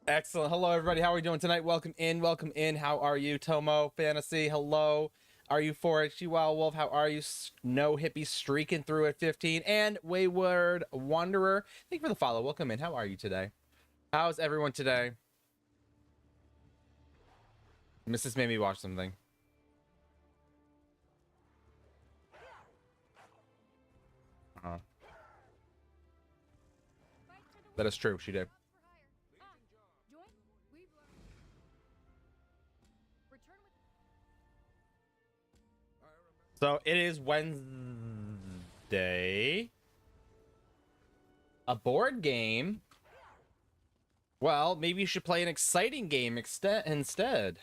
Excellent. Hello, everybody. How are we doing tonight? Welcome in. Welcome in. How are you, Tomo Fantasy? Hello. Are you for it? Chihuahua Wolf. How are you? Snow Hippie streaking through at 15. And Wayward Wanderer. Thank you for the follow. Welcome in. How are you today? How's everyone today? Mrs. made me watch something. Uh-huh. That is true. She did. So it is Wednesday. A board game. Well, maybe you should play an exciting game instead.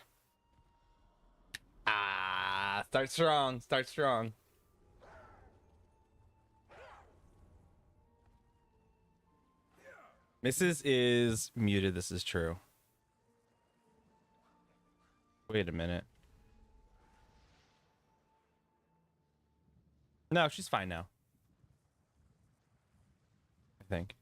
Start strong. Start strong. Mrs. is muted. This is true. Wait a minute. No, she's fine now. I think.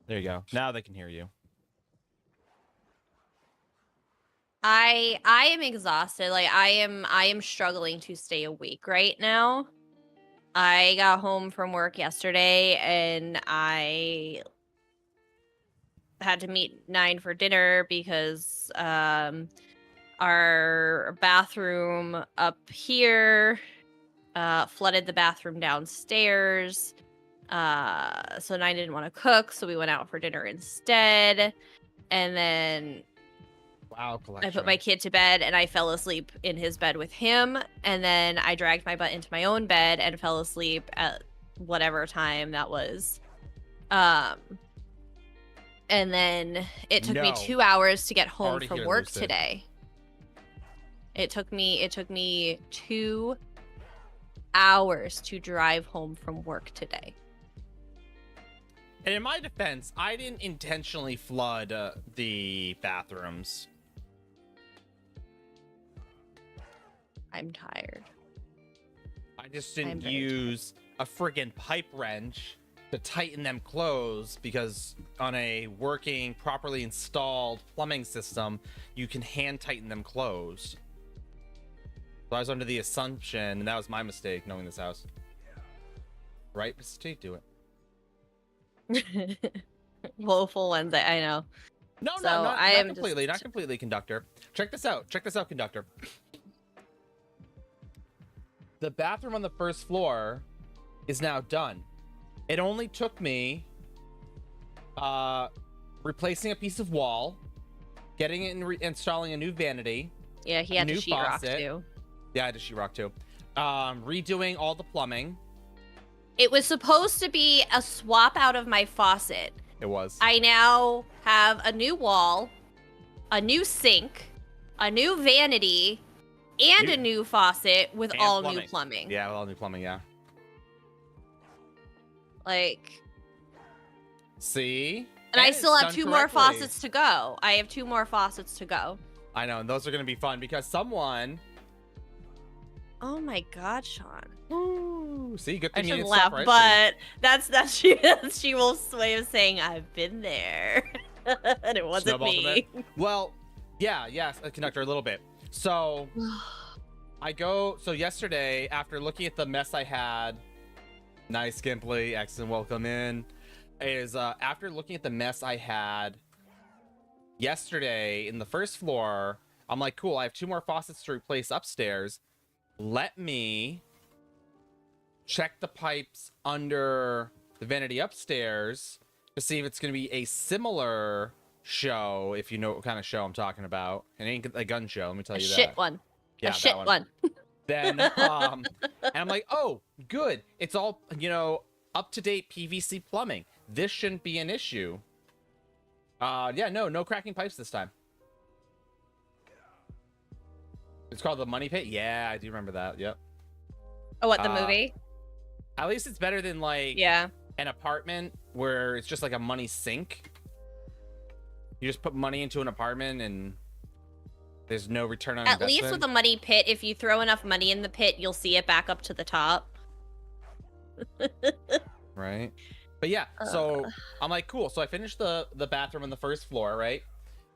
There you go. Now they can hear you. I am exhausted. Like I am struggling to stay awake right now. I got home from work yesterday and I had to meet 9 for dinner because our bathroom up here flooded the bathroom downstairs. So 9 didn't want to cook, so we went out for dinner instead. And then Wow, I put my kid to bed and I fell asleep in his bed with him. And then I dragged my butt into my own bed and fell asleep at whatever time that was. And then it took me 2 hours to get home from work today. It took me 2 hours to drive home from work today. And in my defense, I didn't intentionally flood the bathrooms. I'm tired. I just didn't use a friggin' pipe wrench to tighten them closed, because on a working, properly installed plumbing system, you can hand tighten them closed. So I was under the assumption, and that was my mistake, knowing this house. Right, Mrs. T? Do it. Woeful Wednesday, I know. No, so not completely, not completely, Conductor. Check this out. Check this out, Conductor. The bathroom on the first floor is now done. It only took me replacing a piece of wall, getting it and installing a new vanity. Yeah, he had to sheetrock too. Yeah, I had to sheetrock too. Redoing all the plumbing. It was supposed to be a swap out of my faucet. It was. I now have a new wall, a new sink, a new vanity, and a new faucet with all new plumbing. Yeah, all new plumbing, yeah. Like, see? And I still have 2 more faucets to go. I have 2 more faucets to go. I know, and those are going to be fun because someone... Oh my god, Sean. Ooh, see, good thing I shouldn't laugh, but that's she Wolf's way of saying I've been there. And it wasn't me. Well, yes, Conductor, a little bit. So, so yesterday, after looking at the mess I had, nice, Skimply, excellent, welcome in, after looking at the mess I had yesterday in the first floor, I'm like, cool, I have 2 more faucets to replace upstairs. Let me check the pipes under the vanity upstairs to see if it's going to be a similar show, if you know what kind of show I'm talking about. It ain't a gun show, let me tell you that. Shit one. Yeah, a shit one. Then, and I'm like, oh, good. It's all, up-to-date PVC plumbing. This shouldn't be an issue. Yeah, no cracking pipes this time. It's called The Money Pit? Yeah, I do remember that. Yep. Oh, what, the movie? At least it's better than, like, an apartment where it's just like a money sink. You just put money into an apartment and There's no return on At investment. least with a money pit, if you throw enough money in the pit, you'll see it back up to the top. Right. But yeah, so I'm like, cool. So I finished the bathroom on the first floor, right?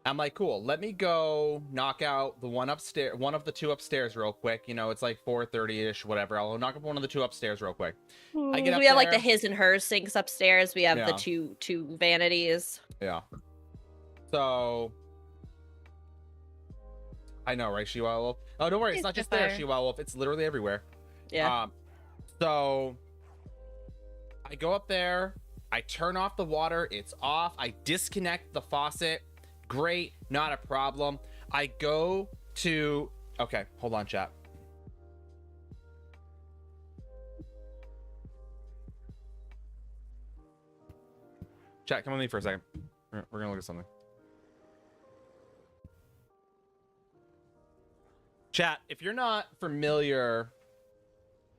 I'm like, cool. Let me go knock out the one upstairs, one of the two upstairs, real quick. You know, it's like 4:30ish, whatever. I'll knock up one of the two upstairs real quick. I get up We have there. like the his and hers sinks upstairs. We have Yeah. the two vanities. Yeah. So I know, right, Chihuahua Wolf? Oh, don't worry, it's not just there, Chihuahua Wolf. It's literally everywhere. Yeah. So I go up there, I turn off the water, it's off. I disconnect the faucet. Great, not a problem. I go to, okay, hold on, chat. Chat, come with me for a second. We're gonna look at something. Chat, if you're not familiar,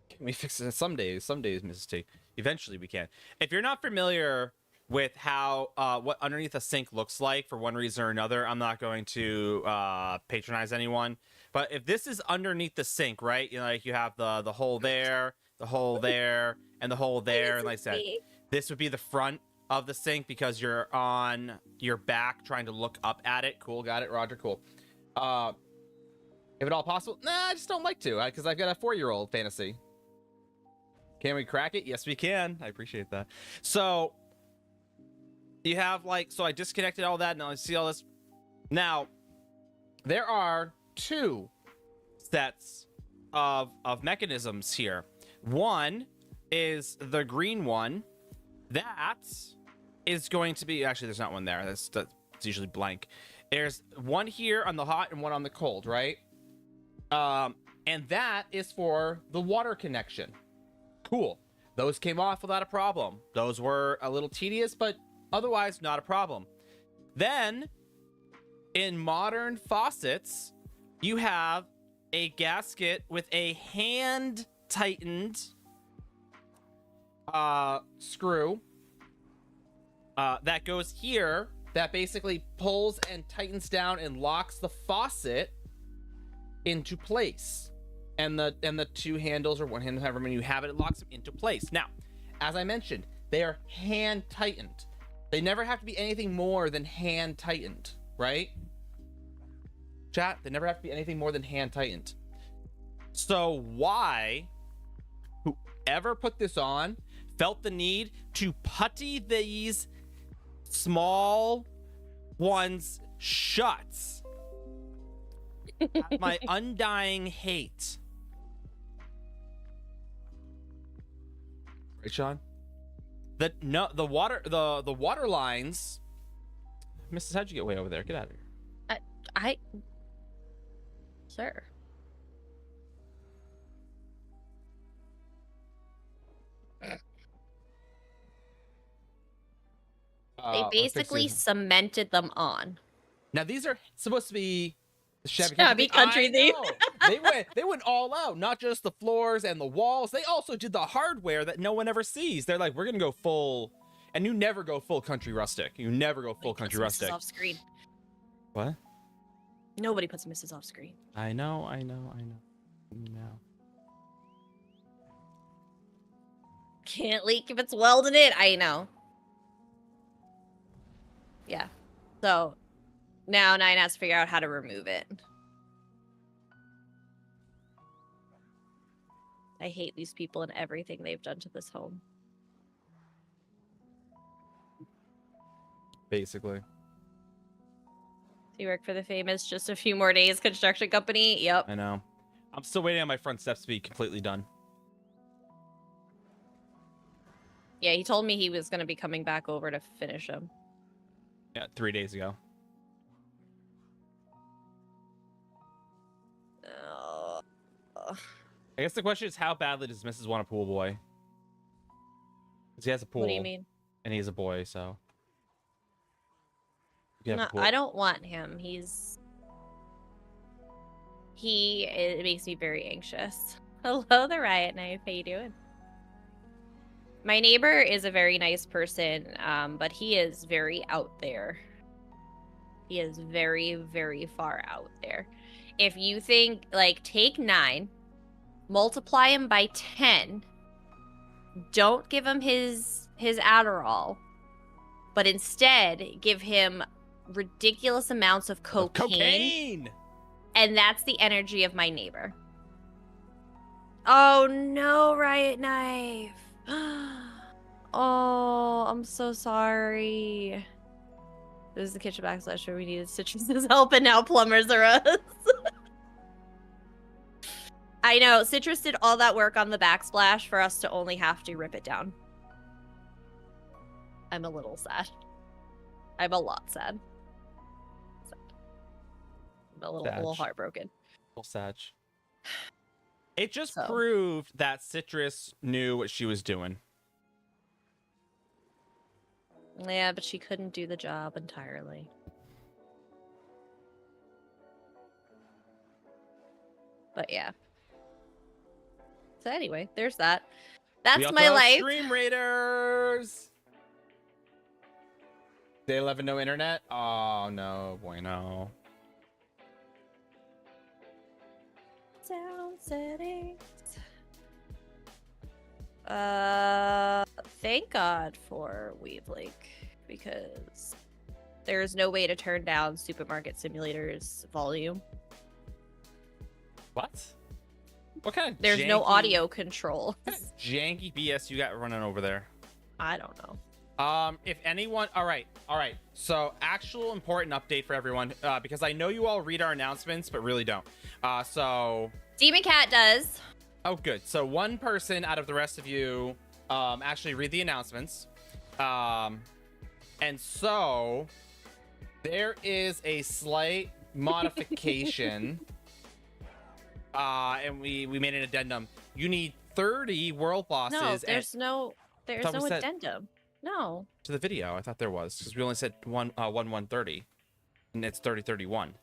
can we fix it some days, Mrs. T? Eventually we can. If you're not familiar with how what underneath a sink looks like for one reason or another, I'm not going to patronize anyone. But if this is underneath the sink, right? You know, like you have the hole there, the hole there, and the hole there, and like I said, this would be the front of the sink because you're on your back trying to look up at it. Cool, got it, Roger. Cool. If at all possible, nah, I just don't like to, because I've got a 4-year-old fantasy. Can we crack it? Yes, we can. I appreciate that. So you have like, so I disconnected all that. Now I see all this. Now there are 2 sets of mechanisms here. One is the green one. That is going to be, actually, there's not one there. That's usually blank. There's one here on the hot and one on the cold, right? And that is for the water connection. Cool. Those came off without a problem. Those were a little tedious, but otherwise not a problem. Then in modern faucets, you have a gasket with a hand tightened screw that goes here, that basically pulls and tightens down and locks the faucet into place. And the 2 handles, or one handle, however many you have it locks them into place. Now, as I mentioned, they are hand tightened. They never have to be anything more than hand tightened, right? Chat, they never have to be anything more than hand tightened. So why, whoever put this on, felt the need to putty these small ones shut? My undying hate. Right, Sean? The water lines. Mrs. How'd you get way over there? Get out of here. Sir. They basically cemented them on. Now these are supposed to be Shabby country theme. They went all out, not just the floors and the walls. They also did the hardware that no one ever sees. They're like, we're gonna go full, and you never go full country rustic. You never go full country rustic. Off screen. What? Nobody puts Mrs. off screen. I know. Can't leak if it's welded in. I know. Yeah. So now 9 has to figure out how to remove it. I hate these people and everything they've done to this home. Basically. So you work for the famous Just a Few More Days construction company? Yep. I know. I'm still waiting on my front steps to be completely done. Yeah, he told me he was going to be coming back over to finish them. Yeah, 3 days ago. I guess the question is, how badly does Mrs. want a pool boy? Because he has a pool. What do you mean? And he's a boy, so. No, I don't want him. It makes me very anxious. Hello, the Riot Knife. How you doing? My neighbor is a very nice person, but he is very out there. He is very, very far out there. If you think, like, take 9, multiply him by 10, don't give him his Adderall, but instead give him ridiculous amounts of cocaine. And that's the energy of my neighbor. Oh no, Riot Knife. Oh, I'm so sorry. This is the kitchen backslash where we needed Citrus's help, and now plumbers are us. I know, Citrus did all that work on the backsplash for us to only have to rip it down. I'm a little sad. I'm a lot sad. I'm a little heartbroken. Little sad. It just proved that Citrus knew what she was doing. Yeah, but she couldn't do the job entirely. But yeah. So anyway, there's that. That's my life. Stream Raiders! Day 11, no internet? Oh, no. Bueno. Sound settings. Thank God for Weavelink, because there's no way to turn down Supermarket Simulator's volume. What? What kind of There's no audio control. What kind of janky BS you got running over there? I don't know. If anyone, all right. So actual important update for everyone, because I know you all read our announcements, but really don't. So Demon Cat does. Oh, good. So one person out of the rest of you actually read the announcements. And so there is a slight modification. And we made an addendum. You need 30 world bosses. No, there's no addendum. No. To the video, I thought there was, because we only said 130, and it's 30-31.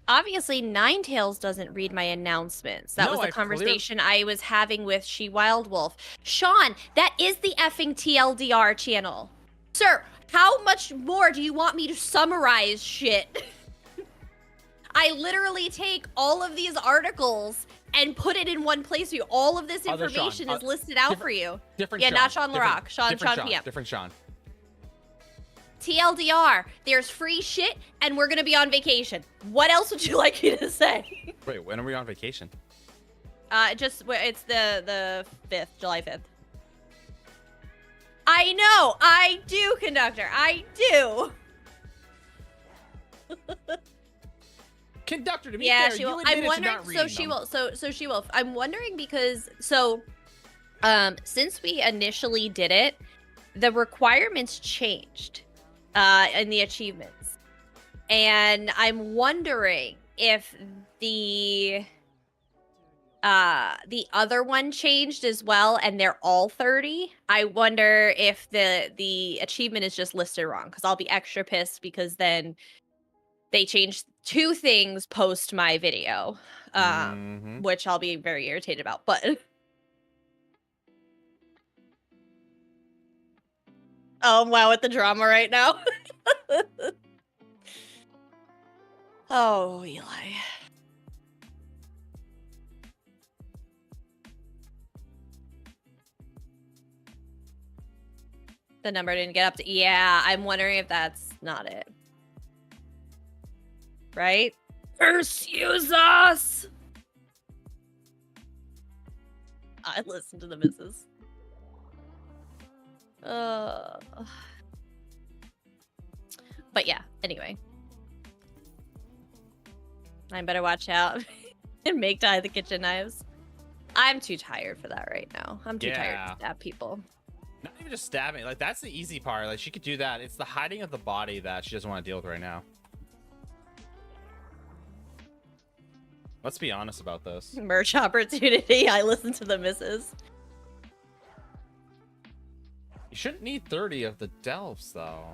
Obviously, Ninetales doesn't read my announcements. That was the conversation I was having with She Wild Wolf. Sean, that is the effing TLDR channel. Sir, how much more do you want me to summarize shit? I literally take all of these articles and put it in one place for you. All of this information is listed out for you. Different yeah, Sean. Not Sean LaRock. Sean PM. Different Sean. TLDR, there's free shit, and we're gonna be on vacation. What else would you like me to say? Wait, when are we on vacation? It's the 5th, July 5th. I know, I do, Conductor, I do. Conductor, to be fair, she you will. admitted I'm wondering. to not reading She will. I'm wondering because since we initially did it, the requirements changed in the achievements, and I'm wondering if the other one changed as well, and they're all 30. I wonder if the achievement is just listed wrong, because I'll be extra pissed, because then they changed 2 things post my video, which I'll be very irritated about. But oh wow, with the drama right now. Oh, Eli. The number didn't get up to. Yeah, I'm wondering if that's not it. Right? Excuse us! I listened to the missus. But yeah, anyway. I better watch out and make Ty the kitchen knives. I'm too tired for that right now. I'm too tired to stab people. Not even just stabbing. Like, that's the easy part. Like, she could do that. It's the hiding of the body that she doesn't want to deal with right now. Let's be honest about this. Merch opportunity. I listen to the missus. You shouldn't need 30 of the delves, though.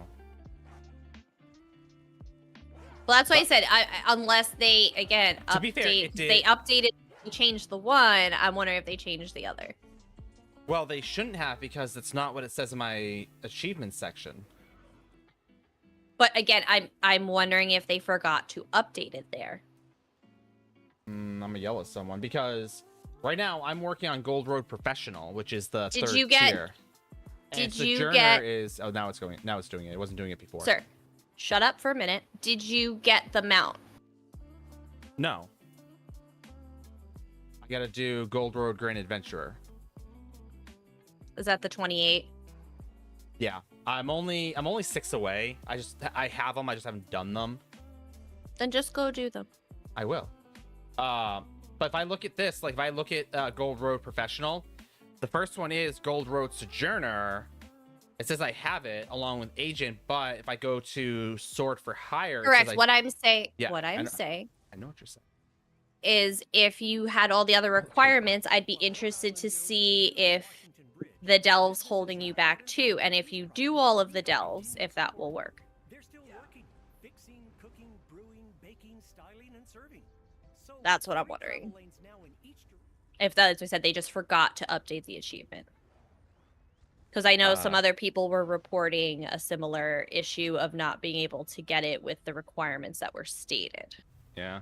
Well, that's why I said, unless they, again, to be fair, they updated, they changed the one, I'm wondering if they changed the other. Well, they shouldn't have, because it's not what it says in my achievements section. But again, I'm wondering if they forgot to update it there. I'm gonna yell at someone because right now I'm working on Gold Road Professional, which is the Did third you get? tier. And Did you Sojourner get? is now it's going. Now it's doing it. It wasn't doing it before. Sir, shut up for a minute. Did you get the mount? No. I gotta do Gold Road Grand Adventurer. Is that the 28? Yeah, I'm only 6 away. I have them. I just haven't done them. Then just go do them. I will. But if I look at this, like if I look at Gold Road Professional, the first one is Gold Road Sojourner. It says I have it along with Agent, but if I go to Sword for Hire, Correct. What I'm saying. Yeah, what I'm I know saying what you're saying. Is if you had all the other requirements, I'd be interested to see if the delves holding you back too, and if you do all of the delves, if that will work. They're still working, fixing, cooking, brewing, baking, styling, and serving. So that's what I'm wondering. If that, as I said, they just forgot to update the achievement. Because I know some other people were reporting a similar issue of not being able to get it with the requirements that were stated. Yeah.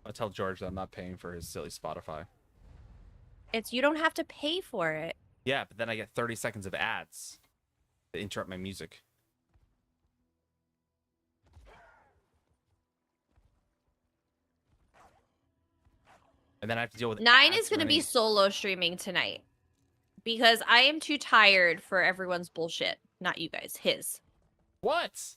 I'll tell George that I'm not paying for his silly Spotify. You don't have to pay for it. Yeah, but then I get 30 seconds of ads to interrupt my music. And then I have to deal with 9 is going to be solo streaming tonight. Because I am too tired for everyone's bullshit. Not you guys, his. What?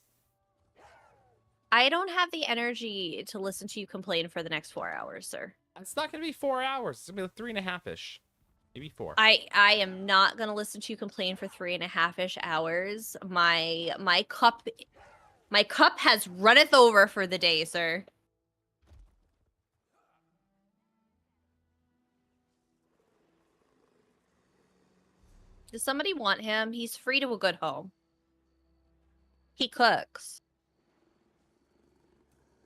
I don't have the energy to listen to you complain for the next 4 hours, sir. It's not going to be 4 hours. It's going to be like 3.5-ish. Maybe 4. I am not going to listen to you complain for 3.5-ish hours. My cup has runneth over for the day, sir. Does somebody want him? He's free to a good home. He cooks.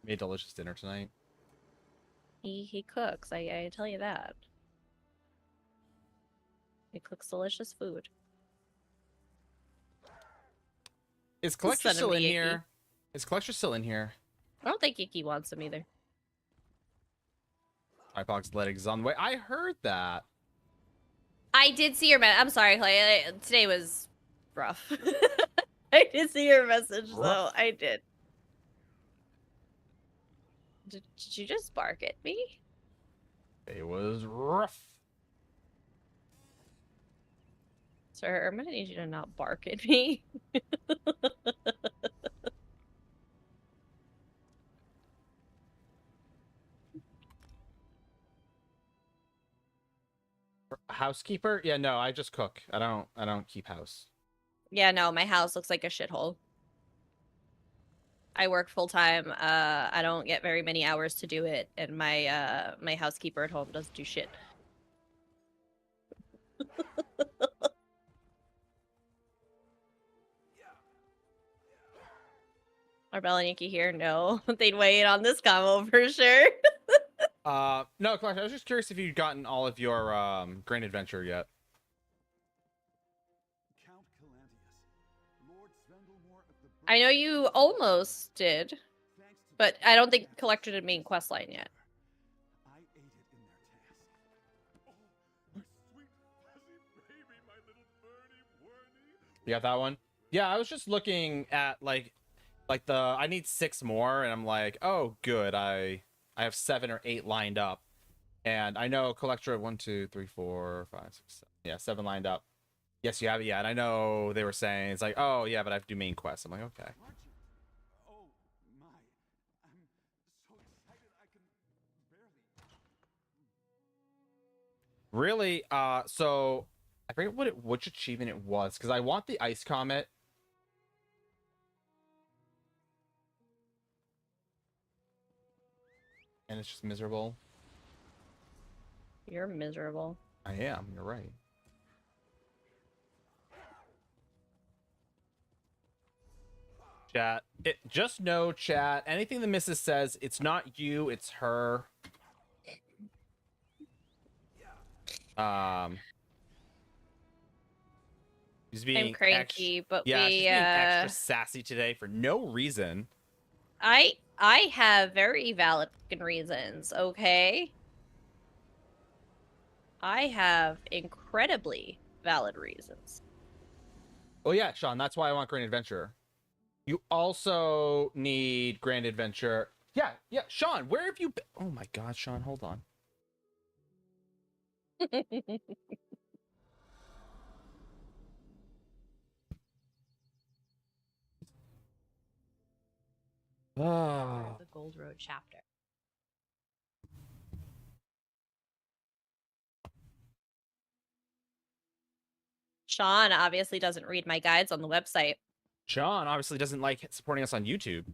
Made delicious dinner tonight. He cooks. I tell you that. He cooks delicious food. Is Collector still in here? Is Collector still in here? I don't think Iki wants him either. iPog's legs on the way. I heard that. I did see your message. I'm sorry, Clay. Today was rough. I did see your message, though. I did. Did you just bark at me? It was rough. Sir, I'm gonna need you to not bark at me. Housekeeper? Yeah, no, I just cook. I don't keep house. Yeah, no, my house looks like a shithole. I work full time. I don't get very many hours to do it, and my my housekeeper at home doesn't do shit. Are Bella and Yuki here? No, they'd weigh in on this combo for sure. No, Clark, I was just curious if you'd gotten all of your Grand Adventure yet. I know you almost did, but I don't think Collector did main quest line yet. You got that one? Yeah, I was just looking at like the I need 6 more, and I'm like, oh, good. I have 7 or 8 lined up, and I know Collector of 1, 2, 3, 4, 5, 6, 7. Yeah, 7 lined up. Yes, you have it. Yeah, and I know they were saying it's like, oh yeah, but I have to do main quests. I'm like, okay. Really? So I forget which achievement it was, because I want the ice comet. And it's just miserable. You're miserable. I am, you're right. Chat. Just know, chat, anything the missus says, it's not you, it's her. She's being I'm cranky, but yeah, she's we being extra sassy today for no reason. I have very valid fucking reasons, okay? I have incredibly valid reasons. Oh yeah, Sean, that's why I want Grand Adventure. You also need Grand Adventure. Yeah, Sean, where have you been? Oh my god, Sean, hold on. Oh. The Gold Road chapter. Sean obviously doesn't read my guides on the website. Sean obviously doesn't like supporting us on YouTube.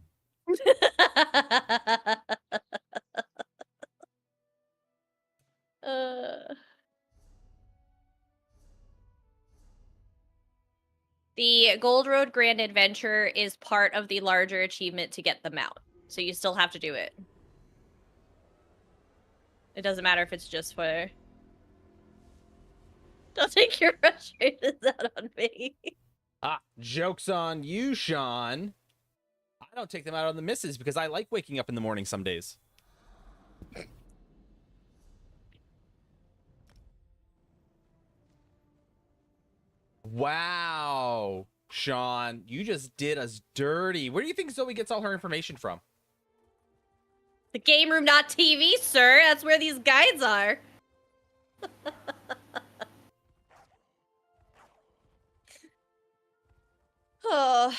The Gold Road Grand Adventure is part of the larger achievement to get them out. So you still have to do it. It doesn't matter if it's just for... Don't take your frustrations out on me. Ah, joke's on you, Sean. I don't take them out on the missus because I like waking up in the morning some days. Wow, Sean, you just did us dirty. Where do you think Zoe gets all her information from? The game room, not TV, sir. That's where these guides are. Oh.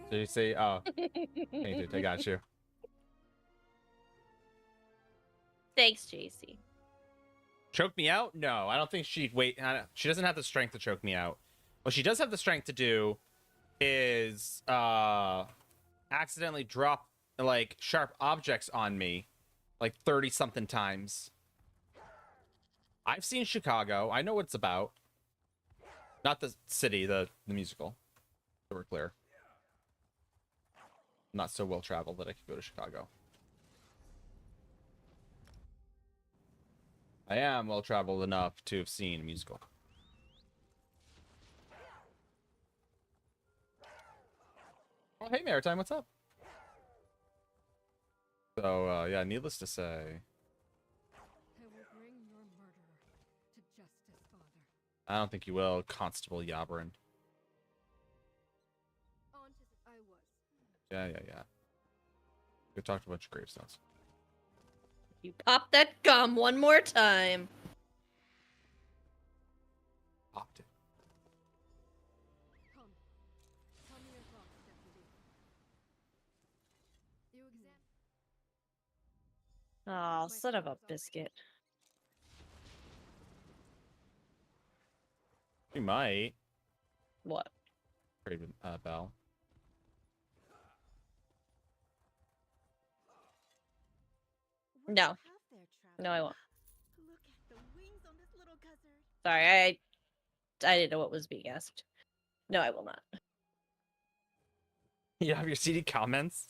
So you say, oh, painted. I got you. Thanks, JC. Choke me out? No, I don't think she'd wait. She doesn't have the strength to choke me out. What she does have the strength to do is accidentally drop like sharp objects on me like 30 something times. I've seen Chicago. I know what it's about. Not the city, the musical. So we're clear. I'm not so well traveled that I could go to Chicago. I am well traveled enough to have seen a musical. Oh, hey, Maritime, what's up? So, yeah, needless to say. I will bring your murderer to justice, Father. I don't think you will, Constable Yabrin. I was. Yeah. We talked a bunch of gravestones. You pop that gum one more time. Popped it. Come. Tell me your thoughts, Deputy. You examine. Oh, son of a biscuit. You might. What? Trade with Bell. No. No, I won't. Look at the wings on this little guzzard. Sorry, I didn't know what was being asked. No, I will not. You have your CD comments?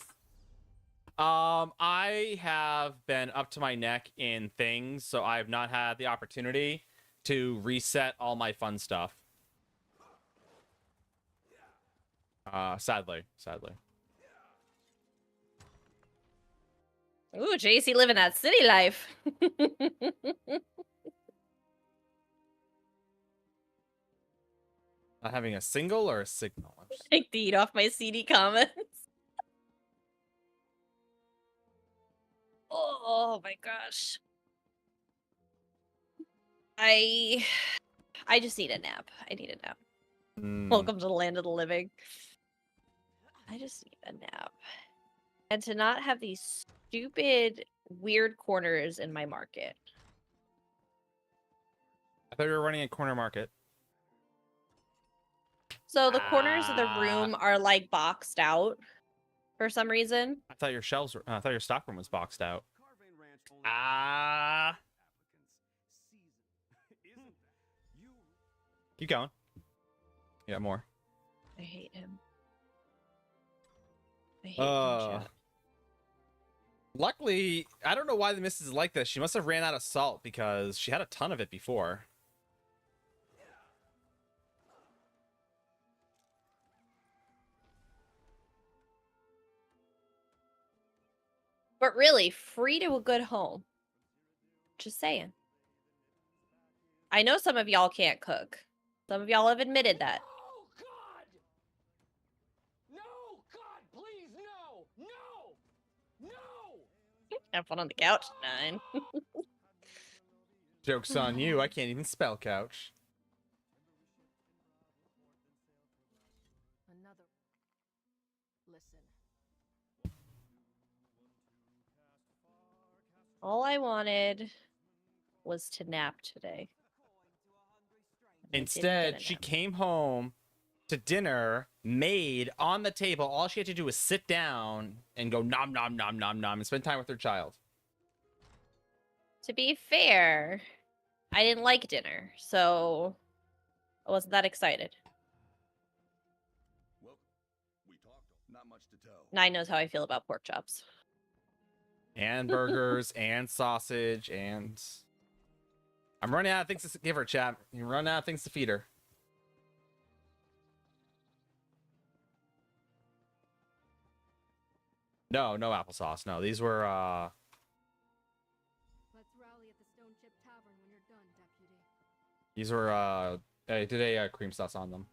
I have been up to my neck in things, so I have not had the opportunity to reset all my fun stuff. Sadly. Ooh, JC living that city life. Not having a single or a signal. Take the heat off my CD comments. Oh my gosh. I just need a nap. I need a nap. Welcome to the land of the living. I just need a nap. And to not have these stupid, weird corners in my market. I thought you were running a corner market. So the corners of the room are like boxed out for some reason. I thought your shelves were, I thought your stockroom was boxed out. Carvane Ranch only applicants. Isn't that you? Keep going. Yeah, more. I hate him. I hate him, Joe. Luckily, I don't know why the missus is like this. She must have ran out of salt because she had a ton of it before. But really, free to a good home. Just saying. I know some of y'all can't cook. Some of y'all have admitted that. Oh God! No, God, please, no, no, no! Have fun on the couch, 9. Joke's on you. I can't even spell couch. Another. Listen. All I wanted was to nap today. And I didn't Instead, get a she nap. came home to dinner, made on the table. All she had to do was sit down and go nom nom nom nom nom and spend time with her child. To be fair, I didn't like dinner, so I wasn't that excited. Well, we talked. Not much to tell. 9 knows how I feel about pork chops. And burgers and sausage and... I'm running out of things to give her, chat. You're running out of things to feed her. No applesauce. No, these were, Let's rally at the Stone Chip Tavern when you're done, Deputy. these were, I did a cream sauce on them.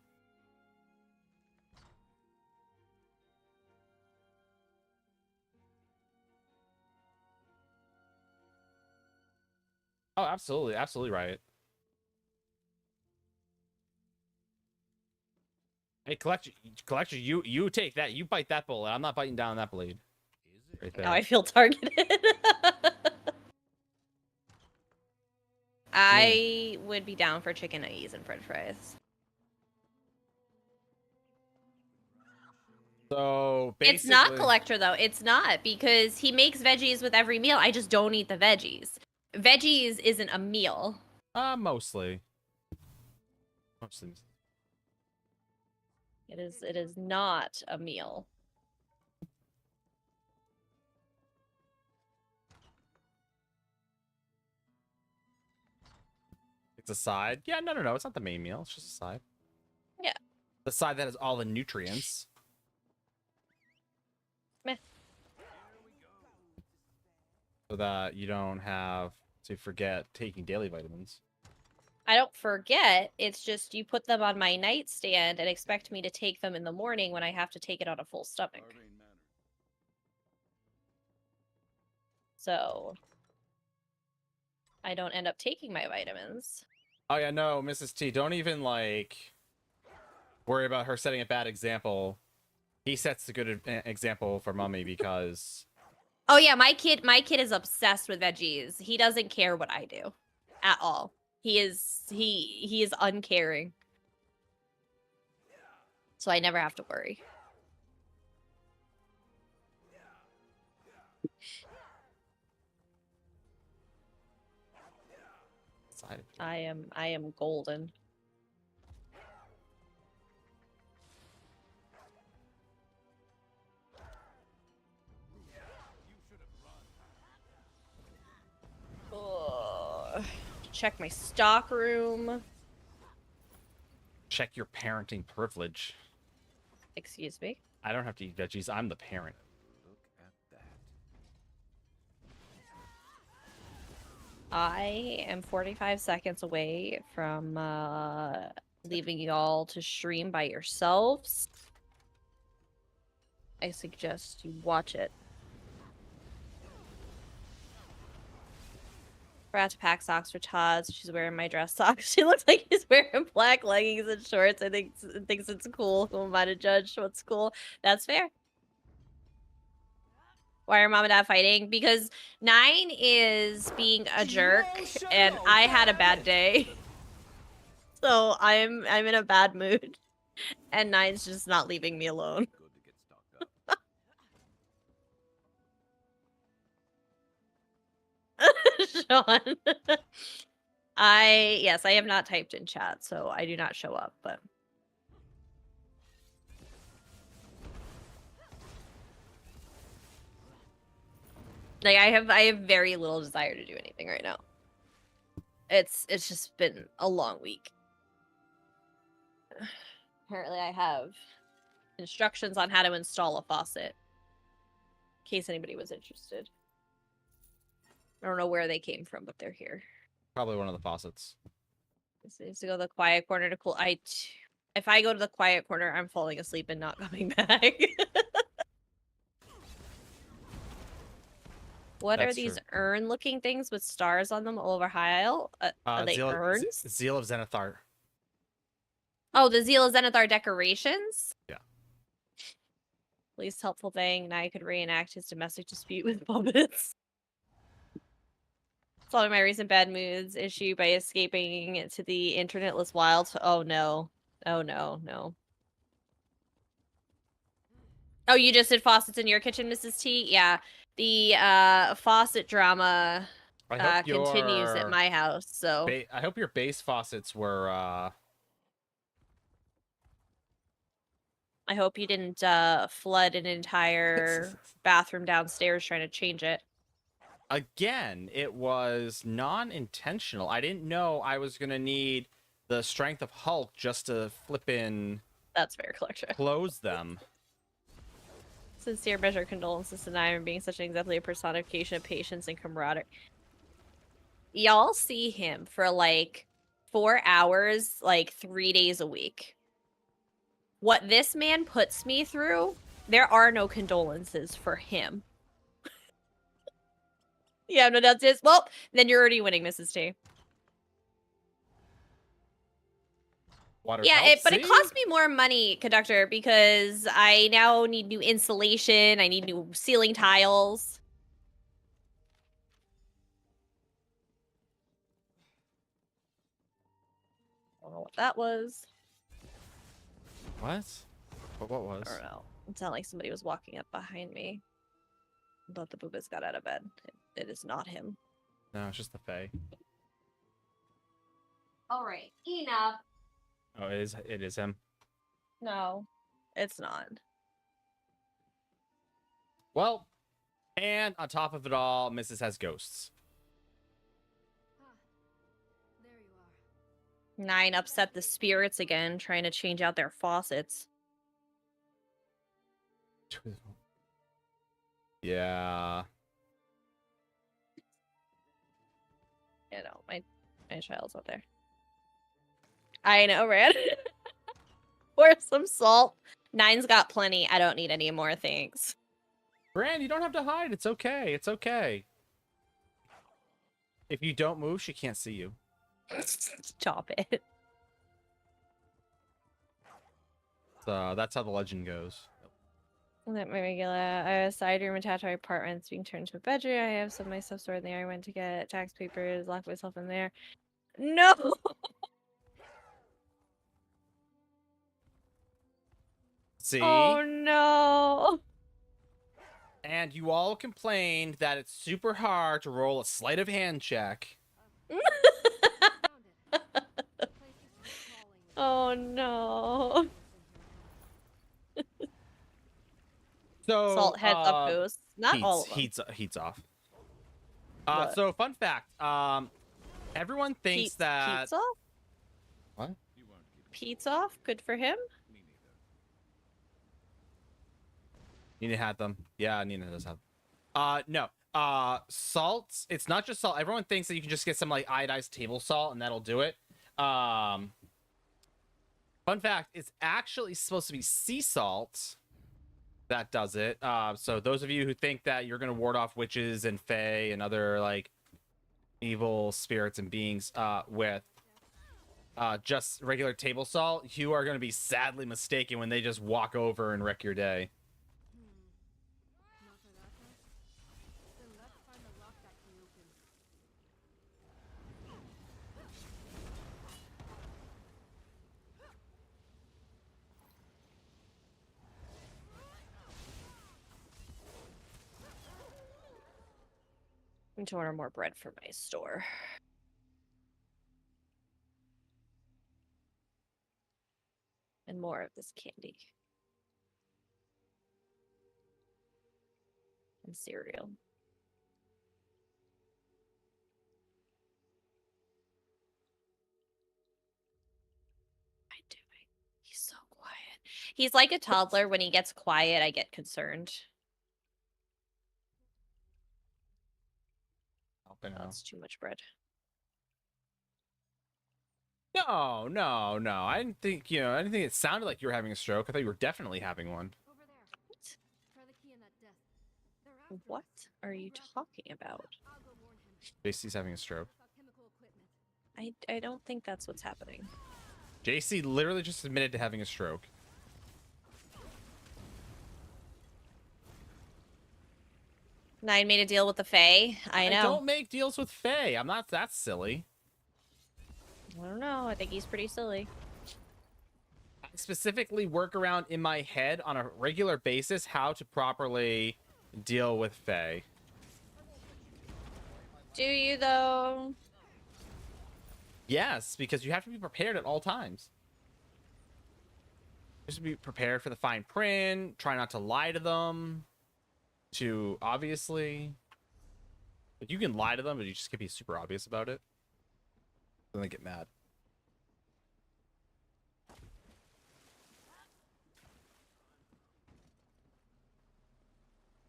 Oh, absolutely. Absolutely right. Hey, collector, you take that. You bite that bullet. I'm not biting down that blade. Right there. Now I feel targeted. I would be down for chicken nuggets and french fries. So basically, It's not collector though. It's not, because he makes veggies with every meal. I just don't eat the veggies. Veggies isn't a meal. Mostly. Mostly. It is not a meal. It's a side. Yeah, no. It's not the main meal. It's just a side. Yeah. The side that has all the nutrients. Meh. So that you don't have to forget taking daily vitamins. I don't forget. It's just you put them on my nightstand and expect me to take them in the morning when I have to take it on a full stomach. Arvane Manor. So I don't end up taking my vitamins. Oh yeah, no, Mrs. T, don't even like worry about her setting a bad example. He sets the good example for Mummy because Oh yeah, my kid is obsessed with veggies. He doesn't care what I do at all. He is uncaring. So I never have to worry. I am golden. Ugh. Check my stock room. check your parenting privilege. Excuse me. I don't have to eat veggies. I'm the parent. Look at that. I am 45 seconds away from leaving y'all to stream by yourselves. I suggest you watch it. Forgot to pack socks for Todd, so she's wearing my dress socks. She looks like she's wearing black leggings and shorts. I think thinks it's cool. Who am I to judge what's cool? That's fair. Why are mom and dad fighting? Because 9 is being a jerk, and I had a bad day. So I'm in a bad mood, and 9's just not leaving me alone. Good to get stocked up. Sean. Yes, I have not typed in chat, so I do not show up, but Like I have very little desire to do anything right now. It's just been a long week. Apparently I have instructions on how to install a faucet. In case anybody was interested. I don't know where they came from, but they're here. Probably one of the faucets. This needs to go to the quiet corner to cool. If I go to the quiet corner, I'm falling asleep and not coming back. What are That's these true. urn-looking things with stars on them all over Hyle? Are they urns? Zeal of Zenithar. Oh, the Zeal of Zenithar decorations? Yeah. Least helpful thing, now I could reenact his domestic dispute with puppets. Solving my recent bad moods issue by escaping to the internetless wild. Oh no. Oh no, no. Oh, you just did faucets in your kitchen, Mrs. T? Yeah. The faucet drama continues at my house, so I hope your base faucets were I hope you didn't flood an entire bathroom downstairs trying to change it. Again, it was non-intentional. I didn't know I was gonna need the strength of Hulk just to flip in. That's fair, Collector. Close them. Sincere measure condolences to Nyron being such an exemplary personification of patience and camaraderie. Y'all see him for like 4 hours, like 3 days a week. What this man puts me through, there are no condolences for him. Yeah, no doubts is. Well, then you're already winning, Mrs. T. Yeah, but it costs me more money, Conductor, because I now need new insulation. I need new ceiling tiles. I don't know what that was. What? What was? I don't know. It sounded like somebody was walking up behind me. I thought the boobas got out of bed. It is not him. No, it's just the Fae. All right, enough. Oh, it is him. No, it's not. Well, and on top of it all, Mrs. has ghosts. There you are. 9 upset the spirits again, trying to change out their faucets. Yeah. You know, my child's out there. I know, right? Pour some salt. 9's got plenty. I don't need any more, thanks. Brand, you don't have to hide. It's okay. It's okay. If you don't move, she can't see you. Stop it. So that's how the legend goes. Let my regular. I have a side room attached to my apartment. It's being turned into a bedroom. I have some of my stuff stored in there. I went to get tax papers, locked myself in there. No! See? Oh no! And you all complained that it's super hard to roll a sleight of hand check. Found it. The place is still crawling. Oh no. So Salt heads up ghosts. Not all of them. Heat's off. What? So fun fact. Everyone thinks that Pizza? what? Pizza off? Good for him? Nina had them. Yeah, Nina does have. No. Salt. It's not just salt. Everyone thinks that you can just get some like iodized table salt and that'll do it. Fun fact: it's actually supposed to be sea salt that does it. So those of you who think that you're gonna ward off witches and fae and other like evil spirits and beings with just regular table salt, you are gonna be sadly mistaken when they just walk over and wreck your day. Not for that one. Then let's find a lock that can open. I need to order more bread for my store. And more of this candy. And cereal. He's like a toddler. When he gets quiet, I get concerned. That's too much bread. No, no, no. I didn't think, I didn't think it sounded like you were having a stroke. I thought you were definitely having one. Over there. Try the key in that desk. They're after What us. are you talking about? I'll go warn him. JC's having a stroke. Check out chemical equipment. I don't think that's what's happening. JC literally just admitted to having a stroke. Nine made a deal with the Fae. I know. I don't make deals with Faye. I'm not that silly. I don't know. I think he's pretty silly. I specifically work around in my head on a regular basis how to properly deal with Faye. Do you though? Yes, because you have to be prepared at all times. Just be prepared for the fine print. Try not to lie to them. To obviously, but you can lie to them, but you just can't be super obvious about it. Then they get mad.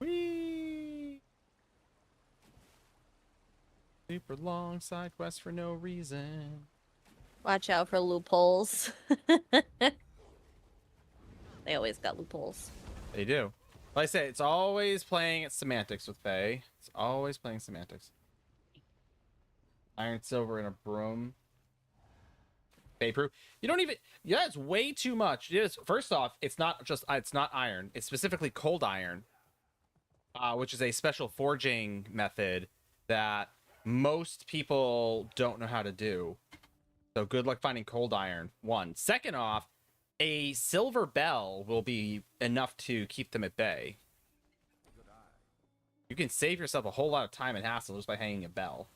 Whee! Super long side quest for no reason. Watch out for loopholes. They always got loopholes. They do. Like I say, it's always playing semantics with Faye. It's always playing semantics. Iron, silver, and a broom. Faye proof. You don't even. Yeah, it's way too much. It is. First off, it's not just. It's not iron. It's specifically cold iron, which is a special forging method that most people don't know how to do. So good luck finding cold iron. One. Second off, a silver bell will be enough to keep them at bay. You can save yourself a whole lot of time and hassle just by hanging a bell.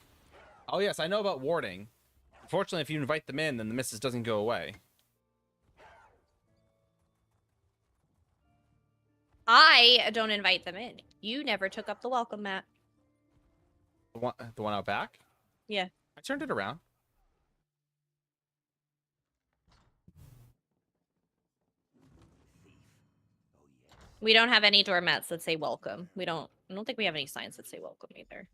Oh yes, I know about warding. Unfortunately, if you invite them in, then the missus doesn't go away. I don't invite them in. You never took up the welcome mat. The one out back? Yeah. I turned it around. We don't have any doormats that say welcome. I don't think we have any signs that say welcome either.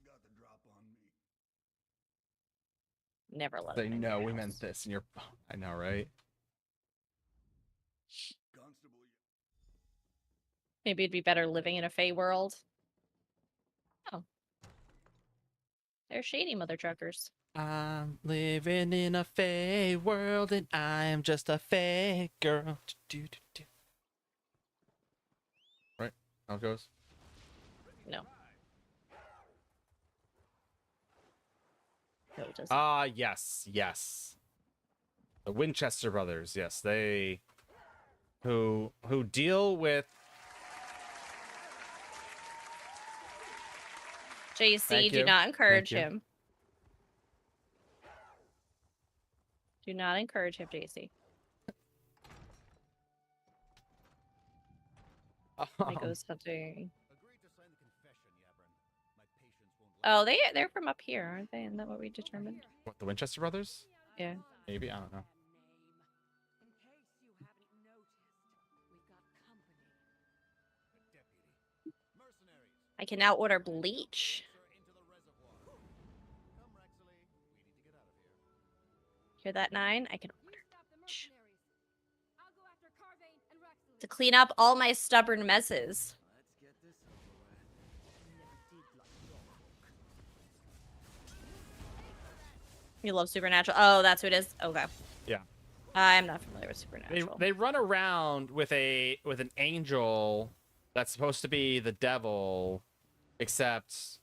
Never let They them in know your we house. meant this, and you're. I know, right? Maybe it'd be better living in a Fey world. Oh. They're shady mother truckers. I'm living in a Fae world, and I'm just a Fae girl. Do. Right? How it goes? No. No, it doesn't. Ah, yes. The Winchester brothers, yes, they who deal with. JC, Thank do you. not encourage Thank you. him. Do not encourage him, JC. He goes hunting. Oh, they're from up here, aren't they? Isn't that what we determined? What, the Winchester brothers? Yeah. Maybe, I don't know. In case you haven't noticed, we've got company. I can now order bleach. Hear that, 9? I can order You stop the bleach. mercenaries. I'll go after Carvane and Rexley. To clean up all my stubborn messes. You love Supernatural? Oh, that's who it is? Okay. Yeah. I'm not familiar with Supernatural. They run around with an angel that's supposed to be the devil, except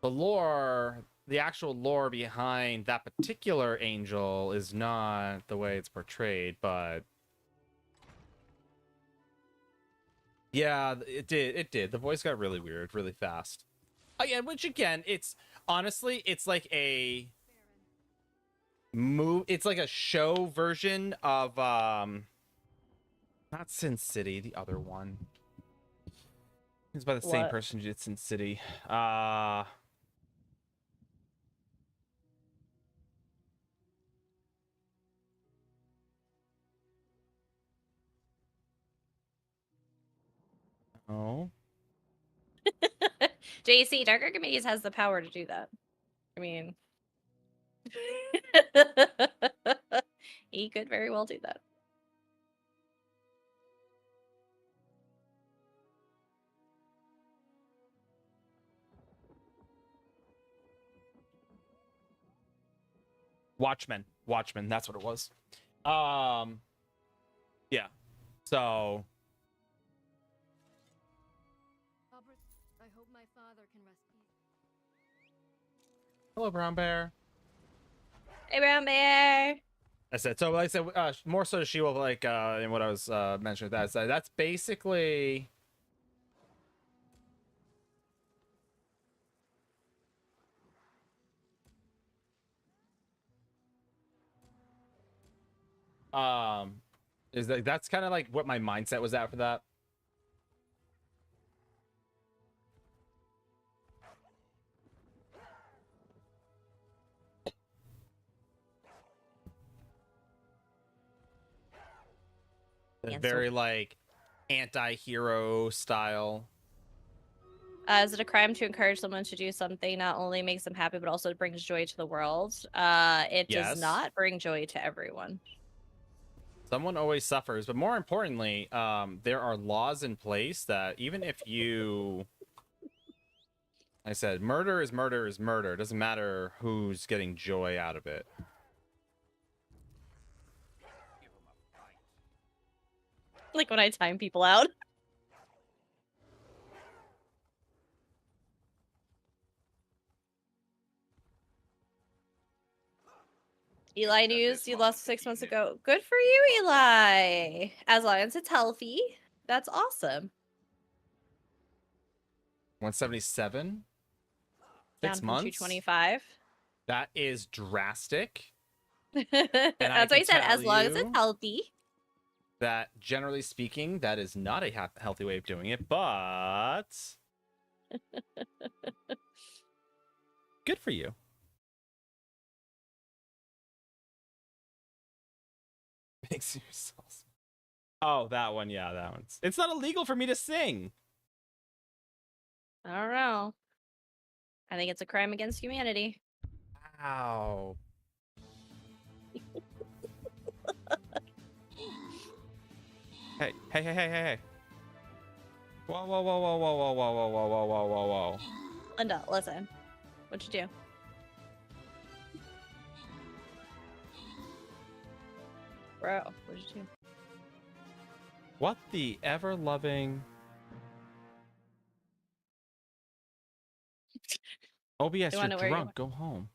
the actual lore behind that particular angel is not the way it's portrayed, but yeah, it did. The voice got really weird really fast. Yeah, which again, it's honestly, it's like a it's like a show version of not Sin City, the other one. It's by the same What? person who did Sin City. Oh. JC, Dark Archimedes has the power to do that. I mean, he could very well do that. Watchmen. That's what it was. Yeah. So Albert, I hope my father can rest peace. hello, brown bear. Hey, Brown Bear. I said so. Like I said, more so she will like in what I was mentioning. That's basically is that's kind of like what my mindset was at for that. Very like anti-hero style. Is it a crime to encourage someone to do something not only makes them happy, but also brings joy to the world? It Yes. does not bring joy to everyone. Someone always suffers, but more importantly, there are laws in place that even if you, I said, murder is murder is murder. It doesn't matter who's getting joy out of it. Like when I time people out. Eli news you lost 6 months ago. Good for you, Eli. As long as it's healthy, that's awesome. 177. Down 6 from months. 225. That is drastic. That's why I said as long as it's healthy. That generally speaking, that is not a healthy way of doing it, but good for you. Makes you so smart. Oh, that one. Yeah, that one's. It's not illegal for me to sing. I don't know. I think it's a crime against humanity. Wow. Hey. Whoa. Linda, listen. What'd you do? Bro, what'd you do? What the ever-loving... OBS, wanna know you're where you drunk. went? Go home.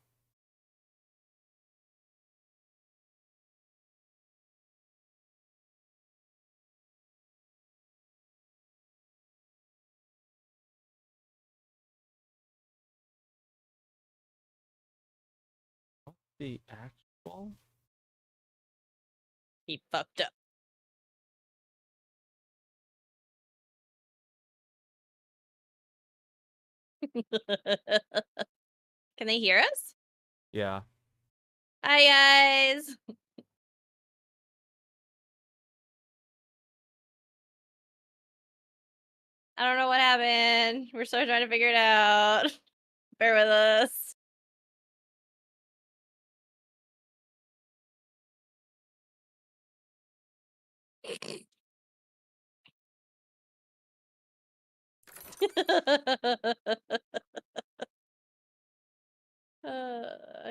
What the actual... He fucked up. Can they hear us? Yeah. Hi, guys. I don't know what happened. We're still trying to figure it out. Bear with us.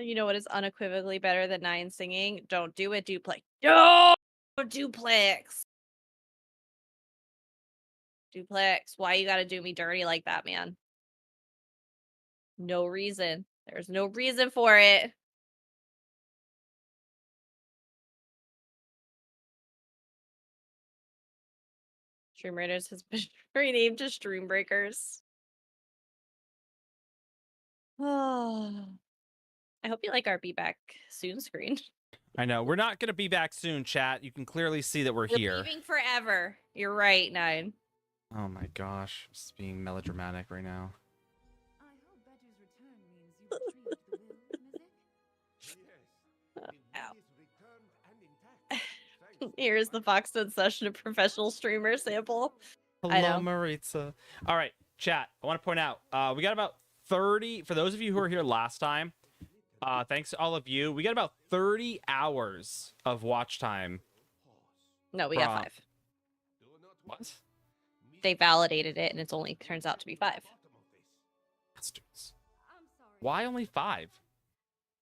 You know what is unequivocally better than Nine singing? Don't do it, duplex. No, duplex. Duplex. Why you gotta do me dirty like that, man? No reason. There's no reason for it. Stream Raiders has been renamed to Stream Breakers. Oh. I hope you like our Be Back Soon screen. I know. We're not going to be back soon, chat. You can clearly see that we're We're here. leaving forever. You're right, Nine. Oh my gosh. Just being melodramatic right now. I hope Badger's return means you retrieved the will, Mizik? Yes. Ow. Is returned and intact. Thanks. Here's the Foxton session of professional streamer sample. I Hello, know. Maritza. All right, chat. I want to point out we got about 30. For those of you who were here last time, thanks to all of you. We got about 30 hours of watch time. No, we got From- 5. What? They validated it, and it's only turns out to be 5. Bastards. Why only 5?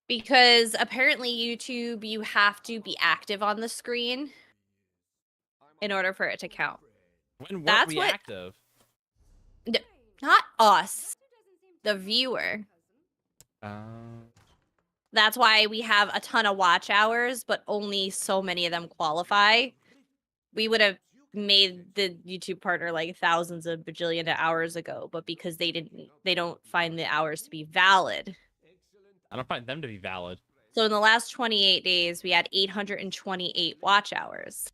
Because apparently YouTube, you have to be active on the screen in order for it to count. When weren't That's we what- active? Not us, the viewer. That's why we have a ton of watch hours, but only so many of them qualify. We would have made the YouTube partner like thousands of bajillion hours ago, but because they don't find the hours to be valid. I don't find them to be valid. So in the last 28 days, we had 828 watch hours,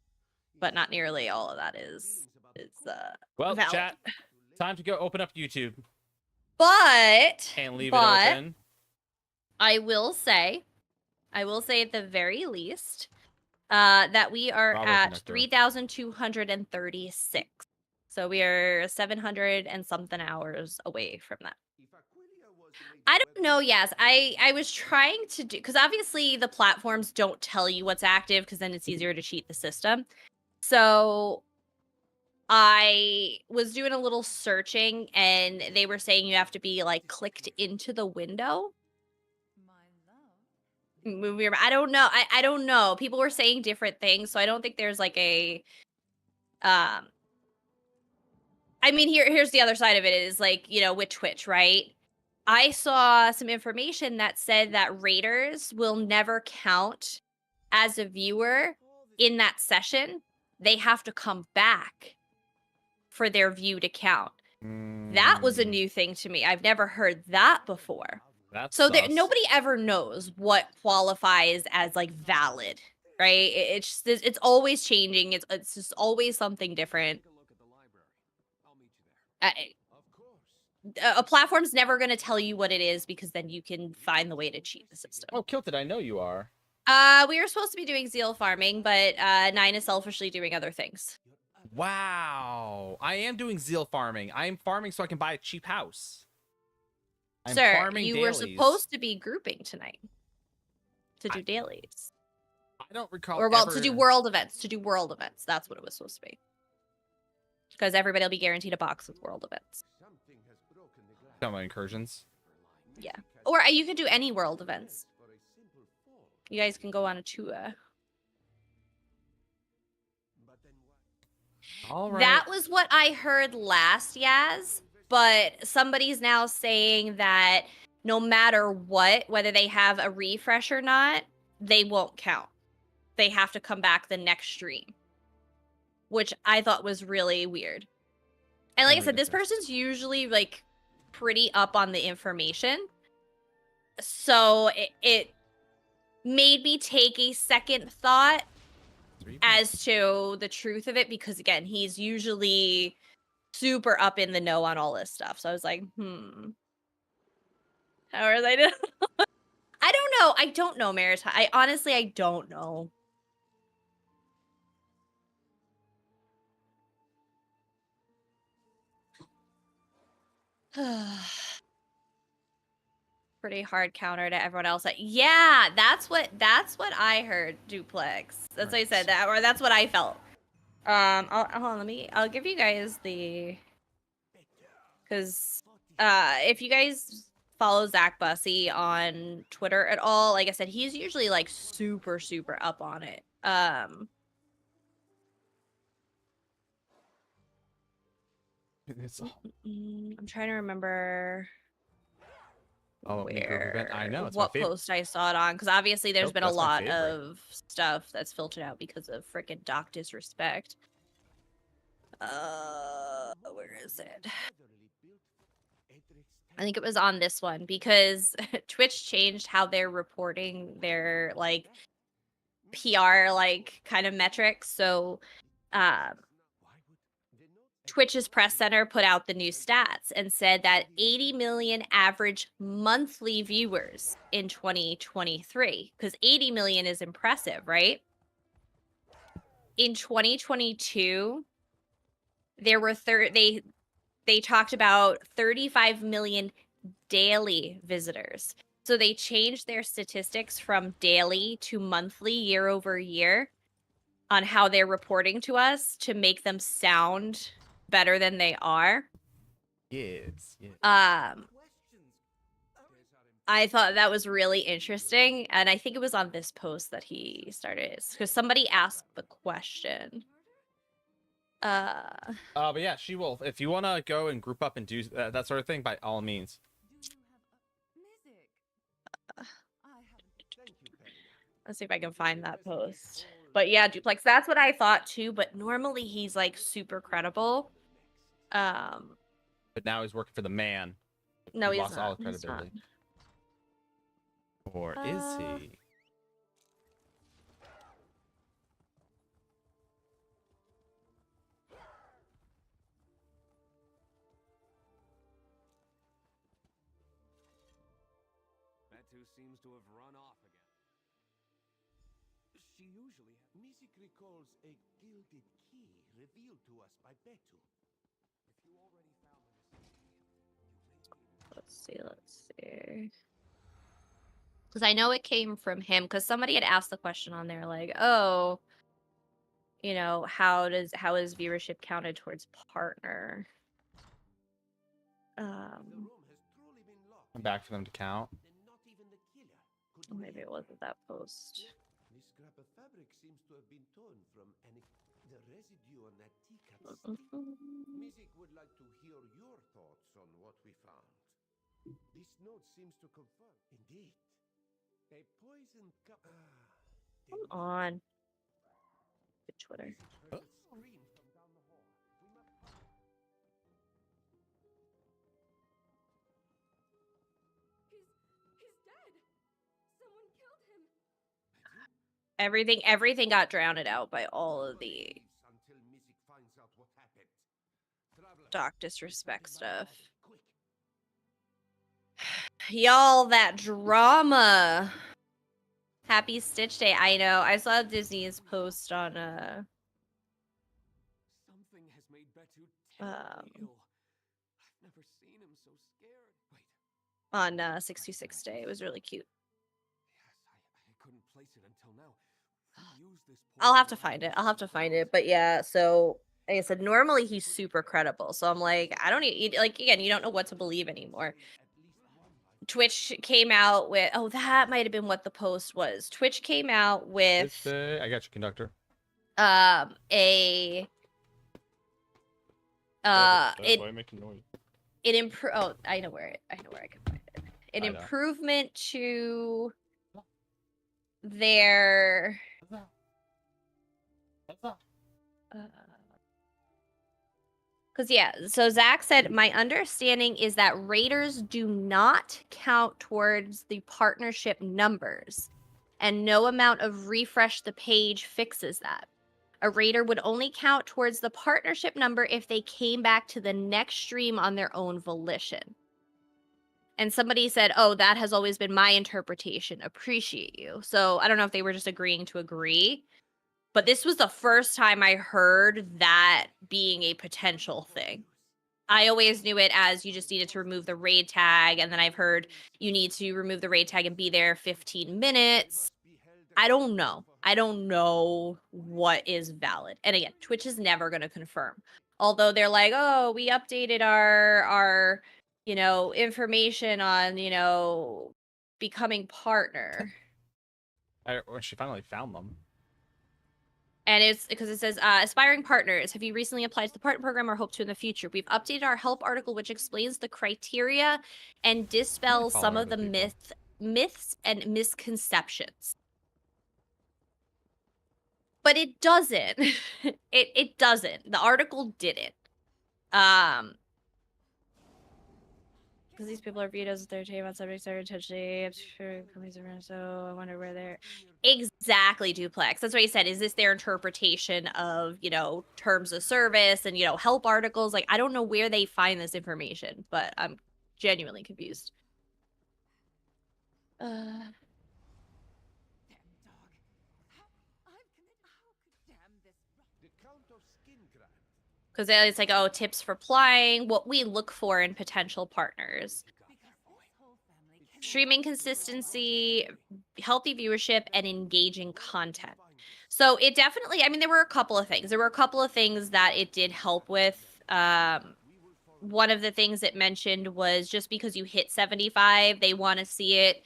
but not nearly all of that is Well, valid. chat, time to go open up YouTube But and leave but it open. I will say at the very least, that we are Bravo, at conductor. 3,236. So we are 700 and something hours away from that. I don't know, Yaz. I was trying to do, because obviously the platforms don't tell you what's active because then it's easier to cheat the system. So I was doing a little searching and they were saying you have to be like clicked into the window. Movie. I don't know. I don't know. People were saying different things, so I don't think there's like a I mean, here's the other side of it is like, you know, with Twitch, right? I saw some information that said that raiders will never count as a viewer in that session. They have to come back for their view to count. That was a new thing to me. I've never heard that before. That's So there, sus. nobody ever knows what qualifies as like valid, right? It's always changing. It's just always something different. A platform's never going to tell you what it is because then you can find the way to cheat the system. Oh, Kilted, I know you are. We were supposed to be doing zeal farming, but 9 is selfishly doing other things. Wow. I am doing zeal farming. I am farming so I can buy a cheap house. I'm Sir, farming you were dailies. supposed to be grouping tonight to do dailies. I don't recall. Or, well, ever... to do world events. To do world events. That's what it was supposed to be. Because everybody will be guaranteed a box with world events. Talking about incursions. Yeah. Or you could do any world events. You guys can go on a tour. All right. That was what I heard last, Yaz. But somebody's now saying that no matter what, whether they have a refresh or not, they won't count. They have to come back the next stream. Which I thought was really weird. And like I said, this person's usually like pretty up on the information. So it made me take a second thought as to the truth of it, because again, he's usually super up in the know on all this stuff. So I was like, how are they doing? I don't know. I don't know, Maritime. I don't know. Pretty hard counter to everyone else. Yeah, that's what I heard, Duplex. That's what I said, that, or that's what I felt. Hold on, I'll give you guys the, because if you guys follow Zach Bussey on Twitter at all, like I said, he's usually like super up on it. I'm trying to remember where, I know, it's what my favorite. post I saw it on, because obviously there's been a that's my lot favorite. of stuff that's filtered out because of freaking Doc disrespect. Where is it? I think it was on this one, because Twitch changed how they're reporting their like PR like kind of metrics. So Twitch's press center put out the new stats and said that 80 million average monthly viewers in 2023, because 80 million is impressive, right? In 2022, there were they talked about 35 million daily visitors. So they changed their statistics from daily to monthly year over year on how they're reporting to us to make them sound better than they are. Yes. Yeah. I thought that was really interesting, and I think it was on this post that he started because somebody asked the question. But yeah, she will. If you want to go and group up and do that sort of thing, by all means. Do you have music? I haven't. Let's see if I can find that post. But yeah, Duplex, that's what I thought too, but normally he's like super credible. But now he's working for the man. No, He he's lost not. all He's not. credibility. Or is he? Betu seems to have run off again. She usually music recalls a gilded key revealed to us by Betu. If you already found the recipient, Let's see. Because I know it came from him, because somebody had asked the question on there, like, oh, you know, how is viewership counted towards partner? The room has truly been locked. I'm back for them to count. Then not even the killer could Maybe it wasn't that post. This scrap of fabric seems to have been torn from the residue on that teacup. Music would like to hear your thoughts on what we found. This note seems to confirm. Indeed. A poisoned cup. Come on. Good Twitter. Heard a scream from down the hall. We must hurry. He's dead. Someone killed him. Everything got drowned out by all of the Until music finds out what happened. Traveler, doc disrespect stuff. quick. Y'all, that drama. Happy Stitch Day. I know. I saw Disney's post on something has made Betu terribly ill. I've never seen him so scared. Wait. on 626 Day. It was really cute. Yes, I couldn't place it until now. Who used this I'll have to poison find on it. I'll have to find it. But yeah, so like I said, normally he's super credible. So I'm like, I don't need, like, again, you don't know what to believe anymore. Twitch came out with, oh, that might have been what the post was. Twitch came out with I got you, conductor. it Making noise. oh, I know where I can find it. An I know. improvement to their because yeah, so Zach said, my understanding is that raiders do not count towards the partnership numbers, and no amount of refresh the page fixes that. A raider would only count towards the partnership number if they came back to the next stream on their own volition. And somebody said, oh, that has always been my interpretation. Appreciate you. So I don't know if they were just agreeing to agree. But this was the first time I heard that being a potential thing. I always knew it as you just needed to remove the raid tag. And then I've heard you need to remove the raid tag and be there 15 minutes. I don't know. I don't know what is valid. And again, Twitch is never going to confirm. Although they're like, oh, we updated our information on, becoming partner. She finally found them. And it's because it says, aspiring partners, have you recently applied to the partner program or hope to in the future? We've updated our help article, which explains the criteria and dispels some of the myths and misconceptions. But it doesn't. it doesn't. The article didn't. Because these people are viewed as their team on subjects that are intentionally companies around, so I wonder where they're exactly Duplex. That's what he said. Is this their interpretation of, terms of service and, help articles? Like, I don't know where they find this information, but I'm genuinely confused. Damn dog. How could damn this. The Count of Skin Grant. Because it's like, oh, tips for applying, what we look for in potential partners. Streaming consistency, healthy viewership, and engaging content. So it definitely, I mean, there were a couple of things. There were a couple of things that it did help with. One of the things it mentioned was just because you hit 75, they want to see it.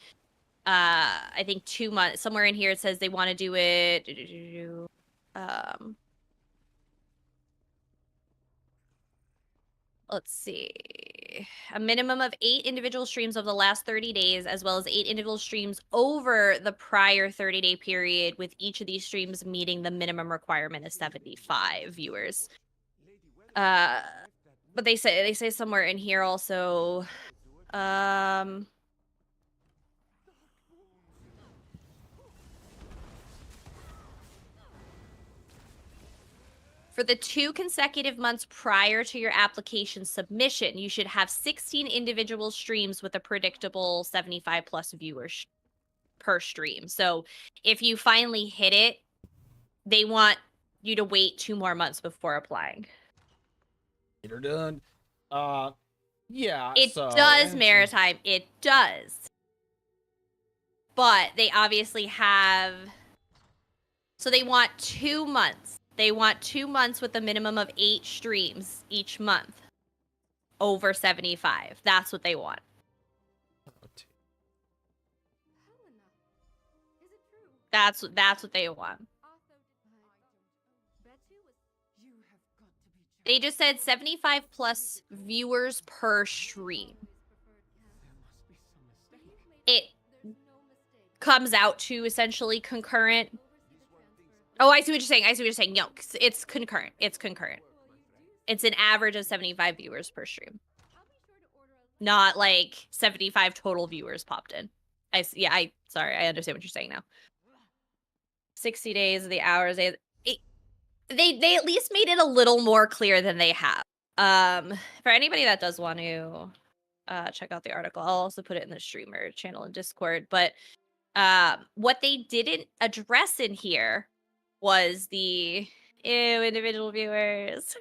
I think 2 months, somewhere in here it says they want to do it. Let's see. A minimum of 8 individual streams of the last 30 days, as well as 8 individual streams over the prior 30-day period, with each of these streams meeting the minimum requirement of 75 viewers. But they say somewhere in here also, for the 2 consecutive months prior to your application submission, you should have 16 individual streams with a predictable 75 plus viewers per stream. So if you finally hit it, they want you to wait 2 more months before applying. You're done. Yeah. It does, Maritime. It does. But they obviously have... So they want 2 months. They want 2 months with a minimum of 8 streams each month. Over 75. That's what they want. That's what they want. They just said 75 plus viewers per stream. It comes out to essentially concurrent. Oh, I see what you're saying. I see what you're saying. No, it's concurrent. It's concurrent. It's an average of 75 viewers per stream. Not like 75 total viewers popped in. Sorry, I understand what you're saying now. 60 days, the hours, they at least made it a little more clear than they have. For anybody that does want to check out the article, I'll also put it in the streamer channel in Discord. But what they didn't address in here was the individual viewers.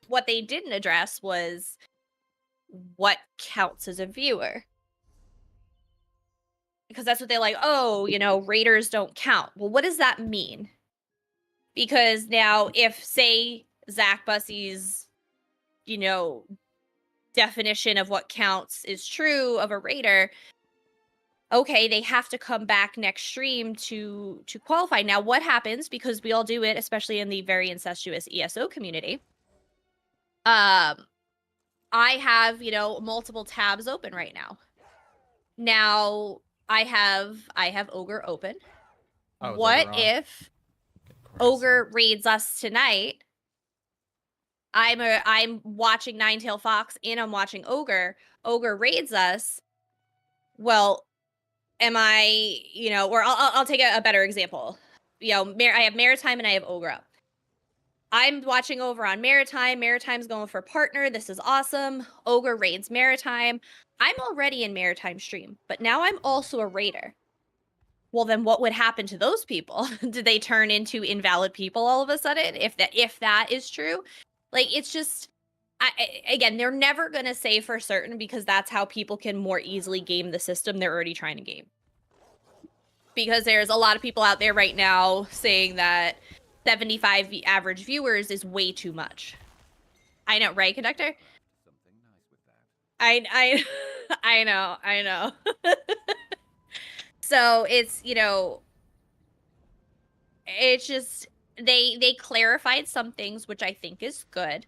What they didn't address was what counts as a viewer. Because that's what they're like, oh, raiders don't count. Well, what does that mean? Because now if, say, Zach Bussey's, definition of what counts is true of a raider, okay, they have to come back next stream to qualify. Now, what happens, because we all do it, especially in the very incestuous ESO community, I have, multiple tabs open right now. Now, I have Ogre open. What if Ogre raids us tonight? I'm watching Ninetail Fox and I'm watching Ogre. Ogre raids us. Well, am I, or I'll take a better example. I have Maritime and I have Ogre up. I'm watching over on Maritime. Maritime's going for partner. This is awesome. Ogre raids Maritime. I'm already in Maritime stream, but now I'm also a raider. Well, then what would happen to those people? Did they turn into invalid people all of a sudden? If that is true? Like, it's just, again, they're never going to say for certain, because that's how people can more easily game the system they're already trying to game. Because there's a lot of people out there right now saying that 75 average viewers is way too much. I know, right, Conductor? Something nice with that. I know. So it's, it's just, they clarified some things, which I think is good,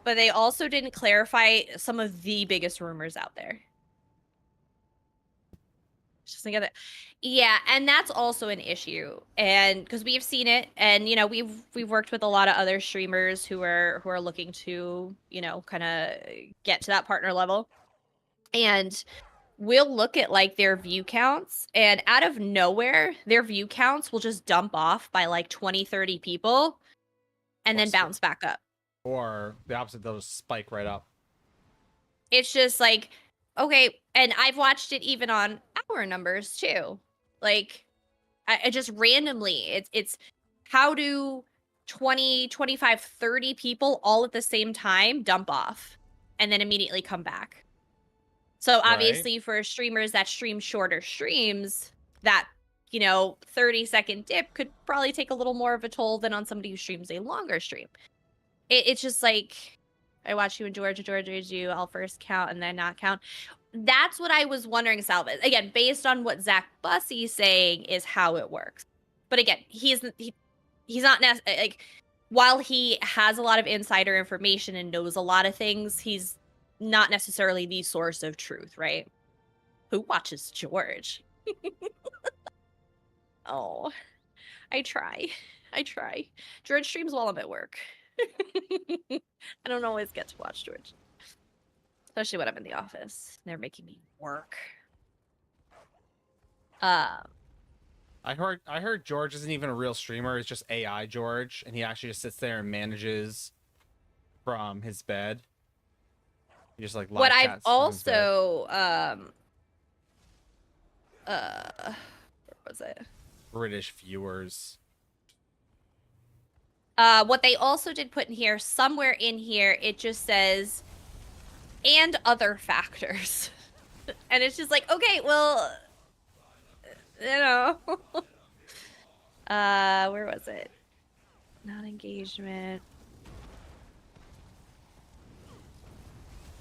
but they also didn't clarify some of the biggest rumors out there. Just think of it. Yeah, and that's also an issue, and because we've seen it, and we've worked with a lot of other streamers who are looking to kind of get to that partner level, and we'll look at like their view counts, and out of nowhere their view counts will just dump off by like 20-30 people and then bounce back up, or the opposite, they'll just spike right up. It's just like, okay, and I've watched it even on our numbers too. Like, I just randomly, it's how do 20, 25, 30 people all at the same time, dump off, and then immediately come back. So obviously for streamers that stream shorter streams, that, 30-second dip could probably take a little more of a toll than on somebody who streams a longer stream. It's just like, I watch you and George do, I'll first count and then not count. That's what I was wondering, Salvas. Again, based on what Zach Bussy's saying is how it works. But again, he's not like, while he has a lot of insider information and knows a lot of things, he's not necessarily the source of truth, right? Who watches George? Oh, I try. George streams while I'm at work. I don't always get to watch George. Especially when I'm in the office. They're making me work. I heard George isn't even a real streamer. It's just AI George, and he actually just sits there and manages from his bed. He just like live what I've chats from his bed. also where was it? British viewers. What they also did put in here, somewhere in here, it just says, and other factors. And it's just like, okay, well, where was it? Not engagement.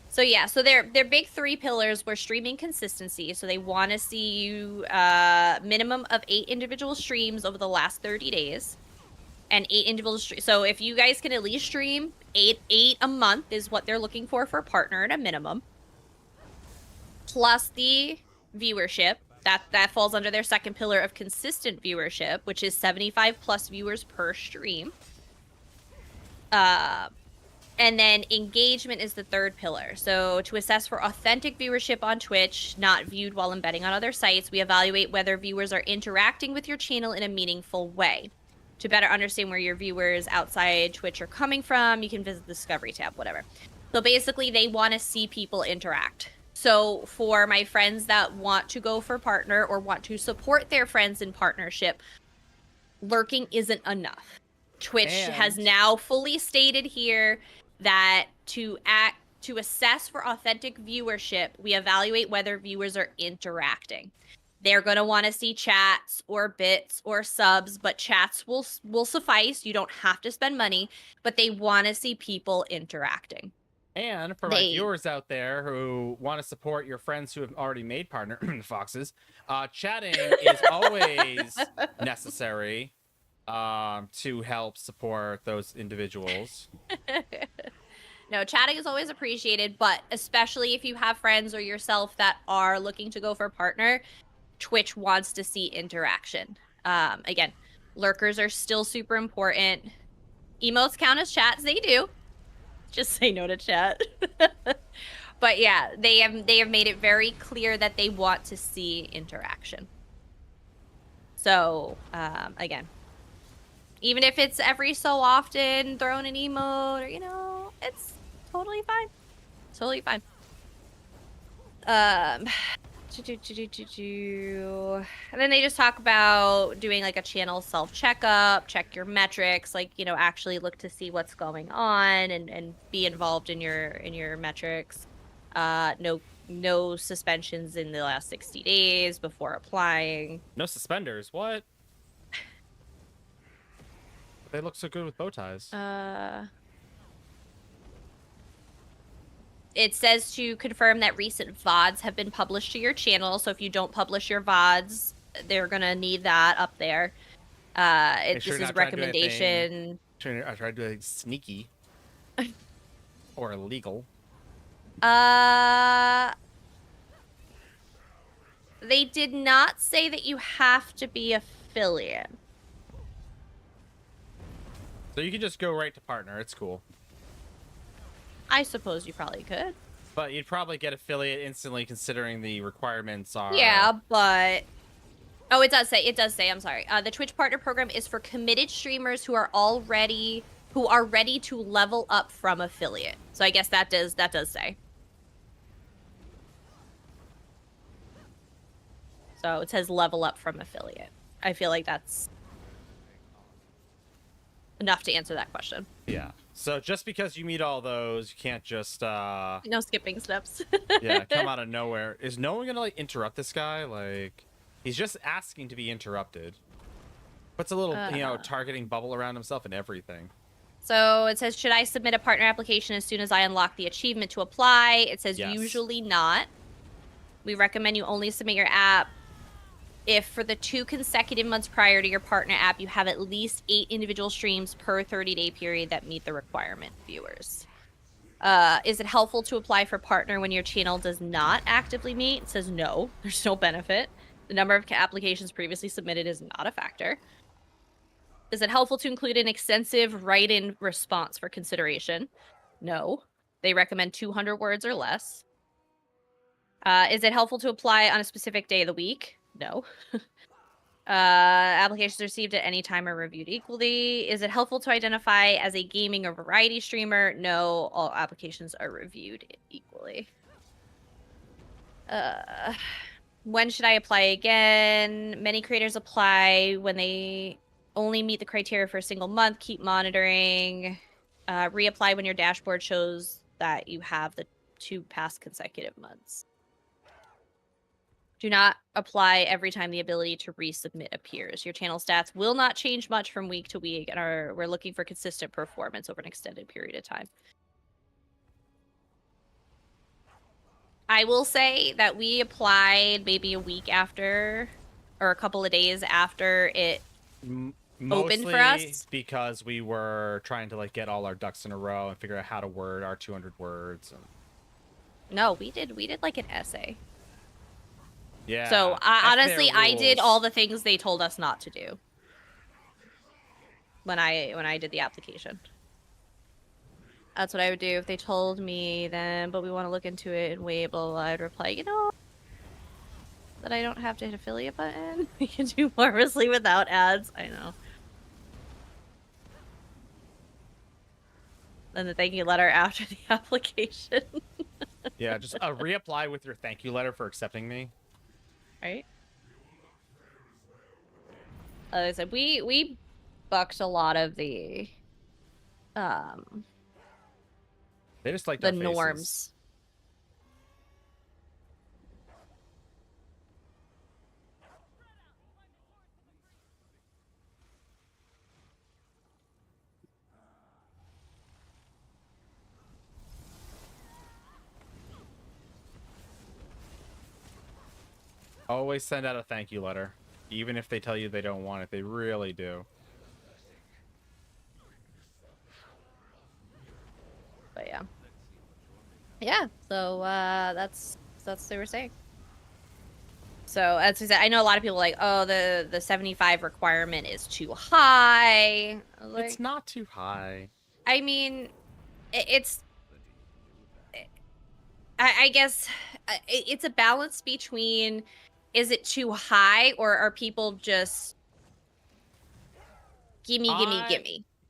So yeah, so their big 3 pillars were streaming consistency. So they want to see you minimum of 8 individual streams over the last 30 days. And 8 individual so if you guys can at least stream 8 a month is what they're looking for a partner at a minimum. Plus the viewership. That falls under their second pillar of consistent viewership, which is 75 plus viewers per stream. And then engagement is the third pillar. So to assess for authentic viewership on Twitch, not viewed while embedding on other sites, we evaluate whether viewers are interacting with your channel in a meaningful way. To better understand where your viewers outside Twitch are coming from, you can visit the Discovery tab, whatever. So basically, they want to see people interact. So for my friends that want to go for partner or want to support their friends in partnership, lurking isn't enough. Twitch has now fully stated here that to assess for authentic viewership, we evaluate whether viewers are interacting. They're going to want to see chats or bits or subs, but chats will suffice. You don't have to spend money, but they want to see people interacting. And for my viewers out there who want to support your friends who have already made partner foxes, chatting is always necessary to help support those individuals. No, chatting is always appreciated, but especially if you have friends or yourself that are looking to go for a partner, Twitch wants to see interaction. Again, lurkers are still super important. Emotes count as chats. They do. Just say no to chat. But yeah, they have made it very clear that they want to see interaction. So, again, even if it's every so often throwing an emote or, it's totally fine. Totally fine. And then they just talk about doing like a channel self checkup, check your metrics, like, actually look to see what's going on and be involved in your metrics. No suspensions in the last 60 days before applying. No suspenders. What? They look so good with bow ties. It says to confirm that recent VODs have been published to your channel. So if you don't publish your VODs, they're going to need that up there. This is recommendation. I tried to do anything sneaky or illegal. They did not say that you have to be affiliate. So you can just go right to partner. It's cool. I suppose you probably could. But you'd probably get affiliate instantly considering the requirements are... Yeah, but... Oh, it does say, I'm sorry. The Twitch Partner Program is for committed streamers who are ready to level up from affiliate. So I guess that does say. So it says level up from affiliate. I feel like that's enough to answer that question. Yeah. So just because you meet all those, you can't just No skipping steps. yeah, come out of nowhere. Is no one gonna like interrupt this guy? Like, he's just asking to be interrupted. Puts a little, targeting bubble around himself and everything. So it says, should I submit a partner application as soon as I unlock the achievement to apply? It says Yes. usually not. We recommend you only submit your app if for the 2 consecutive months prior to your partner app, you have at least 8 individual streams per 30-day period that meet the requirement, viewers. Is it helpful to apply for partner when your channel does not actively meet? It says no, there's no benefit. The number of applications previously submitted is not a factor. Is it helpful to include an extensive write-in response for consideration? No. They recommend 200 words or less. Is it helpful to apply on a specific day of the week? No. Applications received at any time are reviewed equally. Is it helpful to identify as a gaming or variety streamer? No. All applications are reviewed equally. When should I apply again? Many creators apply when they only meet the criteria for a single month. Keep monitoring. Reapply when your dashboard shows that you have the 2 past consecutive months. Do not apply every time the ability to resubmit appears. Your channel stats will not change much from week to week, and we're looking for consistent performance over an extended period of time. I will say that we applied maybe a week after, or a couple of days after it opened for us. Because we were trying to like get all our ducks in a row and figure out how to word our 200 words. No, we did like an essay. Yeah. So honestly, I did all the things they told us not to do when I did the application. That's what I would do if they told me then, but we want to look into it and wait, blah, blah, blah. I'd reply, that I don't have to hit affiliate button. We can do marvelously without ads. I know. Then the thank you letter after the application. Yeah, just reapply with your thank you letter for accepting me. Right? Like I said, we bucked a lot of the They just like the norms. Always send out a thank you letter, even if they tell you they don't want it. They really do. But yeah. So that's what they were saying. So as I said, I know a lot of people are like, oh, the 75 requirement is too high. Like, it's not too high. I mean, it's. I guess it's a balance between, is it too high, or are people just gimme, Yeah.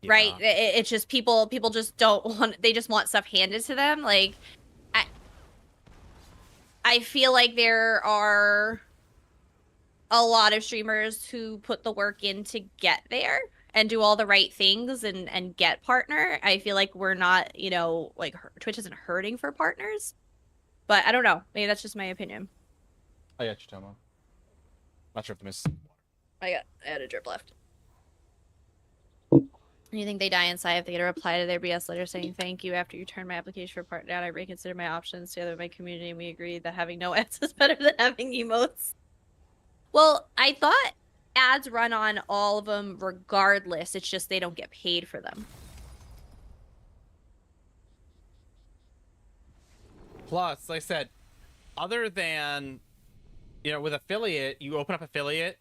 right? It's just people just don't want, they just want stuff handed to them. Like, I feel like there are a lot of streamers who put the work in to get there and do all the right things and get partner. I feel like we're not, like Twitch isn't hurting for partners. But I don't know. Maybe that's just my opinion. I got you, Tomo. Not sure if the miss. I had a drip left. You think they die inside if they get a reply to their BS letter saying thank you after you turn my application for partner down? I reconsider my options together with my community, and we agreed that having no ads is better than having emotes. Well, I thought ads run on all of them regardless. It's just they don't get paid for them. Plus, like I said, other than, with affiliate, you open up affiliate,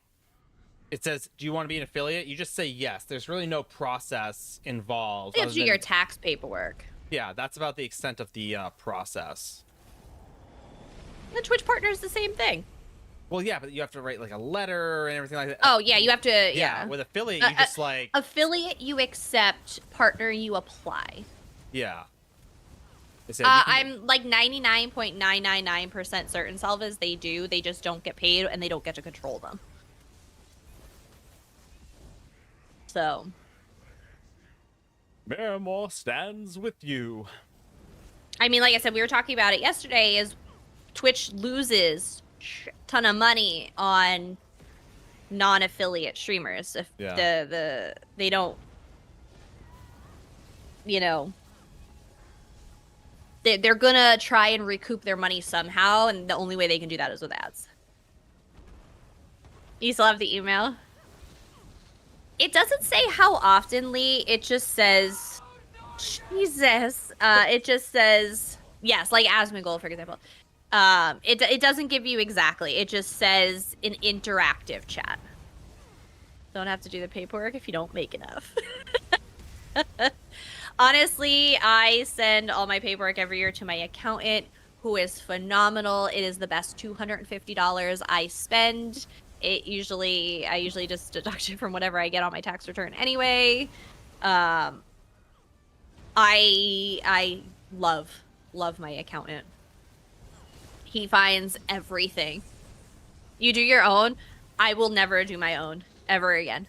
it says, do you want to be an affiliate? You just say yes. There's really no process involved. You have to do your tax paperwork. Yeah, that's about the extent of the process. The Twitch partner is the same thing. Well, yeah, but you have to write like a letter and everything like that. Oh, yeah, you have to, yeah. With affiliate, you just like... Affiliate, you accept. Partner, you apply. Yeah. I'm like 99.999% certain, Salvas, they do. They just don't get paid, and they don't get to control them. So, Miramore stands with you. I mean, like I said, we were talking about it yesterday, is Twitch loses a ton of money on non-affiliate streamers if they don't, you know, they're gonna try and recoup their money somehow, and the only way they can do that is with ads. You still have the email? It doesn't say how oftenly, it just says, Jesus, it just says, yes, like Asmongold, for example. It doesn't give you exactly, it just says an interactive chat. Don't have to do the paperwork if you don't make enough. Honestly, I send all my paperwork every year to my accountant, who is phenomenal. It is the best $250 I spend. I usually just deduct it from whatever I get on my tax return anyway. I love my accountant. He finds everything. You do your own. I will never do my own ever again.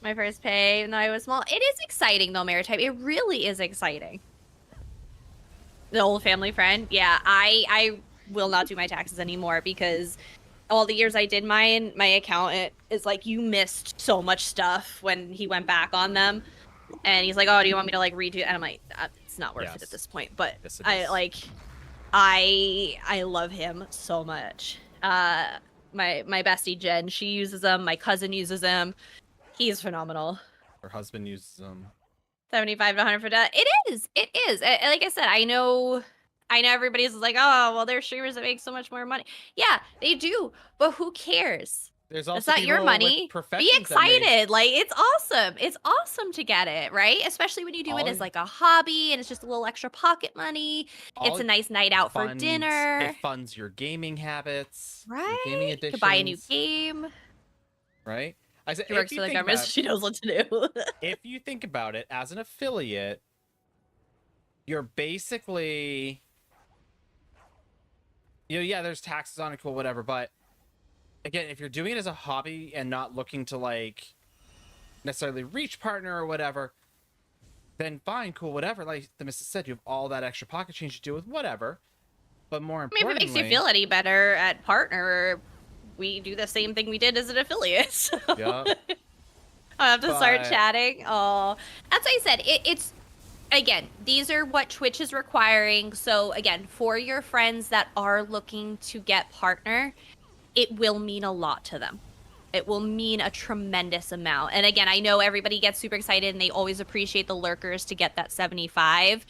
My first pay, even though I was small. It is exciting though, Maritime. It really is exciting. The old family friend. Yeah, I will not do my taxes anymore because all the years I did mine, my accountant is like, you missed so much stuff when he went back on them. And he's like, oh, do you want me to like redo it? And I'm like, it's not worth it at this point. But yes, I love him so much. My bestie Jen, she uses them. My cousin uses them. He's phenomenal. Her husband uses them. 75 to 100 for that. It is. Like I said, I know everybody's like, oh, well, there's streamers that make so much more money. Yeah, they do. But who cares? There's also it's not your money. Be excited. Like, it's awesome. It's awesome to get it, right? Especially when you do it as like a hobby and it's just a little extra pocket money. It's a nice night out for dinner. It funds your gaming habits. Right. Your gaming addictions. You could buy a new game. Right? I said, she works for the government, so she knows what to do. If you think about it, as an affiliate, you're basically, yeah, there's taxes on it, cool, whatever. But again, if you're doing it as a hobby and not looking to like necessarily reach partner or whatever, then fine, cool, whatever. Like the missus said, you have all that extra pocket change to do with whatever. But more importantly, if it makes you feel any better at partner, we do the same thing we did as an affiliate. So. Yeah. I have to start chatting. Oh, that's what I said. It's, again, these are what Twitch is requiring. So again, for your friends that are looking to get partner, it will mean a lot to them. It will mean a tremendous amount. And again, I know everybody gets super excited and they always appreciate the lurkers to get that 75,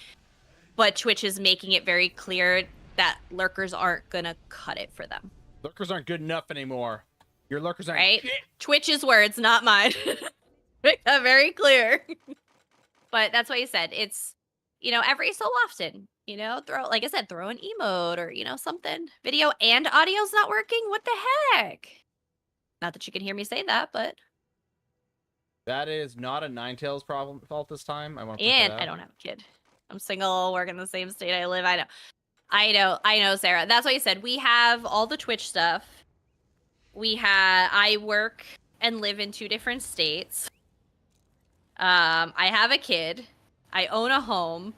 but Twitch is making it very clear that lurkers aren't gonna cut it for them. Lurkers aren't good enough anymore. Your lurkers aren't right. Twitch's words, not mine. Make that very clear. But that's what you said. It's, every so often, like I said, throw an emote or, something. Video and audio's not working? What the heck? Not that you can hear me say that, but. That is not a Ninetales fault this time. I want to. And I don't have a kid. I'm single, work in the same state I live. I know, Sarah. That's what you said. We have all the Twitch stuff. I work and live in 2 different states. I have a kid. I own a home.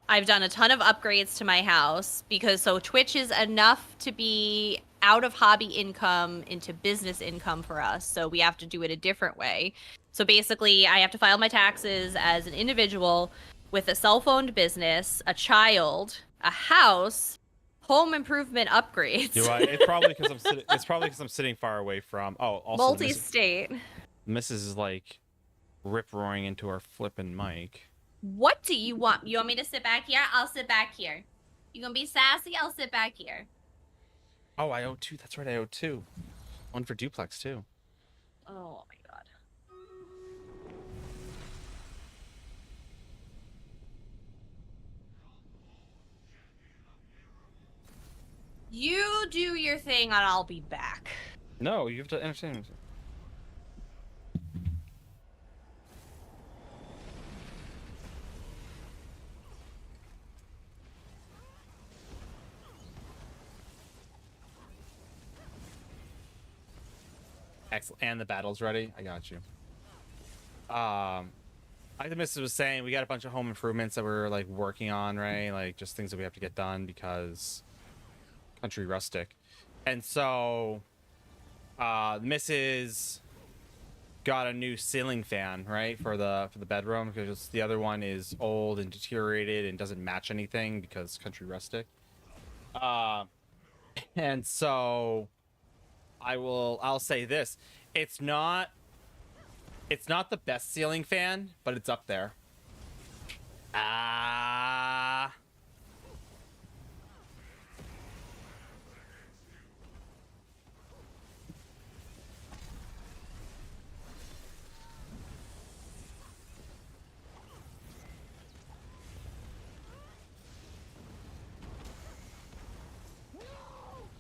I've done a ton of upgrades to my house so Twitch is enough to be out of hobby income into business income for us. So we have to do it a different way. So basically, I have to file my taxes as an individual with a cell-phone business, a child, a house, home improvement upgrades. Do I? It's probably because I'm sitting far away from. Oh, also multi-state. Mrs. is like rip-roaring into our flippin' mic. What do you want? You want me to sit back here? I'll sit back here. You gonna be sassy? I'll sit back here. Oh, I owe 2. That's right, I owe 2. One for duplex too. Oh my god. You do your thing and I'll be back. No, you have to entertain me. Excellent. And the battle's ready. I got you. like the missus was saying, we got a bunch of home improvements that we're like working on, right? Like just things that we have to get done because country rustic. And so the missus got a new ceiling fan, right, for the bedroom, because the other one is old and deteriorated and doesn't match anything because country rustic. And so I'll say this. It's not the best ceiling fan, but it's up there. No,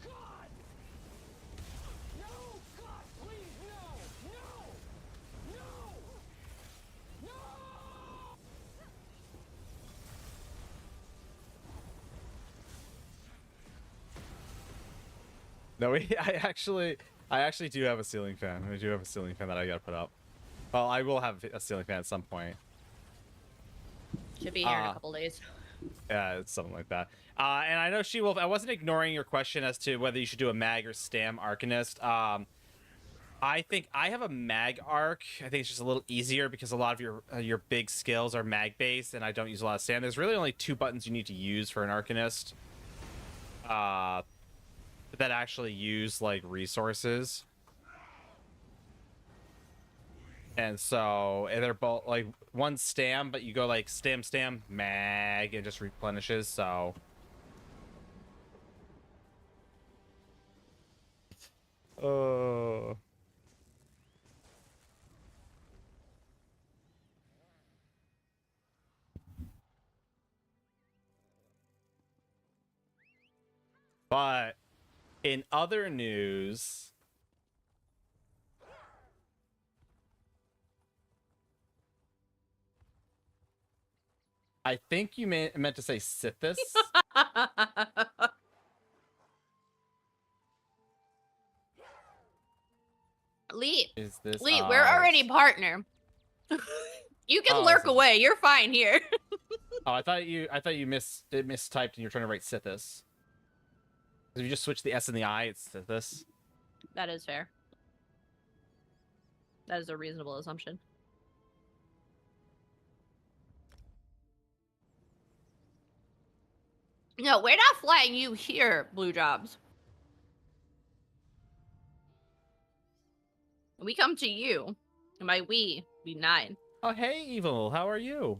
God! No, God, please, no! No! No! No! No, I actually do have a ceiling fan. I do have a ceiling fan that I gotta put up. Well, I will have a ceiling fan at some point. Should be here in a couple days. Yeah, it's something like that. And I know She-Wolf, I wasn't ignoring your question as to whether you should do a mag or stam Arcanist. I think I have a mag arc. I think it's just a little easier because a lot of your big skills are mag based, and I don't use a lot of stam. There's really only 2 buttons you need to use for an Arcanist. That actually use like resources. And they're both like one stam, but you go like stam mag and just replenishes. So but in other news, I think you meant to say Sithis. Lee, Is this we're already partner. You can lurk away. You're fine here. Oh, I thought you mistyped and you're trying to write Sithis. If you just switch the S and the I, it's Sithis. That is fair. That is a reasonable assumption. No, we're not flying you here, Blue Jobs. We come to you. And by we, be 9. Oh, hey, Evil. How are you?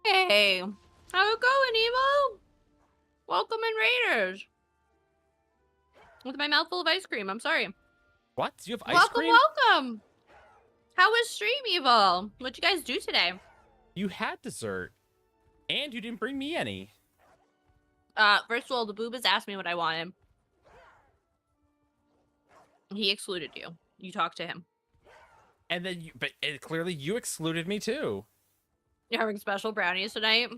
Hey. How's it going, Evil? Welcome in, Raiders. With my mouth full of ice cream. I'm sorry. What? You have ice cream? Welcome. How was stream, Evil? What'd you guys do today? You had dessert. And you didn't bring me any. First of all, the boobas asked me what I wanted. He excluded you. You talked to him. And then clearly you excluded me too. You're having special brownies tonight?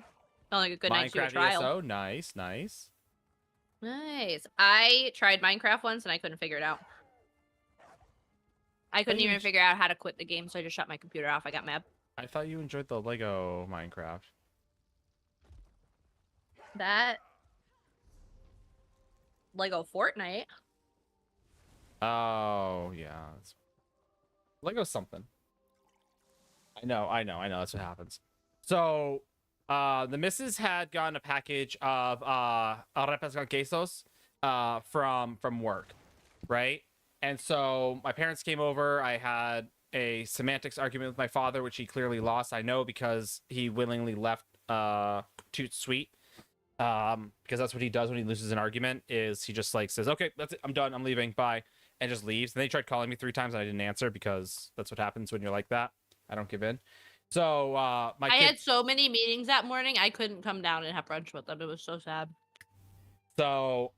Felt like a good night to a trial. ESO, nice, nice. Nice. I tried Minecraft once and I couldn't figure it out. I couldn't even figure out how to quit the game, so I just shut my computer off. I got mad. I thought you enjoyed the Lego Minecraft. That Lego Fortnite. Oh, yeah. Lego something. I know. That's what happens. So, the missus had gotten a package of arepas con quesos from work, right? And so my parents came over. I had a semantics argument with my father, which he clearly lost. I know because he willingly left Toot Sweet. Because that's what he does when he loses an argument, is he just like says, okay, that's it, I'm done, I'm leaving, bye, and just leaves. And then he tried calling me 3 times and I didn't answer because that's what happens when you're like that. I don't give in. So I had so many meetings that morning, I couldn't come down and have brunch with them. It was so sad. So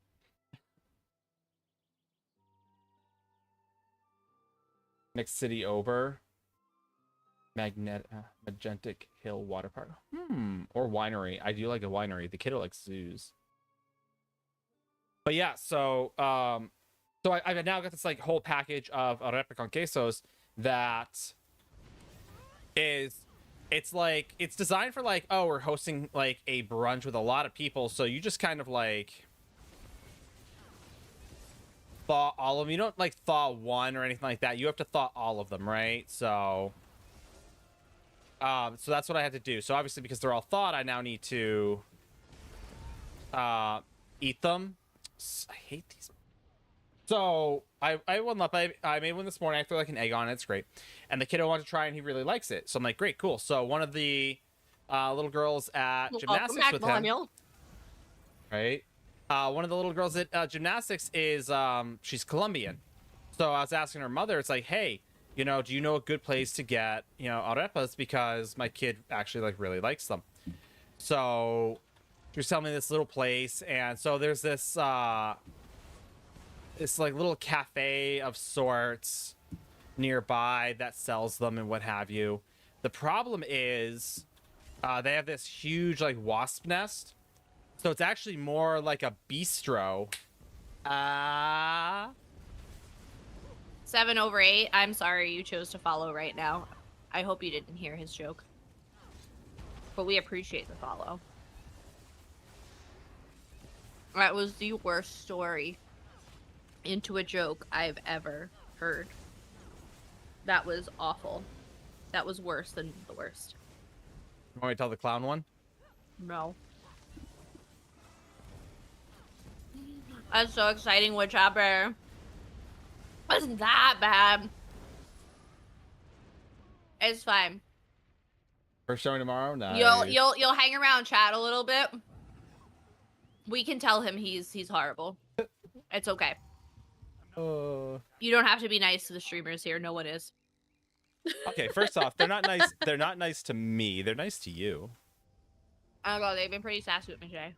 next city over, Magentic Hill Water Park. Or winery. I do like a winery. The kiddo likes zoos. But yeah, so I've now got this like whole package of arepa con quesos that is it's like it's designed for like, oh, we're hosting like a brunch with a lot of people, so you just kind of like thaw all of them. You don't like thaw one or anything like that. You have to thaw all of them, right? So so that's what I had to do. So obviously because they're all thawed, I now need to eat them. I hate these. So I one up. I made one this morning. I threw like an egg on it. It's great. And the kiddo wanted to try and he really likes it. So I'm like, great, cool. So one of the little girls at gymnastics back, with millennial. him, right? One of the little girls at gymnastics is she's Colombian. So I was asking her mother, it's like, hey, you know, do you know a good place to get, you know, arepas, because my kid actually like really likes them. So she was telling me this little place, and so there's this this like little cafe of sorts nearby that sells them and what have you. The problem is they have this huge like wasp nest, so it's actually more like a bistro. 7/8. I'm sorry you chose to follow right now. I hope you didn't hear his joke. But we appreciate the follow. That was the worst story into a joke I've ever heard. That was awful. That was worse than the worst. You want me to tell the clown one? No. That's so exciting, Whichopper. Wasn't that bad. It's fine. First showing tomorrow? Nice. You'll hang around chat a little bit. We can tell him he's horrible. It's okay. You don't have to be nice to the streamers here. No one is. Okay, first off, they're not nice. They're not nice to me. They're nice to you. Oh god, they've been pretty sassy with me today.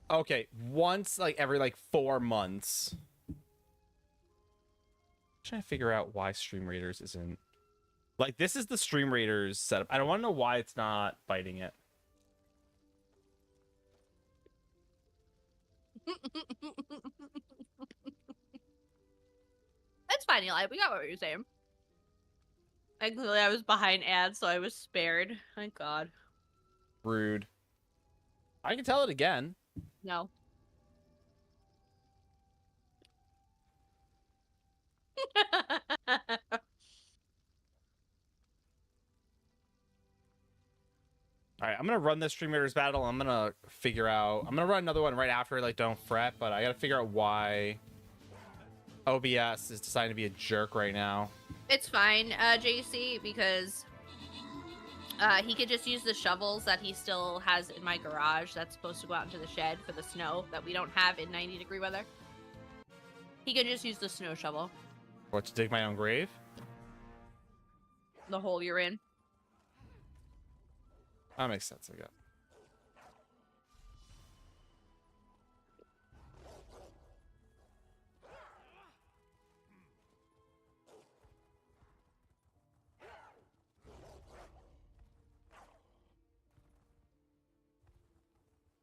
Okay, once like every like 4 months. Trying to figure out why Stream Raiders isn't like, this is the Stream Raiders setup. I don't want to know why it's not biting it. That's fine, Eli. We got what you're saying. And clearly I was behind ads, so I was spared. Thank God. Rude. I can tell it again. No. All right, I'm gonna run this Stream Raiders battle. I'm gonna figure out. I'm gonna run another one right after. Like, don't fret, but I gotta figure out why OBS is deciding to be a jerk right now. It's fine, JC, because he could just use the shovels that he still has in my garage that's supposed to go out into the shed for the snow that we don't have in 90-degree weather. He could just use the snow shovel. What, to dig my own grave? The hole you're in. That makes sense, I guess.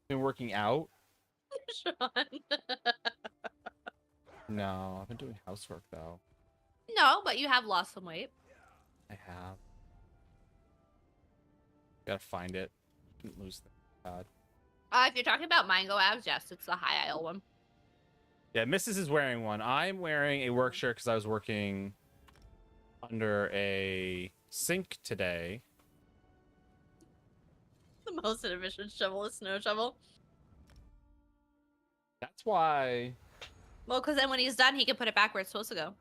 Been working out? Sean. No, I've been doing housework though. No, but you have lost some weight. I have. Gotta find it. Didn't lose the pad. If you're talking about mango abs, yes, it's the high aisle one. Yeah, Mrs. is wearing one. I'm wearing a work shirt because I was working under a sink today. The most inefficient shovel is snow shovel. That's why. Well, because then when he's done, he can put it back where it's supposed to go.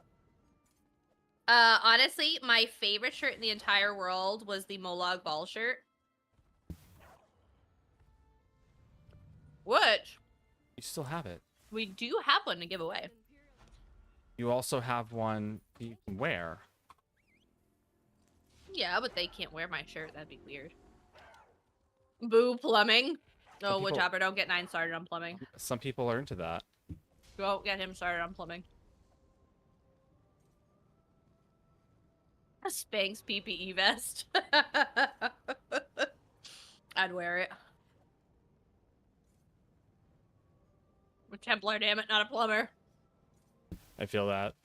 Honestly, my favorite shirt in the entire world was the Molag Ball shirt. Which? You still have it. We do have one to give away. You also have one you can wear. Yeah, but they can't wear my shirt. That'd be weird. Boo, plumbing. Oh, people... Woodchopper, don't get 9 started on plumbing. Some people are into that. Don't get him started on plumbing. A Spanx PPE vest. I'd wear it. I'm a Templar, damn it, not a plumber. I feel that.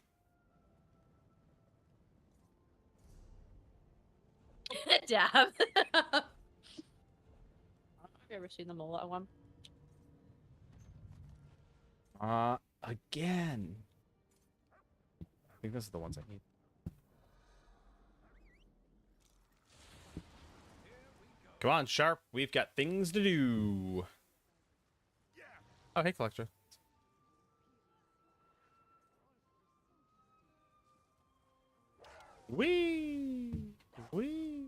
Dab. I've never seen the Mola one. Again. I think this is the ones I need. Come on, Sharp. We've got things to do. Oh, hey, Collector. Wee! Wee!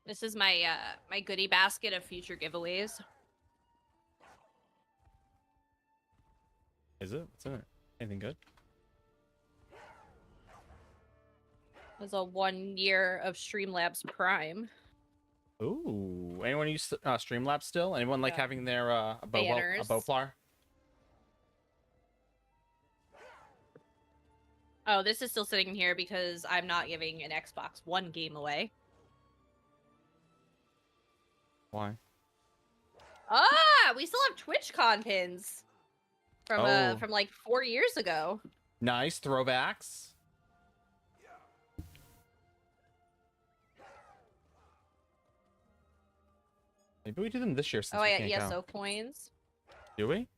This is my my goodie basket of future giveaways. Is it? What's in it? Anything good? There's a 1 year of Streamlabs Prime. Ooh. Anyone use Streamlabs still? Anyone like Yeah. having their a Banners. bowflower? Oh, this is still sitting here because I'm not giving an Xbox One game away. Why? Ah, we still have TwitchCon pins Oh. from like 4 years ago. Nice throwbacks. Maybe we do them this year since Oh, we I got can't ESO go. coins. Do we?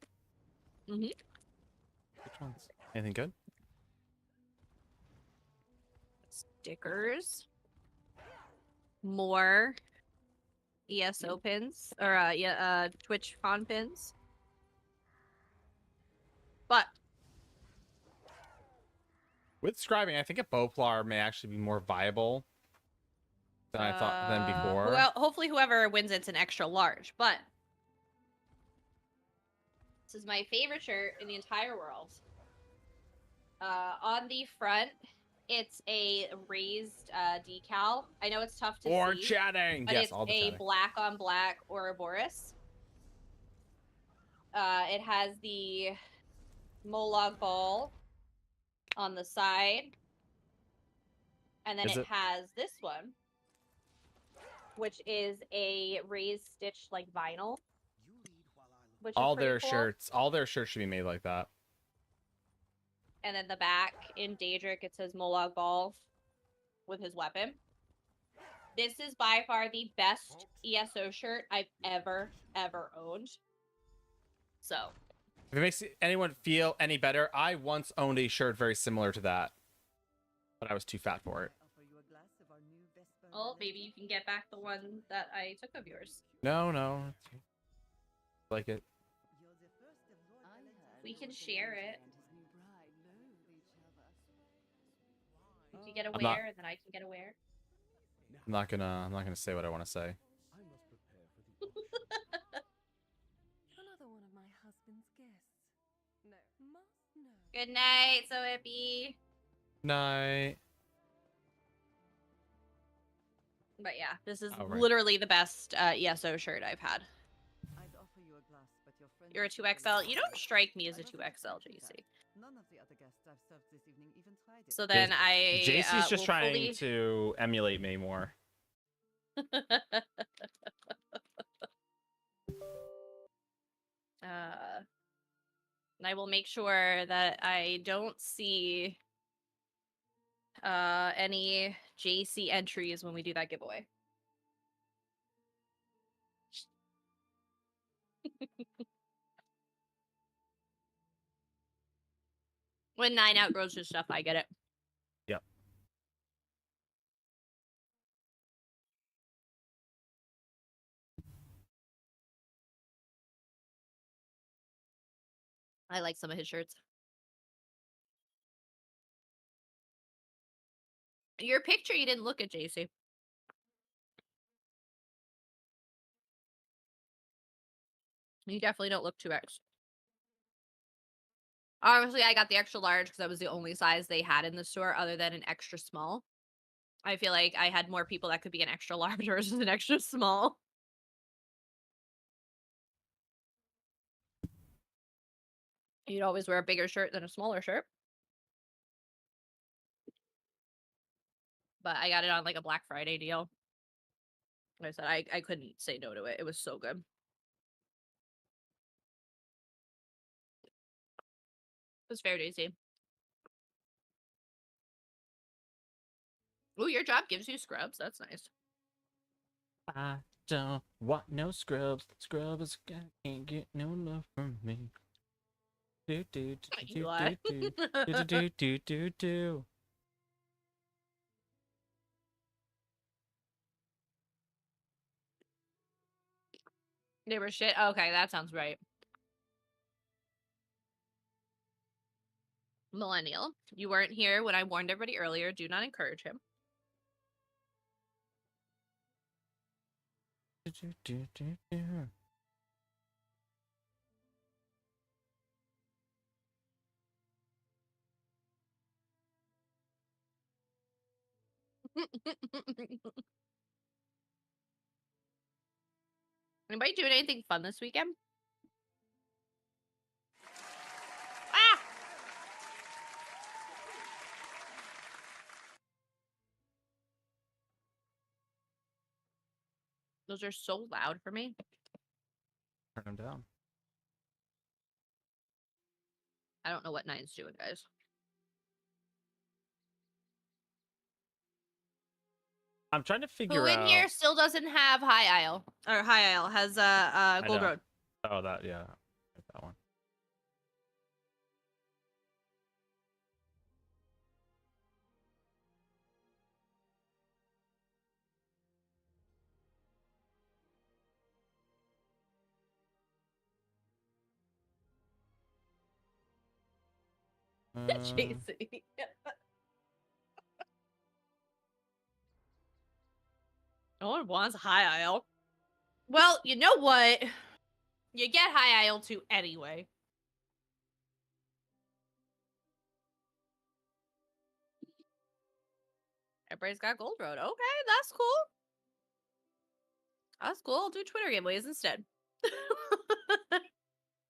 Mhm. Which ones? Anything good? Stickers. More ESO pins or TwitchCon pins. But With scribing, I think a bowflower may actually be more viable than I thought than before. well, hopefully whoever wins it's an extra large, but this is my favorite shirt in the entire world. On the front, it's a raised decal. I know it's tough to Or see, chatting. but Yes, it's all the a chatting. black on black Ouroboros. It has the Molag ball on the side, and then Is it- has this one, which is a raised stitch like vinyl. Which all is pretty their cool. shirts should be made like that. And then the back in Daedric, it says Molag Ball with his weapon. This is by far the best ESO shirt I've ever owned. So. If it makes anyone feel any better, I once owned a shirt very similar to that, but I was too fat for it. Oh, maybe you can get back the one that I took of yours. No. Like it. We can share it. You can get a I'm not- wear, and then I can get a wear. I'm not gonna say what I want to say. I must prepare for the Another one of my husband's guests. No, must know. Good night, so hippie. Night. But yeah, this is Oh, right. literally the best ESO shirt I've had. You're a 2XL. You don't strike me as a 2XL, JC. So then I JC's just will trying fully... to emulate me more. And I will make sure that I don't see any JC entries when we do that giveaway. When 9 outgrows his stuff, I get it. Yep. I like some of his shirts. Your picture, you didn't look at, JC. You definitely don't look 2X. Honestly, I got the extra large because that was the only size they had in the store other than an extra small. I feel like I had more people that could be an extra large versus an extra small. You'd always wear a bigger shirt than a smaller shirt. But I got it on like a Black Friday deal. Like I said, I couldn't say no to it. It was so good. It was fair, Daisy. Ooh, your job gives you scrubs. That's nice. I don't want no scrubs. Scrubs can't get no love from me. Do do do do Eli. do do do do do do. Neighbor shit. Okay, that sounds right. Millennial, you weren't here when I warned everybody earlier. Do not encourage him. Do do do do. Anybody doing anything fun this weekend? Ah! Those are so loud for me. Turn them down. I don't know what Nine's doing, guys. I'm trying to figure Who in out. here still doesn't have High Isle? Or High Isle has Gold don't. Road. Oh, that yeah, that one. JC. No one wants High Isle. Well, you know what? You get High Isle too anyway. Everybody's got Gold Road. Okay, that's cool. That's cool. I'll do Twitter giveaways instead.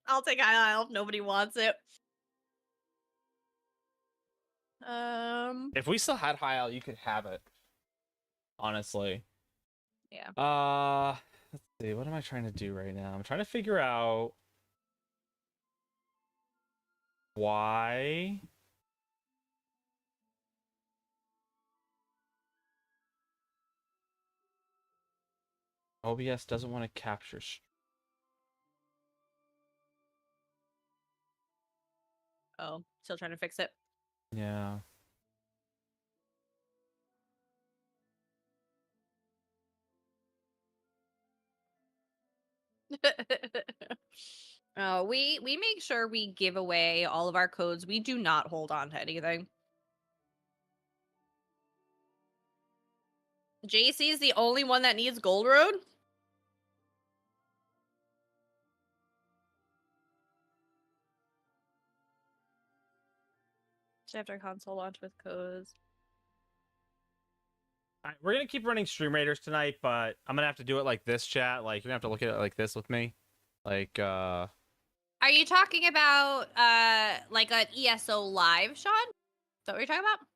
I'll take High Isle if nobody wants it. If we still had High Isle, you could have it. Honestly. Yeah. Let's see. What am I trying to do right now? I'm trying to figure out why. OBS doesn't want to capture. Oh, still trying to fix it. Yeah. We make sure we give away all of our codes. We do not hold on to anything. JC is the only one that needs Gold Road. After console launch with codes. Alright, we're gonna keep running Stream Raiders tonight, but I'm gonna have to do it like this, chat. Like you're gonna have to look at it like this with me. Like Are you talking about like an ESO live, Sean? Is that what you're talking about?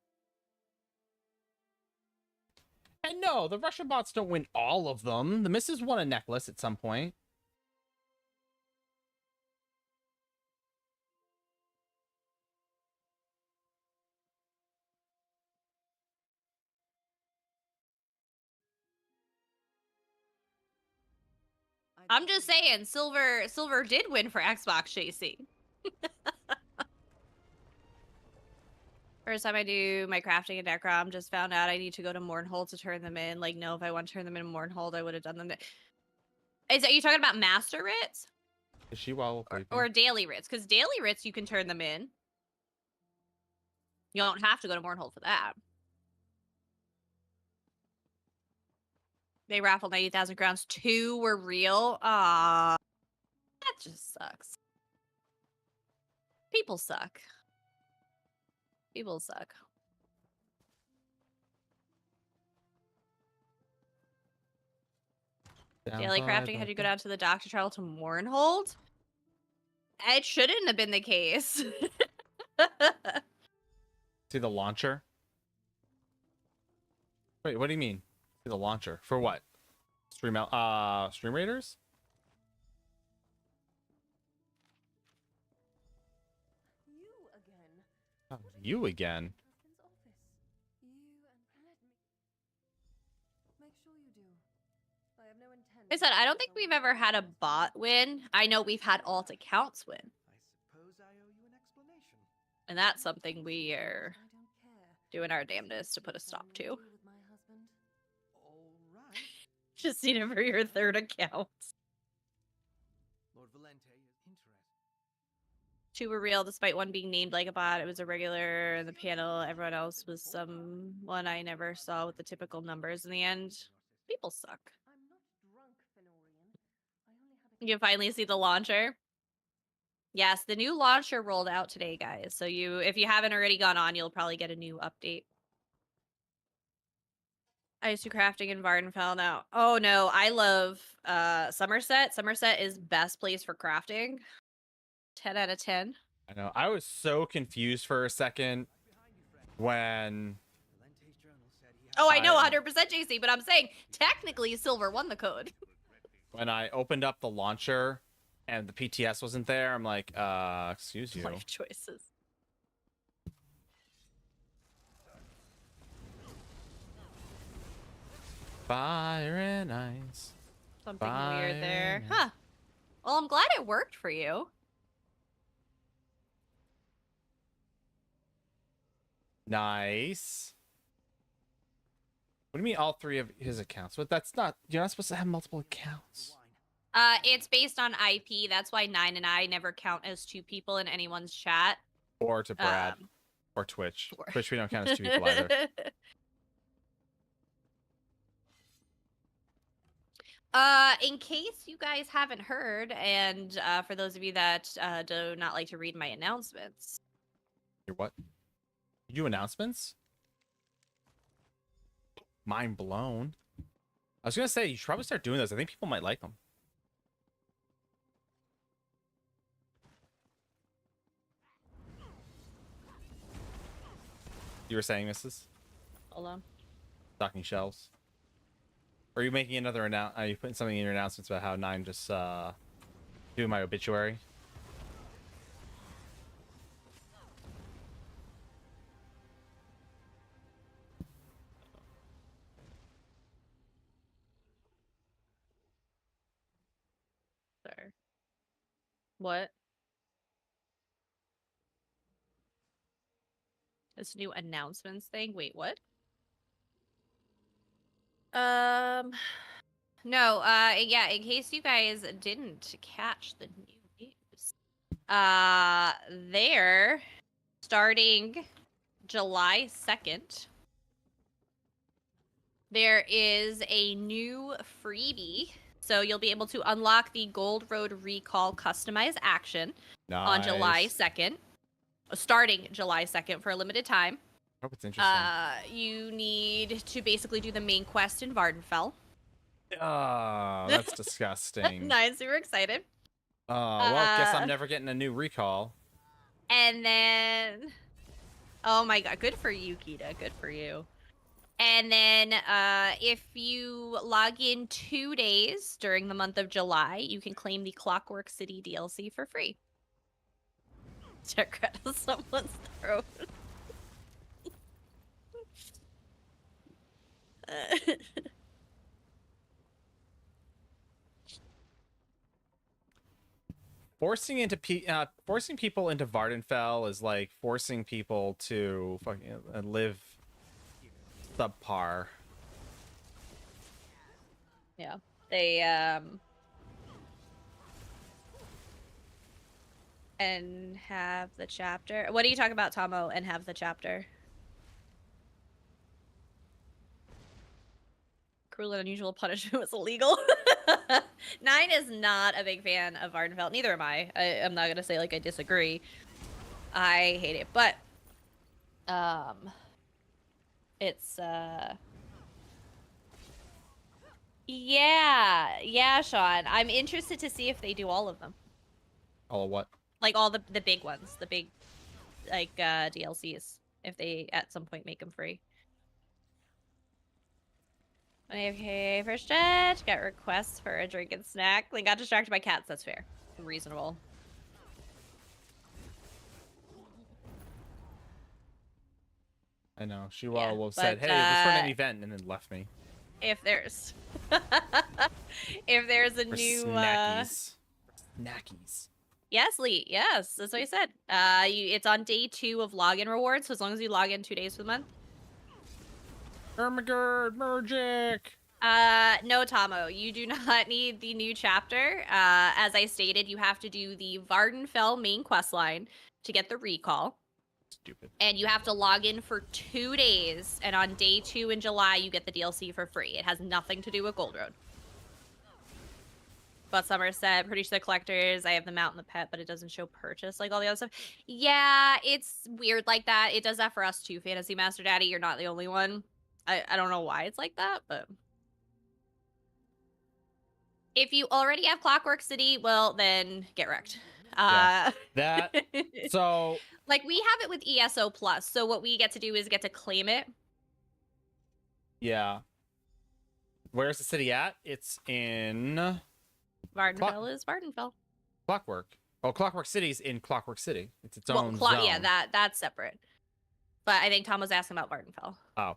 And no, the Russian bots don't win all of them. The missus won a necklace at some point. I'm just saying, Silver did win for Xbox, JC. First time I do my crafting in Necrom, just found out I need to go to Mournhold to turn them in. Like, no, if I want to turn them in Mournhold, I would have done them. Are you talking about Master Writs? Is she well Or Daily Writs? Because Daily Writs, you can turn them in. You don't have to go to Mournhold for that. They raffled 90,000 crowns. 2 were real. Ah, that just sucks. People suck. People suck. Daily crafting had you go down to the doctor trial to Mournhold? It shouldn't have been the case. See the launcher? Wait, what do you mean? See the launcher for what? Stream Raiders? You again. Oh, you again. Husband's office. You and let me. I said I don't think we've ever had a bot win. I know we've had alt accounts win, I suppose I owe you an explanation. and that's something we are I don't care. doing our damnedest to put a stop to. All right. Just seen it for your third account. Lord Valente is interested. Two were real, despite one being named like a bot. It was a regular in the panel. Everyone else was someone I never saw with the typical numbers. In the end, people suck. I'm not drunk, Fenorian. I only had a You finally see the launcher. Yes, the new launcher rolled out today, guys. So if you haven't already gone on, you'll probably get a new update. I used to crafting in Vardenfell now. Oh no, I love Somerset. Somerset is best place for crafting. 10 out of 10. I know. I was so confused for a second when Valente's journal said he had Oh, I know I- 100% JC, but I'm saying technically Silver won the code. when I opened up the launcher and the PTS wasn't there. I'm like, excuse you. Life choices. Fire and ice. Something weird there. Fine. Huh. Well, I'm glad it worked for you. Nice. What do you mean all three of his accounts? But that's not, you're not supposed to have multiple accounts. It's based on IP. That's why 9 and I never count as two people in anyone's chat. Or to Brad. Um, Or Twitch. or- Twitch we don't count as two people either. In case you guys haven't heard, and for those of you that do not like to read my announcements, You're what? You do announcements? Mind blown. I was gonna say you should probably start doing those. I think people might like them. You were saying, Mrs. hold on. Stocking shelves. Or are you making another are you putting something in your announcements about how 9 just doing my obituary? Sorry. What? This new announcements thing? Wait, what? No, yeah, in case you guys didn't catch the new news. They're starting July 2nd. There is a new freebie. So you'll be able to unlock the Gold Road Recall customized action on July Nice. 2nd. Starting July 2nd for a limited time. Hope it's interesting. You need to basically do the main quest in Vardenfell. Oh, that's disgusting. Nice, super excited. Oh, well, guess Uh, I'm never getting a new recall. And then, oh my god, good for you, Kita. Good for you. And then, if you log in 2 days during the month of July, you can claim the Clockwork City DLC for free. Check out someone's throat. Forcing people into Vardenfell is like forcing people to fucking live subpar. Yeah, they and have the chapter. What are you talking about, Tomo? And have the chapter. Cruel and unusual punishment was illegal. 9 is not a big fan of Vardenfell. Neither am I. I'm not gonna say like I disagree. I hate it, but it's yeah, Sean. I'm interested to see if they do all of them. All of what? Like all the big ones, the big like DLCs, if they at some point make them free. Okay, first chat. Got requests for a drink and snack. They got distracted by cats. That's fair. Reasonable. I know. She Yeah, said, but, "Hey, let's run an event," and then left me. If there's if there's a For new snackies. Yes, Lee. Yes, that's what I said. It's on day 2 of login rewards. So as long as you log in 2 days for the month. Ermagerd, Magic. No, Tomo, you do not need the new chapter. As I stated, you have to do the Vardenfell main quest line to get the recall. Stupid. And you have to log in for 2 days. And on day 2 in July, you get the DLC for free. It has nothing to do with Gold Road. But Summer said, pretty sure the collectors, I have the mount and the pet, but it doesn't show purchase like all the other stuff. Yeah, it's weird like that. It does that for us too, Fantasy Master Daddy. You're not the only one. I don't know why it's like that, but... If you already have Clockwork City, well, then get wrecked. Yeah. That... So... Like, we have it with ESO Plus, so what we get to do is get to claim it. Yeah. Where's the city at? It's in... Vardenfell is Vardenfell. Clockwork. Oh, Clockwork City's in Clockwork City. It's its own Well, zone. yeah, that's separate. But I think Tom was asking about Vardenfell. Oh.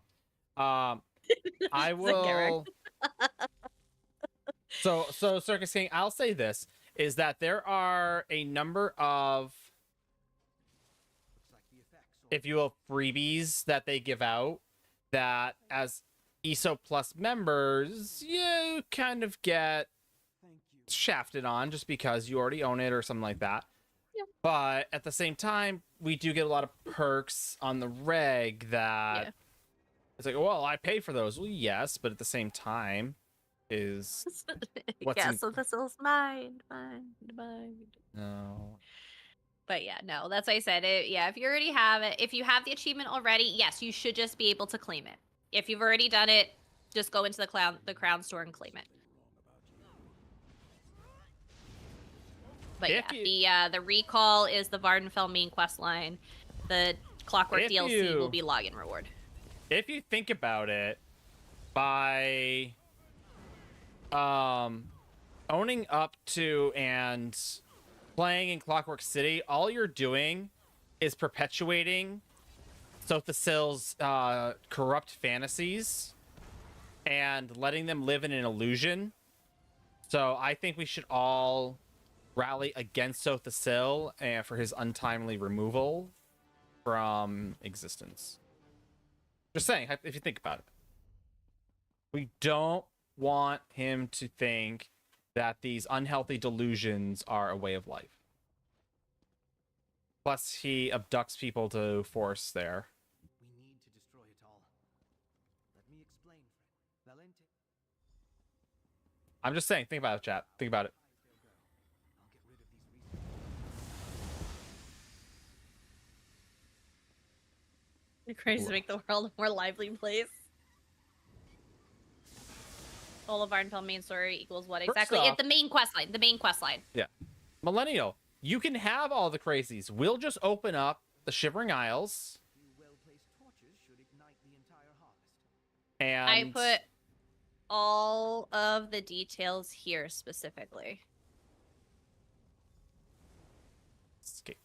I will... So Circus King, I'll say this, is that there are a number of, if you will, freebies that they give out that as ESO Plus members, you kind of get shafted on just because you already own it or something like that. Yeah. But at the same time, we do get a lot of perks on the reg that it's like, well, I pay for those. Well, yes, but at the same time is what's so this is mine. No. But yeah, no, that's what I said. If you already have it, if you have the achievement already, yes, you should just be able to claim it. If you've already done it, just go into the crown store and claim it. But yeah, the recall is the Vardenfell main quest line. The Clockwork DLC will be login reward. If you think about it, by owning up to and playing in Clockwork City, all you're doing is perpetuating Sothasill's corrupt fantasies and letting them live in an illusion. So I think we should all rally against Sothasil and for his untimely removal from existence. Just saying, if you think about it. We don't want him to think that these unhealthy delusions are a way of life. Plus, he abducts people to force there. We need to destroy it all. Let me explain, friend. Valente. I'm just saying, think about it, chat. Think about it. I'll get rid of these reasons. You're crazy to make the world a more lively place. All of Vardenfell main story equals what exactly? First off, it's the main quest line. The main quest line. Yeah. Millennial, you can have all the crazies. We'll just open up the Shivering Isles. A few well-placed torches should ignite the entire harvest. And I put all of the details here specifically. escape.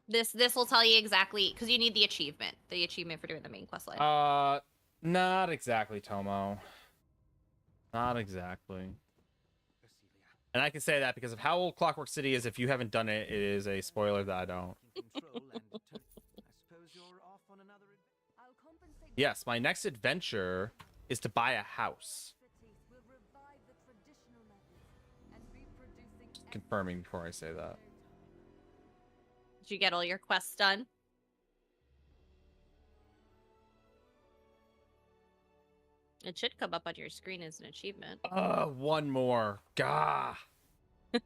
This will tell you exactly because you need the achievement for doing the main quest line. Not exactly, Tomo. Not exactly. And I can say that because of how old Clockwork City is. If you haven't done it, it is a spoiler that I don't. Yes, my next adventure is to buy a house. Just confirming before I say that. Did you get all your quests done? It should come up on your screen as an achievement. One more. Gah. Did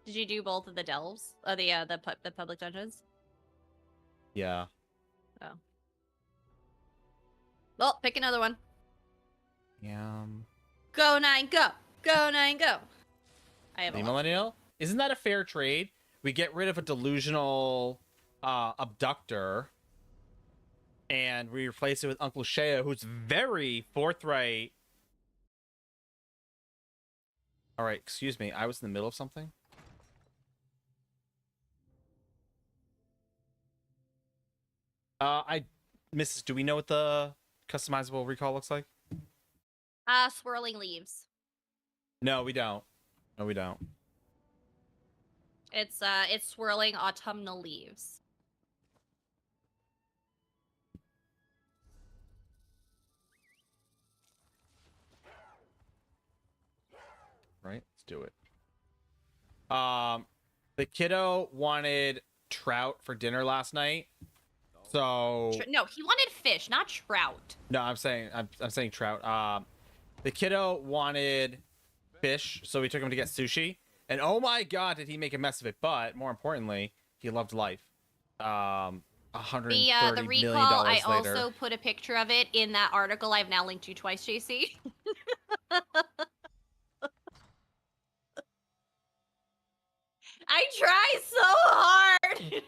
you do both of the delves? Oh, the public dungeons? Yeah. Oh. Well, pick another one. Yeah. Go 9, go! Go 9, go! I have Hey, a lot. Millennial, isn't that a fair trade? We get rid of a delusional abductor, and we replace it with Uncle Shea, who's very forthright. All right, excuse me. I was in the middle of something. Mrs. Do we know what the customizable recall looks like? Swirling leaves. No, we don't. No, we don't. It's swirling autumnal leaves. Right? Let's do it. The kiddo wanted trout for dinner last night. So No, he wanted fish, not trout. no, I'm saying trout. The kiddo wanted fish, so we took him to get sushi. And oh my god, did he make a mess of it? But more importantly, he loved life. $130 The million recall, I later. also put a picture of it in that article I've now linked to twice, JC. I try so hard.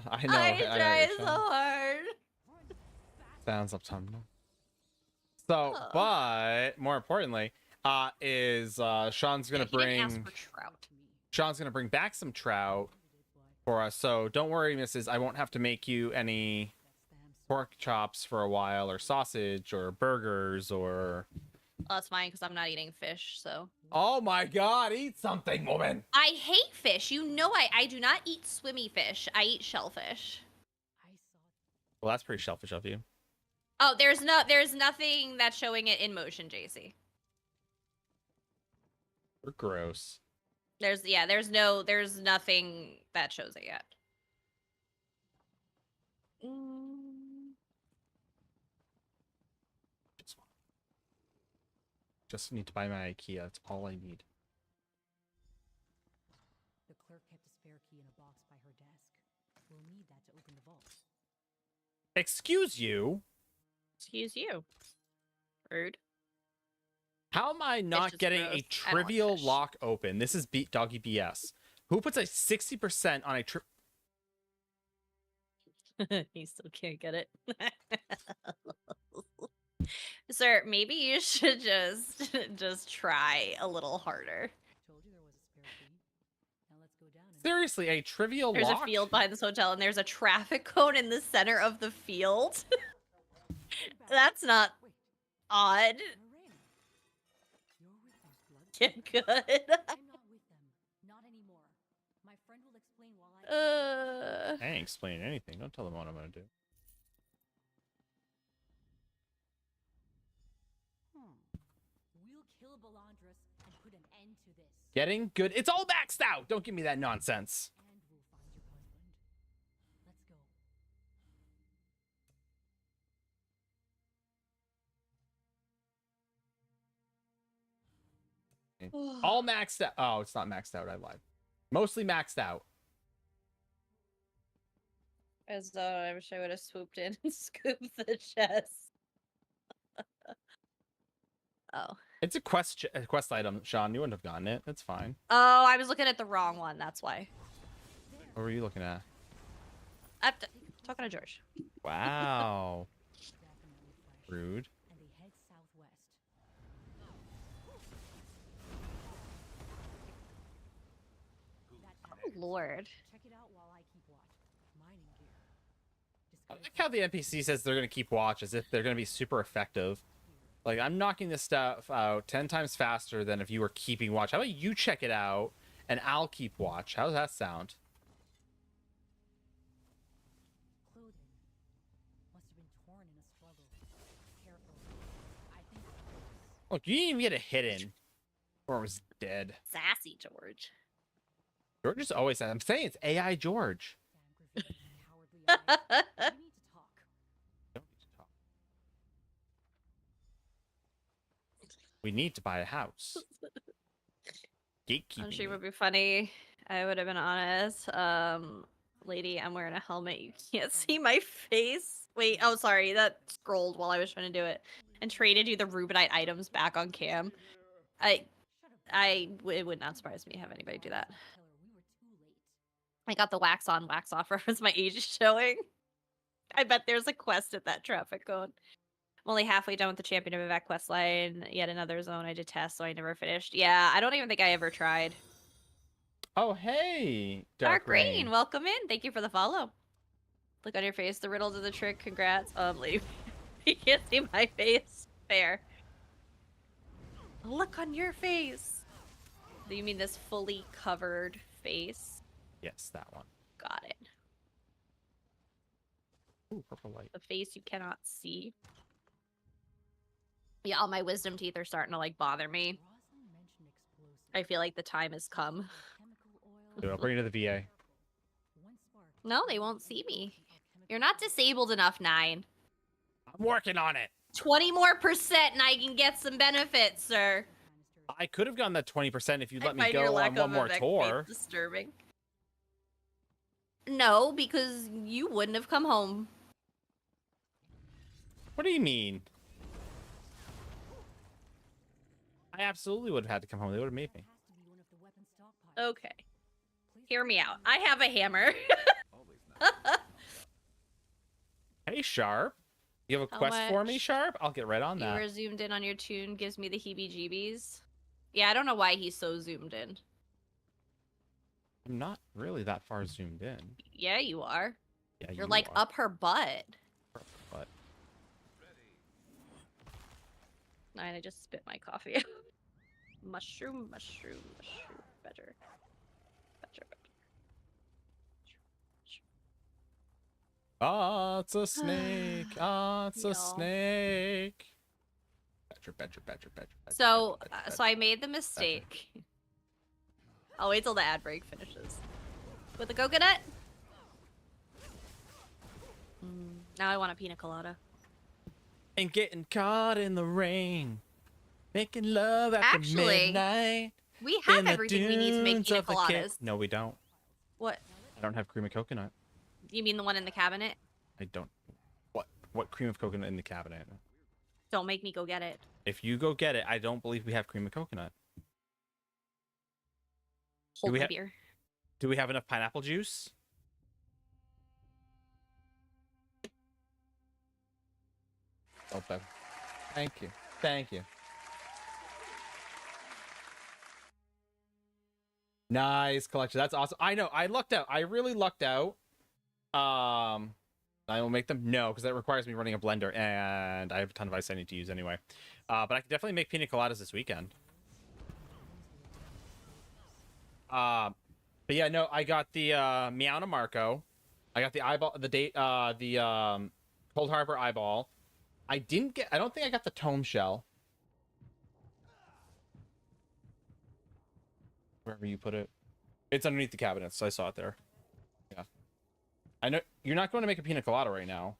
I know. I I know try you're so trying. hard. Sounds autumnal. So, but more importantly, is Sean's gonna He didn't ask bring for trout. Sean's gonna bring back some trout for us. So don't worry, Mrs. I won't have to make you any pork chops for a while, or sausage, or burgers, or. Well, that's fine because I'm not eating fish. So. Oh my God! Eat something, woman. I hate fish. You know I do not eat swimmy fish. I eat shellfish. Well, that's pretty selfish of you. Oh, there's nothing that's showing it in motion, JC. We're gross. There's nothing that shows it yet. Just need to buy my IKEA. That's all I need. The clerk kept a spare key in a box by her desk. We'll need that to open the vault. Excuse you. Excuse you. Rude. How am I not is getting gross. a I don't like trivial fish. lock open? This is doggy BS. Who puts a 60% on a trip? He still can't get it. Sir, maybe you should just try a little harder. Told you there was a spare key. Now let's go down and Seriously, a trivial There's lock? a field behind this hotel, and there's a traffic cone in the center of the field. That's not odd. Lorena, you're with those blood. Get good. I'm not with them. Not anymore. My friend will explain while I. I ain't explaining anything. Don't tell them what I'm gonna do. We'll kill Balandras and put an end to this. Getting good. It's all maxed out. Don't give me that nonsense. And we'll find your husband. Let's go. All maxed out. Oh, it's not maxed out. I lied. Mostly maxed out. As though I wish I would have swooped in and scooped the chest. Oh. It's a quest item, Sean. You wouldn't have gotten it. That's fine. Oh, I was looking at the wrong one. That's why. What were you looking at? Talking to George. Wow. Definitely fresh. Rude. And they head southwest. Oh, Lord. Check it out while I keep watch. Mining gear. I like how the NPC says they're going to keep watch as if they're going to be super effective. Like, I'm knocking this stuff out 10 times faster than if you were keeping watch. How about you check it out and I'll keep watch? How does that sound? Clothing. Must have been torn in a struggle. Careful. I think it's close. Look, you didn't even get a hit in. Or it was dead. Sassy George. George is always... I'm saying it's AI George. Sam Griffin and cowardly eyes. We need to talk. Don't need to talk. We need to buy a house. Gatekeeping. She would be funny. I would have been honest. Lady, I'm wearing a helmet. You can't see my face. Wait, oh, sorry. That scrolled while I was trying to do it. And traded you the Rubinite items back on cam. It would not surprise me to have anybody do that. We were too late. I got the wax on, wax off reference. My age is showing. I bet there's a quest at that traffic cone. I'm only halfway done with the Champion of Evac quest line. Yet another zone I did test, so I never finished. Yeah, I don't even think I ever tried. Oh, hey. Dark Rain, welcome in. Thank you for the follow. Look on your face. The riddle to the trick. Congrats. Lady. You can't see my face. Fair. Look on your face. Do you mean this fully covered face? Yes, that one. Got it. Ooh, purple light. The face you cannot see. Yeah, all my wisdom teeth are starting to like bother me. I feel like the time has come. Dude, I'll bring you to the VA. No, they won't see me. You're not disabled enough, 9. I'm working on it. 20 more % and I can get some benefits, sir. I could have gotten that 20% if you I let me find your go lack on one of more effect tour. disturbing. No, because you wouldn't have come home. What do you mean? I absolutely would have had to come home. They would have made me. Okay. Hear me out. I have a hammer. Always nice. Hey, Sharp. You have a How quest for me, much? Sharp? I'll get right on You that. were zoomed in on your tune, gives me the heebie-jeebies. Yeah, I don't know why he's so zoomed in. I'm not really that far zoomed in. Yeah, you are. Yeah, You're you like are. up her butt. But And I just spit my coffee out. Mushroom, mushroom, mushroom. Better. Better, better. ah, it's a snake. Ah, it's a Y'all. snake. Badger, badger, badger, badger. badger, So, badger, badger, so I made the mistake. I'll wait till the ad break finishes. With the coconut? Now I want a pina colada. And getting caught in the rain, making love after Actually, midnight. We in have the everything we need to make dunes pina of the coladas. No, we don't. What? I don't have cream of coconut. You mean the one in the cabinet? I don't. What cream of coconut in the cabinet? Don't make me go get it. If you go get it, I don't believe we have cream of coconut. Hold we my ha- beer. Do we have enough pineapple juice? Okay. Thank you. Thank you. Nice collection. That's awesome. I know. I lucked out. I really lucked out. I will make them. No, because that requires me running a blender, and I have a ton of ice I need to use anyway. But I can definitely make pina coladas this weekend. But yeah, no, I got the Meowna Marco. I got the eyeball, the Cold Harbor eyeball. I don't think I got the tome shell. Wherever you put it. It's underneath the cabinets, so I saw it there. Yeah. I know you're not going to make a pina colada right now.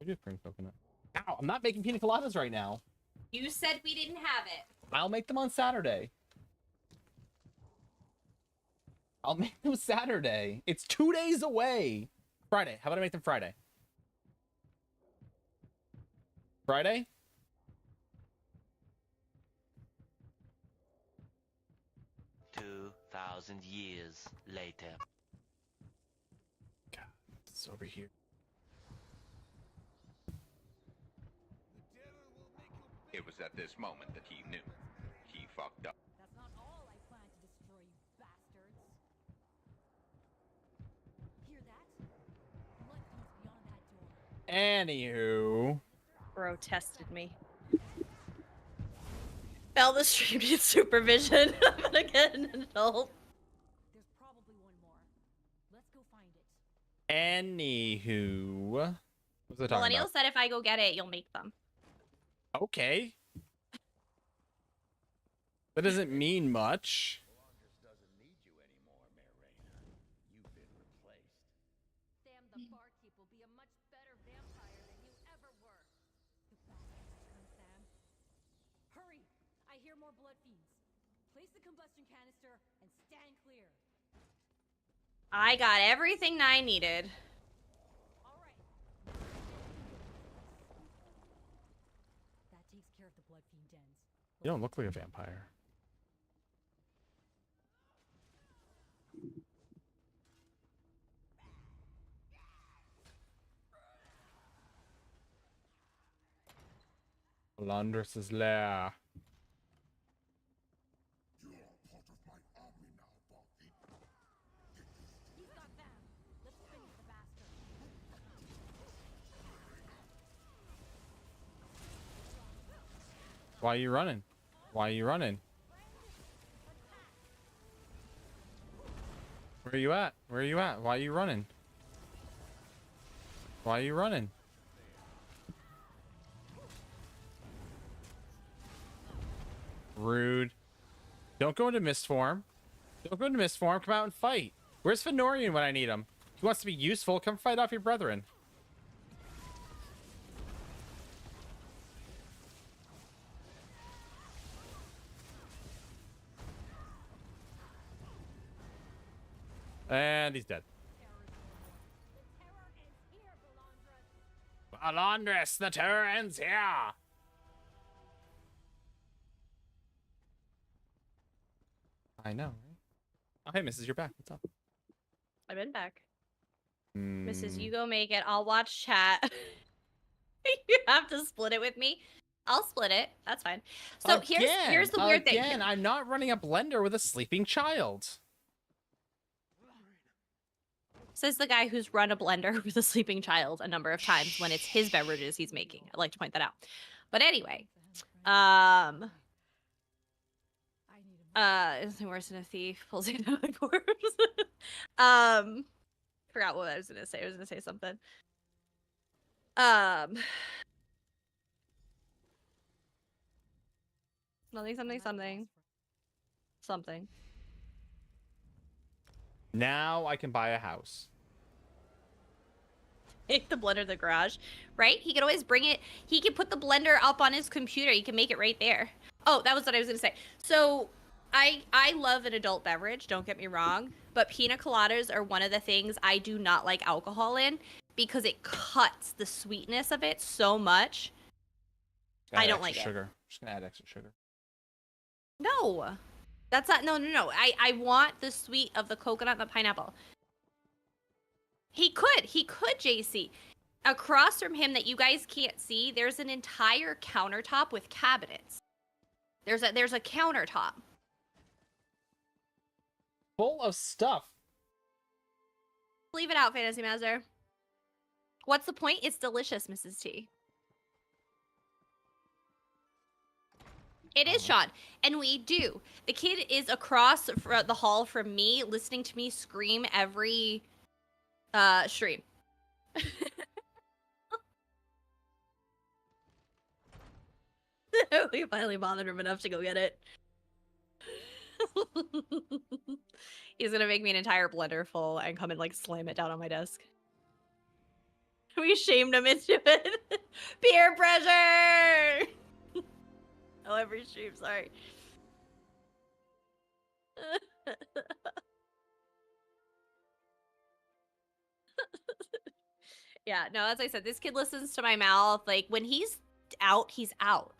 I do have cream coconut. Ow, I'm not making pina coladas right now. You said we didn't have it. I'll make them on Saturday. I'll make them Saturday. It's 2 days away. Friday. How about I make them Friday? Friday? Years later. God, it's over here. It was at this moment that he knew. He fucked up. That's not all I plan to destroy, you bastards. Hear that? Blood feeds beyond that door. Anywho. Bro tested me. Fail the stream needs supervision. I'm gonna get an adult. There's probably one more. Let's go find it. Anywho. What was I talking Millennial about? said if I go get it, you'll make them. Okay. That doesn't mean much. Doesn't need you anymore, Marina. You've been replaced. Sam the barkeep will be a much better vampire than you ever were. The bastard returned, Sam. Hurry! I hear more blood fiends. Place the combustion canister and stand clear. I got everything I needed. All right. That takes care of the blood fiend dens. You don't look like a vampire. Laundress's lair. He's got them. Why are you running? Why are you running? Where are you at? Where are you at? Why are you running? Why are you running? Rude. Don't go into mist form. Don't go into mist form. Come out and fight. Where's Fenorian when I need him? He wants to be useful. Come fight off your brethren. And he's dead. Alondris, the terror ends here. I know, right? Oh, hey, Mrs. You're back. What's up? I've been back. Hmm. Mrs. You go make it. I'll watch chat. You have to split it with me. I'll split it. That's fine. So here's the weird thing. Again, I'm not running a blender with a sleeping child. Says the guy who's run a blender with a sleeping child a number of times when it's his beverages he's making. I'd like to point that out. But anyway, isn't worse than a thief pulls it out of the corpse. Forgot what I was gonna say. I was gonna say something. Something. Now I can buy a house. Take the blender to the garage, right? He could always bring it. He could put the blender up on his computer. He can make it right there. Oh, that was what I was gonna say. So I love an adult beverage, don't get me wrong, but pina coladas are one of the things I do not like alcohol in because it cuts the sweetness of it so much. I don't like sugar. Just gonna add extra sugar. No. That's not no. I want the sweet of the coconut and the pineapple. He could, JC. Across from him that you guys can't see, there's an entire countertop with cabinets. There's a countertop. Full of stuff. Leave it out, Fantasy Master. What's the point? It's delicious, Mrs. T. It is, Sean. And we do. The kid is across the hall from me, listening to me scream every stream. We finally bothered him enough to go get it. He's gonna make me an entire blender full and come and like slam it down on my desk. We shamed him into it. Peer pressure. Oh, every stream, sorry. Yeah, no, as I said, this kid listens to my mouth. Like, when he's out, he's out.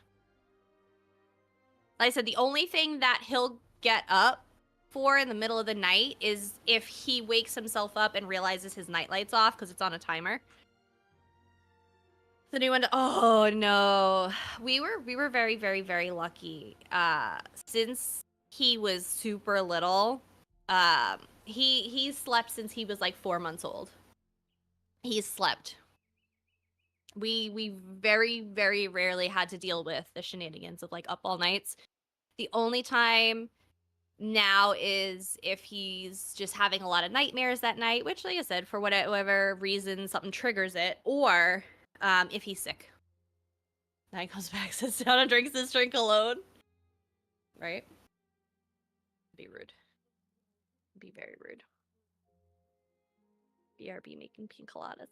Like I said, the only thing that he'll get up for in the middle of the night is if he wakes himself up and realizes his nightlight's off because it's on a timer. The new one. Oh no, we were very, very, very lucky. Since he was super little, he slept since he was like 4 months old. He's slept. We very, very rarely had to deal with the shenanigans of like up all nights. The only time now is if he's just having a lot of nightmares that night, which, like I said, for whatever reason, something triggers it, or if he's sick. Then he comes back, sits down, and drinks his drink alone. Right? Be rude. Be very rude. BRB making pina coladas.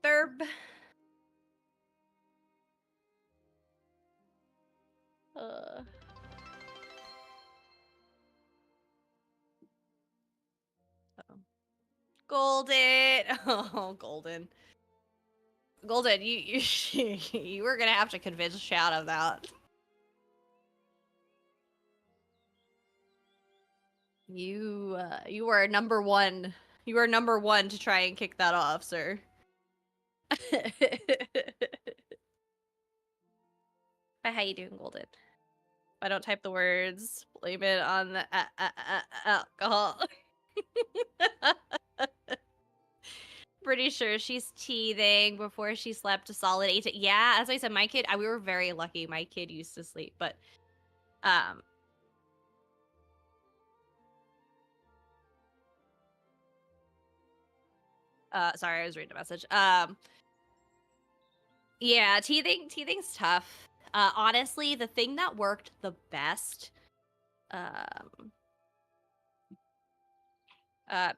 Thurb. Golden. Oh, Golden. Golden, you were gonna have to convince Shad of that. You are number one. You are number one to try and kick that off, sir. But how you doing, Golden? If I don't type the words, blame it on the alcohol. pretty sure she's teething before she slept a solid 8 to... Yeah, as I said, my kid, we were very lucky. My kid used to sleep, but sorry, I was reading a message. Yeah, teething's tough. Honestly, the thing that worked the best,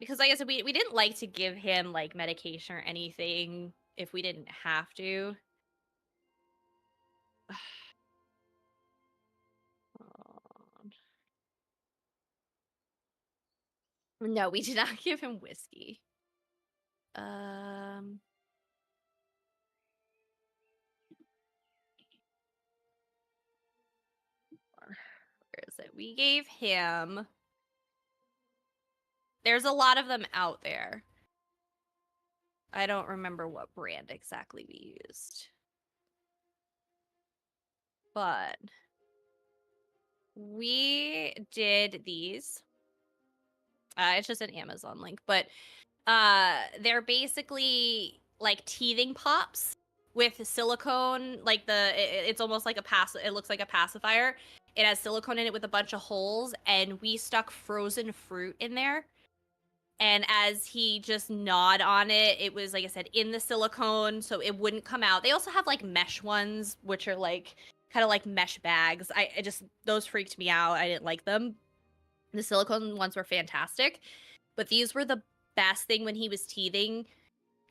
because like I said, we didn't like to give him like medication or anything if we didn't have to. No, we did not give him whiskey. Where is it? We gave him... There's a lot of them out there. I don't remember what brand exactly we used. But we did these. It's just an Amazon link, but they're basically like teething pops with silicone, like it's almost like it looks like a pacifier. It has silicone in it with a bunch of holes, and we stuck frozen fruit in there. And as he just gnawed on it, it was, like I said, in the silicone, so it wouldn't come out. They also have like mesh ones, which are like kind of like mesh bags. Those freaked me out. I didn't like them. The silicone ones were fantastic, but these were the best thing when he was teething.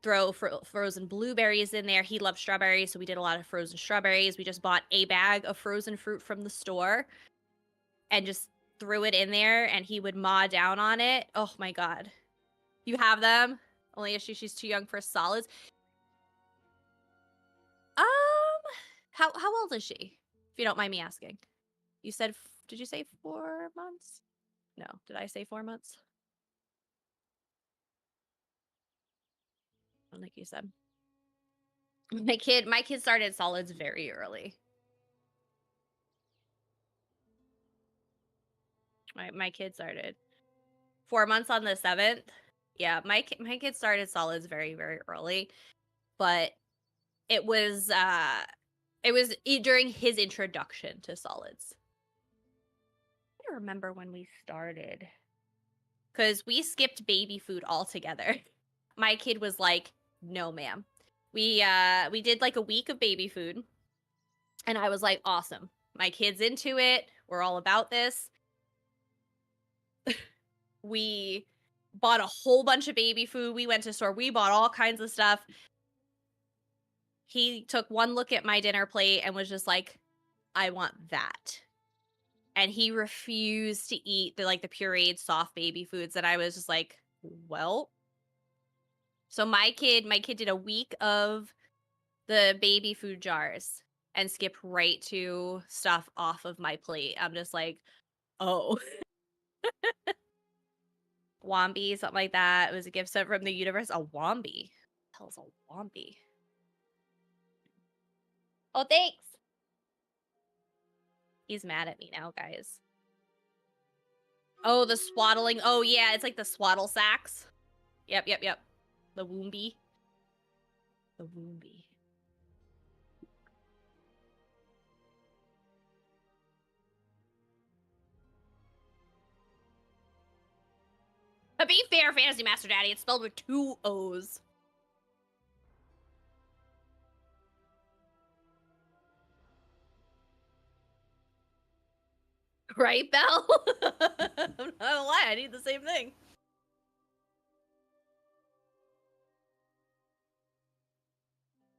Throw frozen blueberries in there. He loved strawberries, so we did a lot of frozen strawberries. We just bought a bag of frozen fruit from the store and just threw it in there, and he would maw down on it. Oh my god. You have them? Only issue, she's too young for solids. How old is she? If you don't mind me asking. You said, did you say 4 months? No, did I say 4 months? I don't think you said. My kid started solids very early. My kid started 4 months on the 7th. Yeah, my kid started solids very, very early, but it was during his introduction to solids. I don't remember when we started, because we skipped baby food altogether. My kid was like, "No, ma'am." We did like a week of baby food, and I was like, "Awesome, my kid's into it. We're all about this." We bought a whole bunch of baby food. We went to store. We bought all kinds of stuff. He took one look at my dinner plate and was just like, "I want that." And he refused to eat the pureed soft baby foods. And I was just like, well. So my kid did a week of the baby food jars and skipped right to stuff off of my plate. I'm just like, oh. Wombi, something like that. It was a gift sent from the universe. A wombi. What the hell's a wombi? Oh, thanks. He's mad at me now, guys. Oh, the swaddling. Oh, yeah, it's like the swaddle sacks. Yep. The woombi. The woombi. But be fair, Fantasy Master Daddy, it's spelled with 2 O's. Right, Belle? I'm not gonna lie, I need the same thing.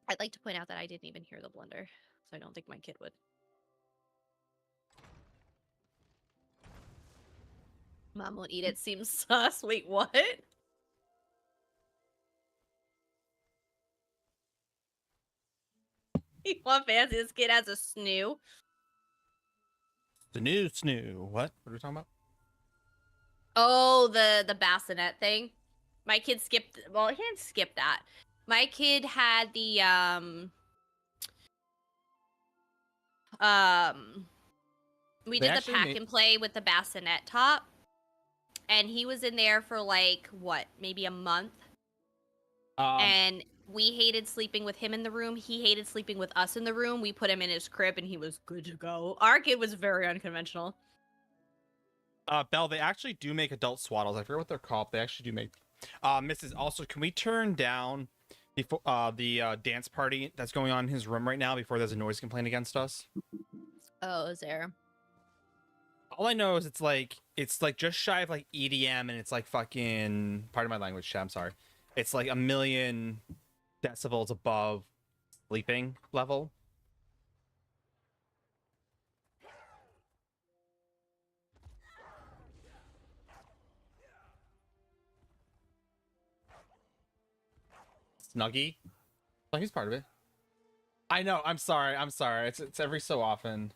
I'd like to point out that I didn't even hear the blender, so I don't think my kid would. Mom won't eat it, seems sus. Wait, what? You want fancy? This kid has a snoo. The new snoo. What? What are we talking about? Oh, the bassinet thing. My kid skipped. Well, he didn't skip that. My kid had the we did the pack and play with the bassinet top, and he was in there for like what, maybe a month. And we hated sleeping with him in the room. He hated sleeping with us in the room. We put him in his crib and he was good to go. Our kid was very unconventional. Belle, they actually do make adult swaddles. I forget what they're called. They actually do make. Mrs. Also, can we turn down before the dance party that's going on in his room right now before there's a noise complaint against us? Oh, is there? All I know is it's like just shy of like EDM, and it's like fucking. Pardon my language, chat. I'm sorry. It's like 1,000,000 decibels above sleeping level. Snuggie? Oh, he's part of it. I know. I'm sorry. I'm sorry. It's every so often.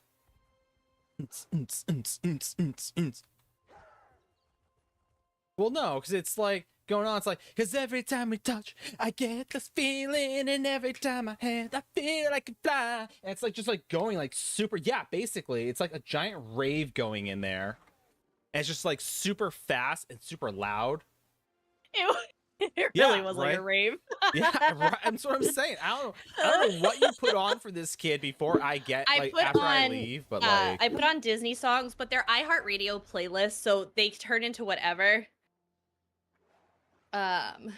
Well, no, because it's like going on. It's like, because every time we touch, I get this feeling, and every time I hand, I feel like I can fly. And it's like just like going like super. Yeah, basically, it's like a giant rave going in there. And it's just like super fast and super loud. It really was like a rave. Yeah, right. That's what I'm saying. I don't know what you put on for this kid before I get I leave, but like I put on Disney songs, but they're iHeartRadio playlists, so they turn into whatever. I'm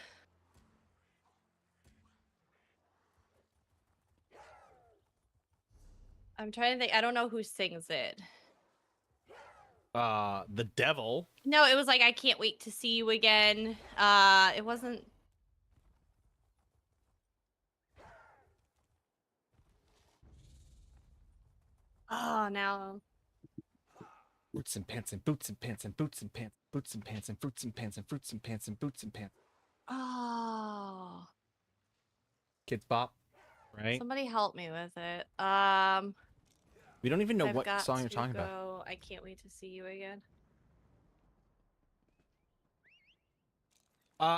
trying to think. I don't know who sings it. The devil. No, it was like I can't wait to see you again. It wasn't. Oh, now. Roots and pants and boots and pants and boots and pants, boots and pants and fruits and pants and fruits and pants and boots and pants. Oh. Kids Bop, right? Somebody help me with it. We don't even know I've what got song you're to talking go. about. I can't wait to see you again.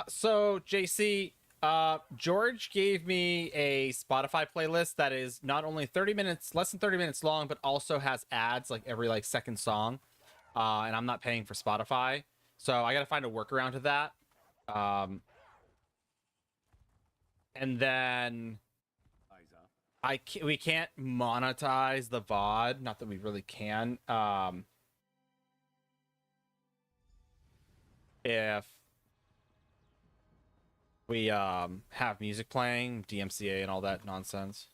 So JC, George gave me a Spotify playlist that is not only 30 minutes, less than 30 minutes long, but also has ads like every like second song. And I'm not paying for Spotify, so I gotta find a workaround to that. And then we can't monetize the VOD. Not that we really can. If we have music playing, DMCA and all that nonsense.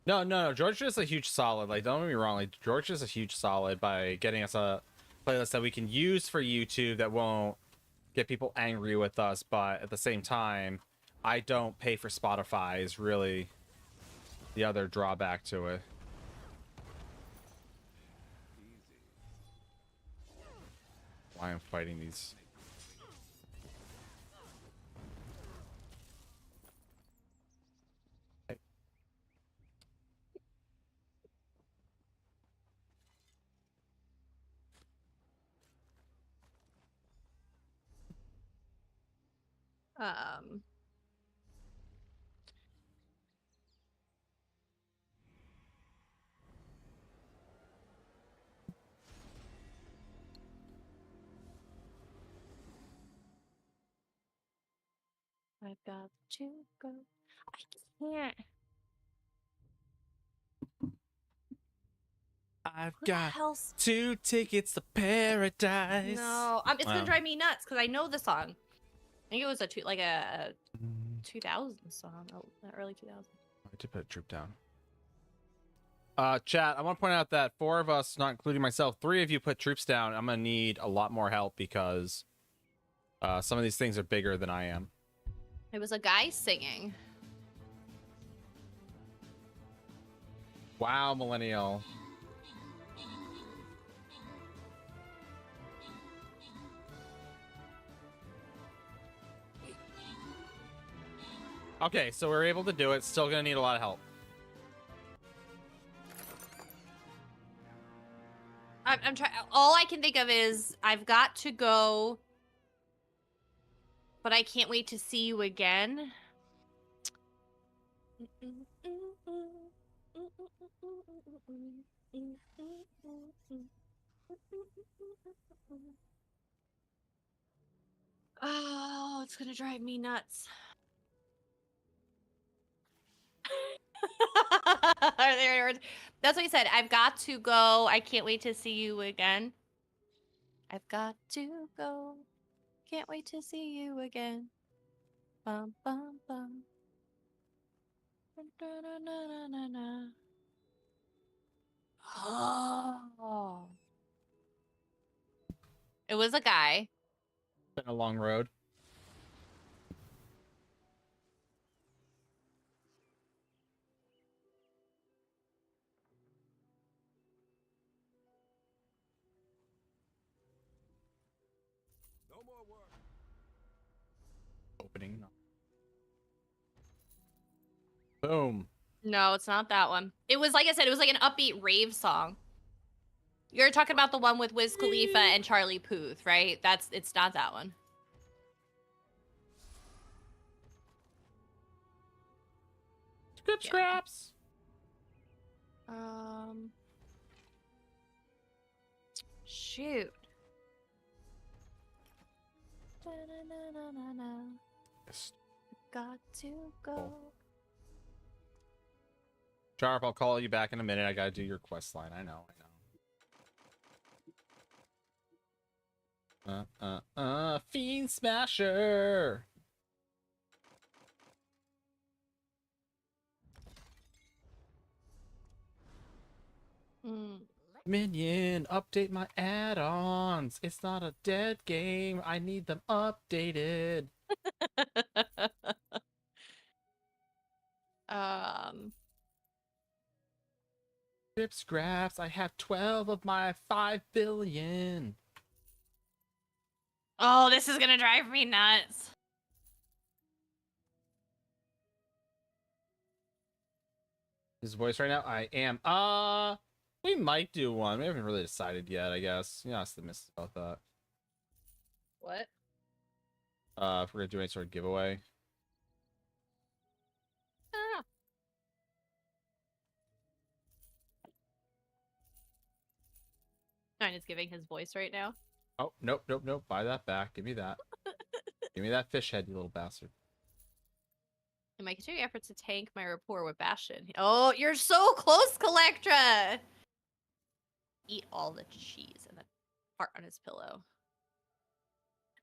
No. George is a huge solid. Like, don't get me wrong. Like, George is a huge solid by getting us a playlist that we can use for YouTube that won't get people angry with us. But at the same time, I don't pay for Spotify is really the other drawback to it. Why I'm fighting these. I've got to go. I can't. I've got 2 tickets to paradise. No, it's gonna drive me nuts because I know the song. I think it was a 2000 song, early 2000s. I did put a troop down. Chat, I want to point out that 4 of us, not including myself, 3 of you put troops down. I'm gonna need a lot more help because some of these things are bigger than I am. It was a guy singing. Wow, millennial. Okay, so we're able to do it. Still gonna need a lot of help. I'm trying. All I can think of is I've got to go, but I can't wait to see you again. Oh, it's gonna drive me nuts. Are there words? That's what he said. I've got to go. I can't wait to see you again. I've got to go. Can't wait to see you again. Bum bum bum. Da-na-na-na-na-na. Oh. It was a guy. Been a long road. No more work. Opening. Boom. No, it's not that one. It was, like I said, it was like an upbeat rave song. You're talking about the one with Wiz Khalifa and Charlie Puth, right? It's not that one. Script Yeah. scraps. Shoot. Da-na-na-na-na-na. Yes. Got to go. Sharp, I'll call you back in a minute. I gotta do your quest line. I know. Fiend Smasher. Minion, update my add-ons. It's not a dead game. I need them updated. Script scraps. I have 12 of my 5 billion. Oh, this is gonna drive me nuts. His voice right now? I am. We might do one. We haven't really decided yet, I guess. You asked the miss about that. What? If we're gonna do any sort of giveaway. Ah. Fine, it's giving his voice right now. Oh, nope. Buy that back. Give me that. Give me that fish head, you little bastard. In my continuing efforts to tank my rapport with Bastion. Oh, you're so close, Collectra! Eat all the cheese and the heart on his pillow.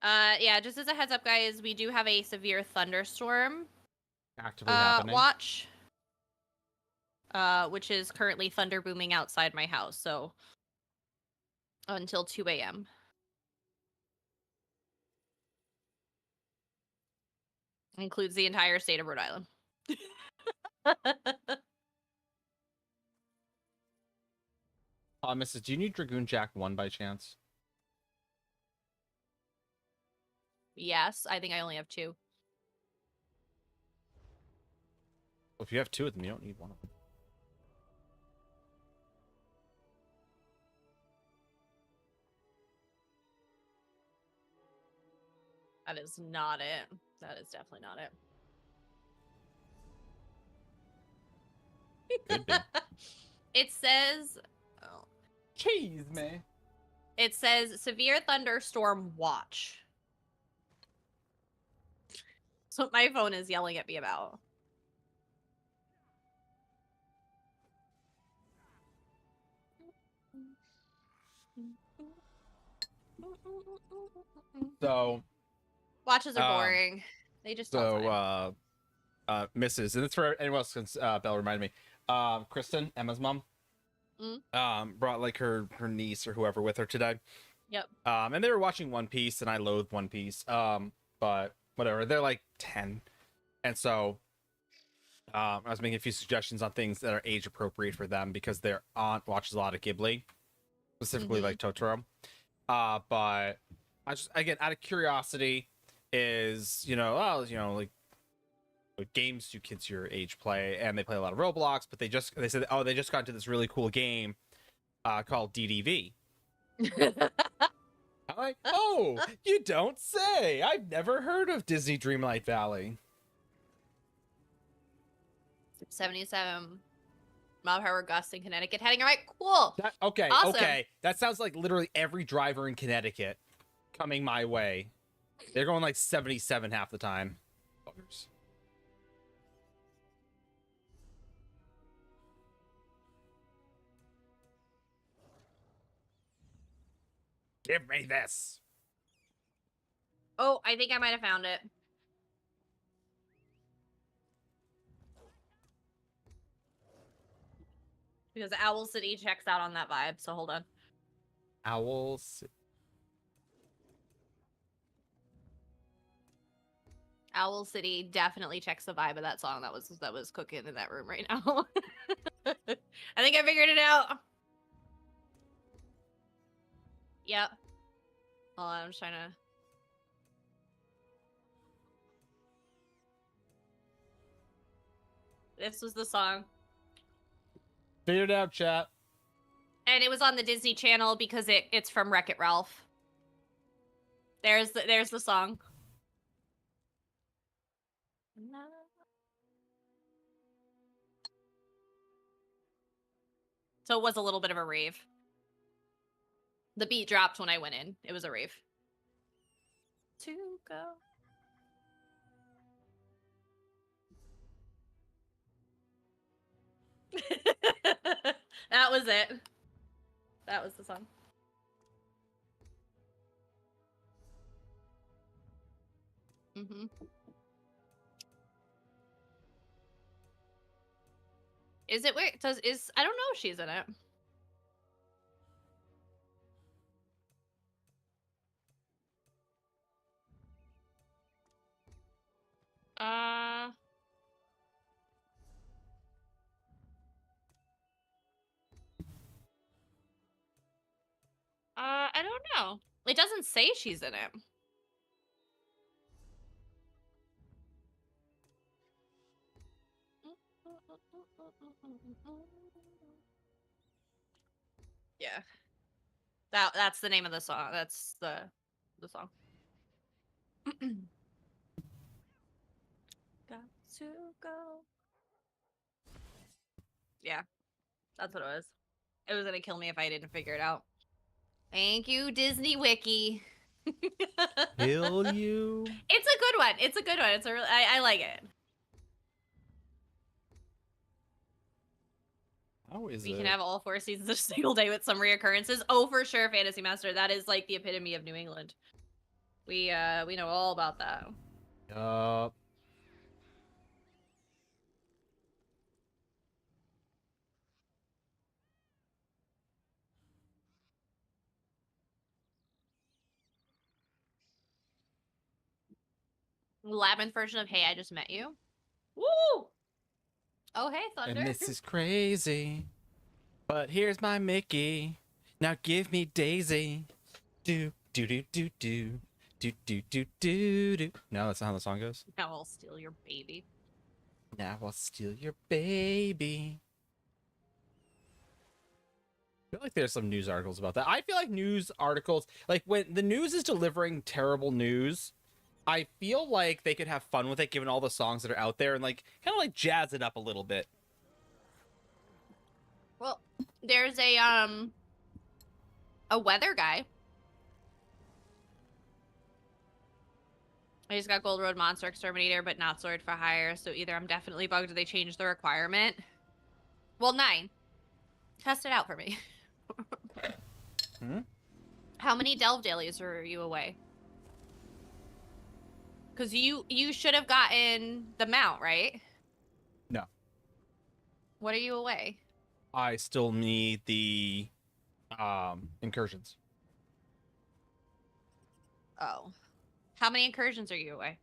Yeah, just as a heads up, guys, we do have a severe thunderstorm Actively happening. watch. Which is currently thunder booming outside my house, so until 2 a.m. Includes the entire state of Rhode Island. Mrs. Do you need Dragoon Jack 1 by chance? Yes, I think I only have 2. Well, if you have 2 of them, you don't need one of them. That is not it. That is definitely not it. Could be. It says... Oh. Cheese, man. It says severe thunderstorm watch. That's what my phone is yelling at me about. So Watches are boring. They just so Mrs. and it's for anyone else since Belle reminded me. Kristen, Emma's mom, brought like her niece or whoever with her today. Yep. And they were watching One Piece, and I loathe One Piece. But whatever, they're like 10, and so I was making a few suggestions on things that are age appropriate for them because their aunt watches a lot of Ghibli, specifically like Totoro. But I just, again, out of curiosity, is like what games do kids your age play? And they play a lot of Roblox, but they said, oh, they just got into this really cool game called DDV. I'm like, oh, you don't say. I've never heard of Disney Dreamlight Valley. 77. Mob Harbor Gus in Connecticut heading. All right, cool. Okay, Awesome. okay. That sounds like literally every driver in Connecticut coming my way. They're going like 77 half the time. Buggers. Give me this. Oh, I think I might have found it. Because Owl City checks out on that vibe, so hold on. Owls. Owl City definitely checks the vibe of that song that was cooking in that room right now. I think I figured it out. Yep. Hold on, I'm just trying to... This was the song. Figured it out, chat. And it was on the Disney Channel because it's from Wreck-It Ralph. There's the song. So it was a little bit of a rave. The beat dropped when I went in. It was a rave. To go. That was it. That was the song. Mm-hmm. Is it weird? I don't know if she's in it. I don't know. It doesn't say she's in it. Yeah. That's the name of the song. That's the song. Got to go. Yeah. That's what it was. It was gonna kill me if I didn't figure it out. Thank you, Disney Wiki. Kill you. It's a good one. It's a good one. It's a really, I like it. How is We it? can have all 4 seasons of a single day with some reoccurrences. Oh, for sure, Fantasy Master. That is like the epitome of New England. We know all about that. Yup. Labyrinth version of Hey, I Just Met You. Woo! Oh, hey, Thunder. And this is crazy. But here's my Mickey. Now give me Daisy. Do do do do do. Do do do do do. No, that's not how the song goes. Now I'll steal your baby. Now I'll steal your baby. I feel like there's some news articles about that. I feel like news articles, like when the news is delivering terrible news, I feel like they could have fun with it given all the songs that are out there and like kind of like jazz it up a little bit. Well, there's a weather guy. I just got Gold Road Monster Exterminator, but not Sword for Hire. So either I'm definitely bugged or they changed the requirement. Well, 9. Test it out for me. How many Delve dailies were you away? Because you should have gotten the mount, right? No. What are you away? I still need the incursions. Oh. How many incursions are you away?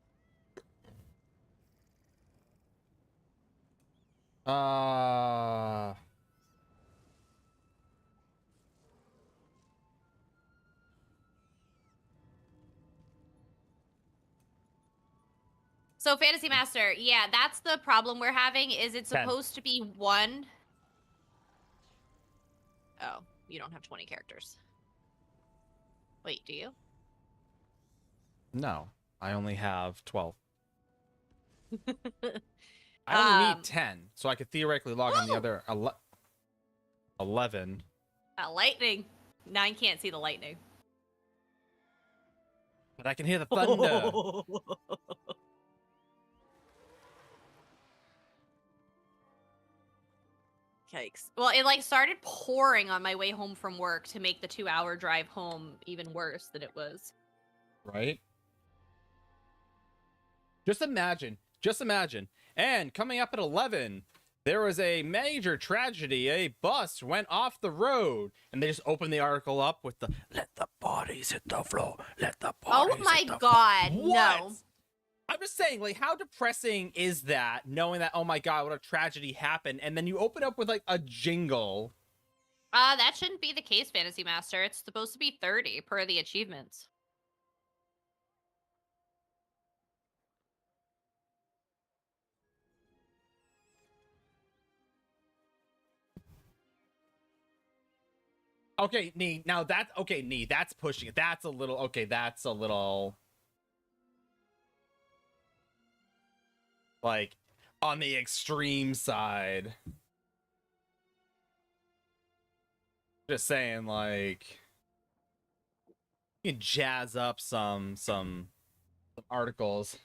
So Fantasy Master, yeah, that's the problem we're having. Is it's 10. supposed to be 1? Oh, you don't have 20 characters. Wait, do you? No, I only have 12. I only need 10, so I could theoretically log on the other 11. 11. Lightning. 9 can't see the lightning. But I can hear the thunder. Yikes. Well, it like started pouring on my way home from work to make the 2-hour drive home even worse than it was. Right? Just imagine. And coming up at 11, there was a major tragedy. A bus went off the road. And they just opened the article up with the, let the bodies hit the floor. Let the bodies Oh my hit the god, floor. no. What? I'm just saying, like, how depressing is that, knowing that, oh my god, what a tragedy happened, and then you open up with, like, a jingle. That shouldn't be the case, Fantasy Master. It's supposed to be 30 per the achievements. Okay, Nee, now that's, okay, Nee, that's pushing it. That's a little, okay, that's a little... like, on the extreme side. Just saying, like, you can jazz up some articles.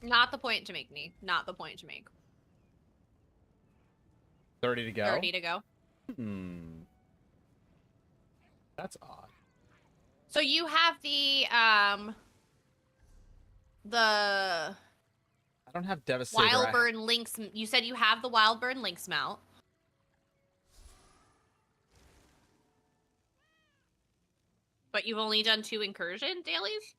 Not the point to make, Nee. Not the point to make. 30 to go? 30 to go. That's odd. So you have the I don't have Devastator. Wildburn Lynx. You said you have the Wildburn Lynx mount. But you've only done 2 incursion dailies?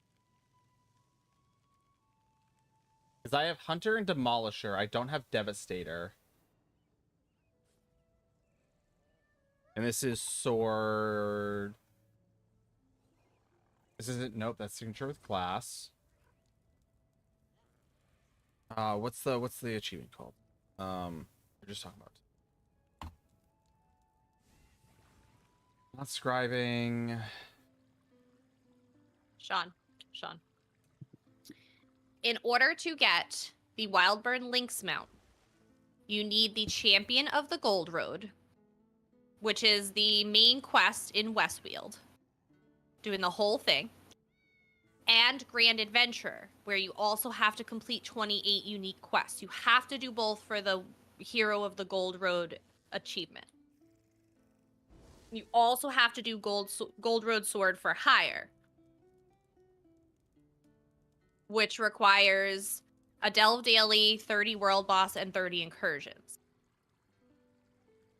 Because I have Hunter and Demolisher. I don't have Devastator. And this is Sword. This isn't, nope, that's Signature with Glass. What's the achievement called? We're just talking about. Not scribing. Sean. In order to get the Wildburn Lynx mount, you need the Champion of the Gold Road, which is the main quest in Westfield, doing the whole thing, and Grand Adventurer, where you also have to complete 28 unique quests. You have to do both for the Hero of the Gold Road achievement. You also have to do Gold Road Sword for Hire, which requires a Delve Daily, 30 World Boss, and 30 Incursions.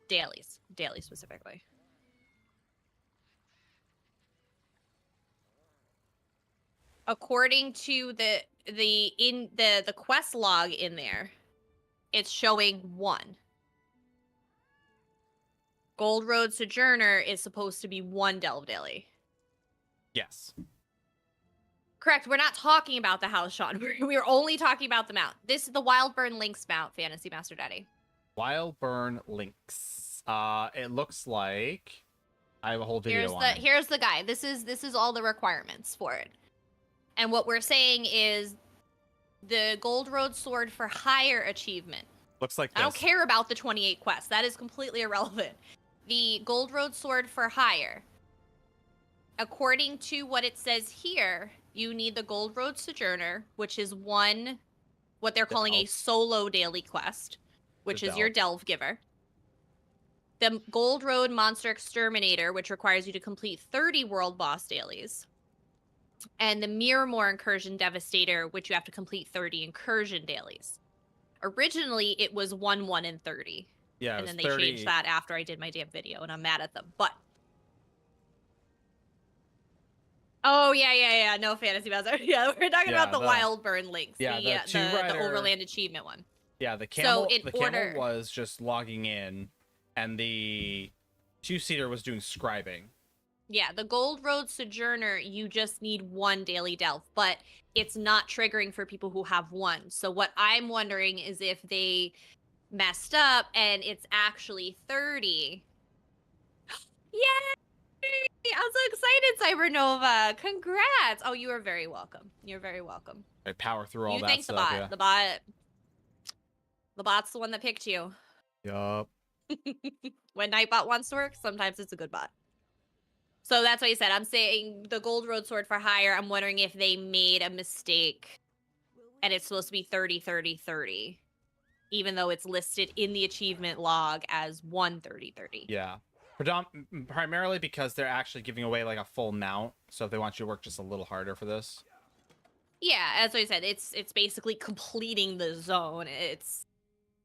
Dailies. Daily specifically. According to the quest log in there, it's showing 1. Gold Road Sojourner is supposed to be 1 Delve Daily. Yes. Correct. We're not talking about the house, Sean. We're only talking about the mount. This is the Wildburn Lynx mount, Fantasy Master Daddy. Wildburn Lynx. It looks like I have a whole video on it. Here's the guy. This is all the requirements for it. And what we're saying is the Gold Road Sword for Hire achievement. Looks like this. I don't care about the 28 quests. That is completely irrelevant. The Gold Road Sword for Hire. According to what it says here, you need the Gold Road Sojourner, which is what they're calling a solo daily quest, which is your Delve Giver. The Gold Road Monster Exterminator, which requires you to complete 30 World Boss dailies. And the Miramore Incursion Devastator, which you have to complete 30 Incursion dailies. Originally, it was 1, 1, and 30. Yeah, and then they 30... changed that after I did my damn video, and I'm mad at them. But oh yeah. No, Fantasy Master. Yeah, we're talking about the Wildburn Lynx. Yeah, the Overland Achievement one. Yeah, the camel. Camel was just logging in, and the 2-seater was doing scribing. Yeah, the Gold Road Sojourner, you just need 1 daily delve, but it's not triggering for people who have 1. So what I'm wondering is if they messed up and it's actually 30. Yay! I'm so excited, Cybernova. Congrats. Oh, you are very welcome. You're very welcome. I power through all that thank stuff. the bot. Yeah. The bot. The bot's the one that picked you. Yup. When Nightbot wants to work, sometimes it's a good bot. So that's what he said. I'm saying the Gold Road Sword for Hire, I'm wondering if they made a mistake and it's supposed to be 30, 30, 30. Even though it's listed in the achievement log as 130, 30. Yeah. Primarily because they're actually giving away like a full mount. So if they want you to work just a little harder for this. Yeah, as I said, it's basically completing the zone. It's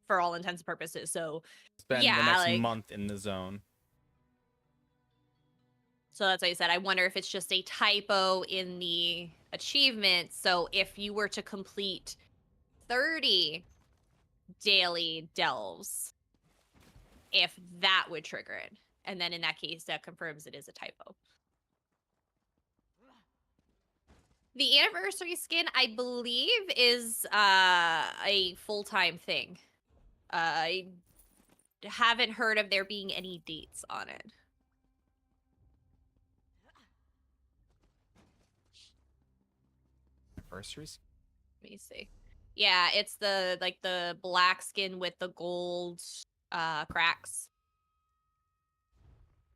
for all intents and purposes. So Spend yeah, the next like, month in the zone. So that's what I said. I wonder if it's just a typo in the achievement. So if you were to complete 30 daily delves, if that would trigger it. And then in that case, that confirms it is a typo. The anniversary skin, I believe, is a full-time thing. I haven't heard of there being any dates on it. Anniversaries? Let me see. Yeah, it's the the black skin with the gold cracks.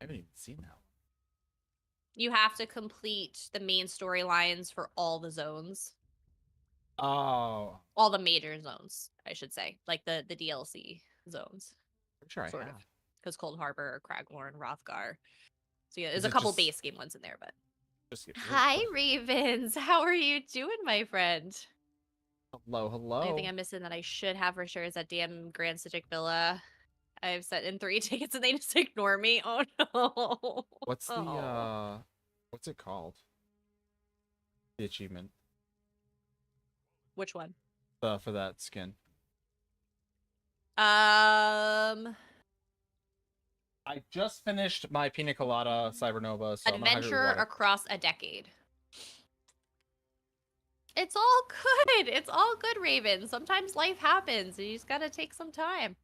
I haven't even seen that one. You have to complete the main storylines for all the zones. Oh. All the major zones, I should say. Like the DLC zones. I'm sure I Sort have. of. Because Cold Harbor, Craglorn, Rothgar. So yeah, there's Is a it couple just- base game ones in there, but. Just get rid of Hi, it. Ravens. How are you doing, my friend? Hello, hello. The only thing I'm missing that I should have for sure is that damn Grand Citric Villa. I've sent in 3 tickets and they just ignore me. Oh no. What's the Oh. what's it called? The achievement. Which one? For that skin. I just finished my Pina Colada Cybernova, so I'm not Adventure rewarded. Across a Decade. It's all good. It's all good, Raven. Sometimes life happens and you just gotta take some time.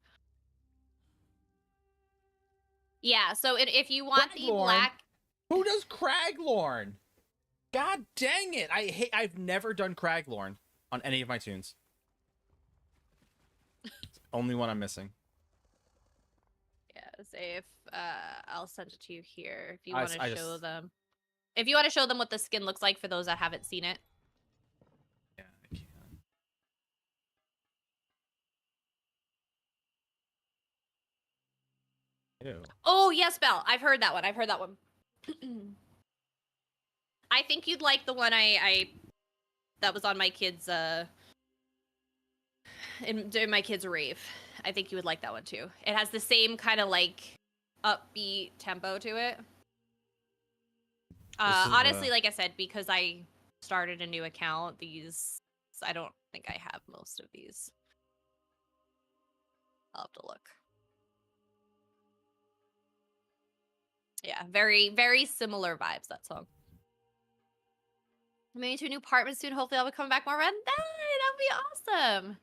Yeah, so if you want the Craglorn? black... Who does Craglorn? God dang it! I've never done Craglorn on any of my tunes. Only one I'm missing. Yeah, say if I'll send it to you here if you I want to just- show them. If you want to show them what the skin looks like for those that haven't seen it. Yeah, I can. Ew. Oh, yes, Belle. I've heard that one. I've heard that one. I think you'd like the one I that was on my kids in my kids' rave. I think you would like that one too. It has the same kind of like upbeat tempo to it. Honestly, like I said, because I started a new account, I don't think I have most of these. I'll have to look. Yeah, very, very similar vibes, that song. I'm moving to a new apartment soon. Hopefully I'll be coming back more often. That'd be awesome.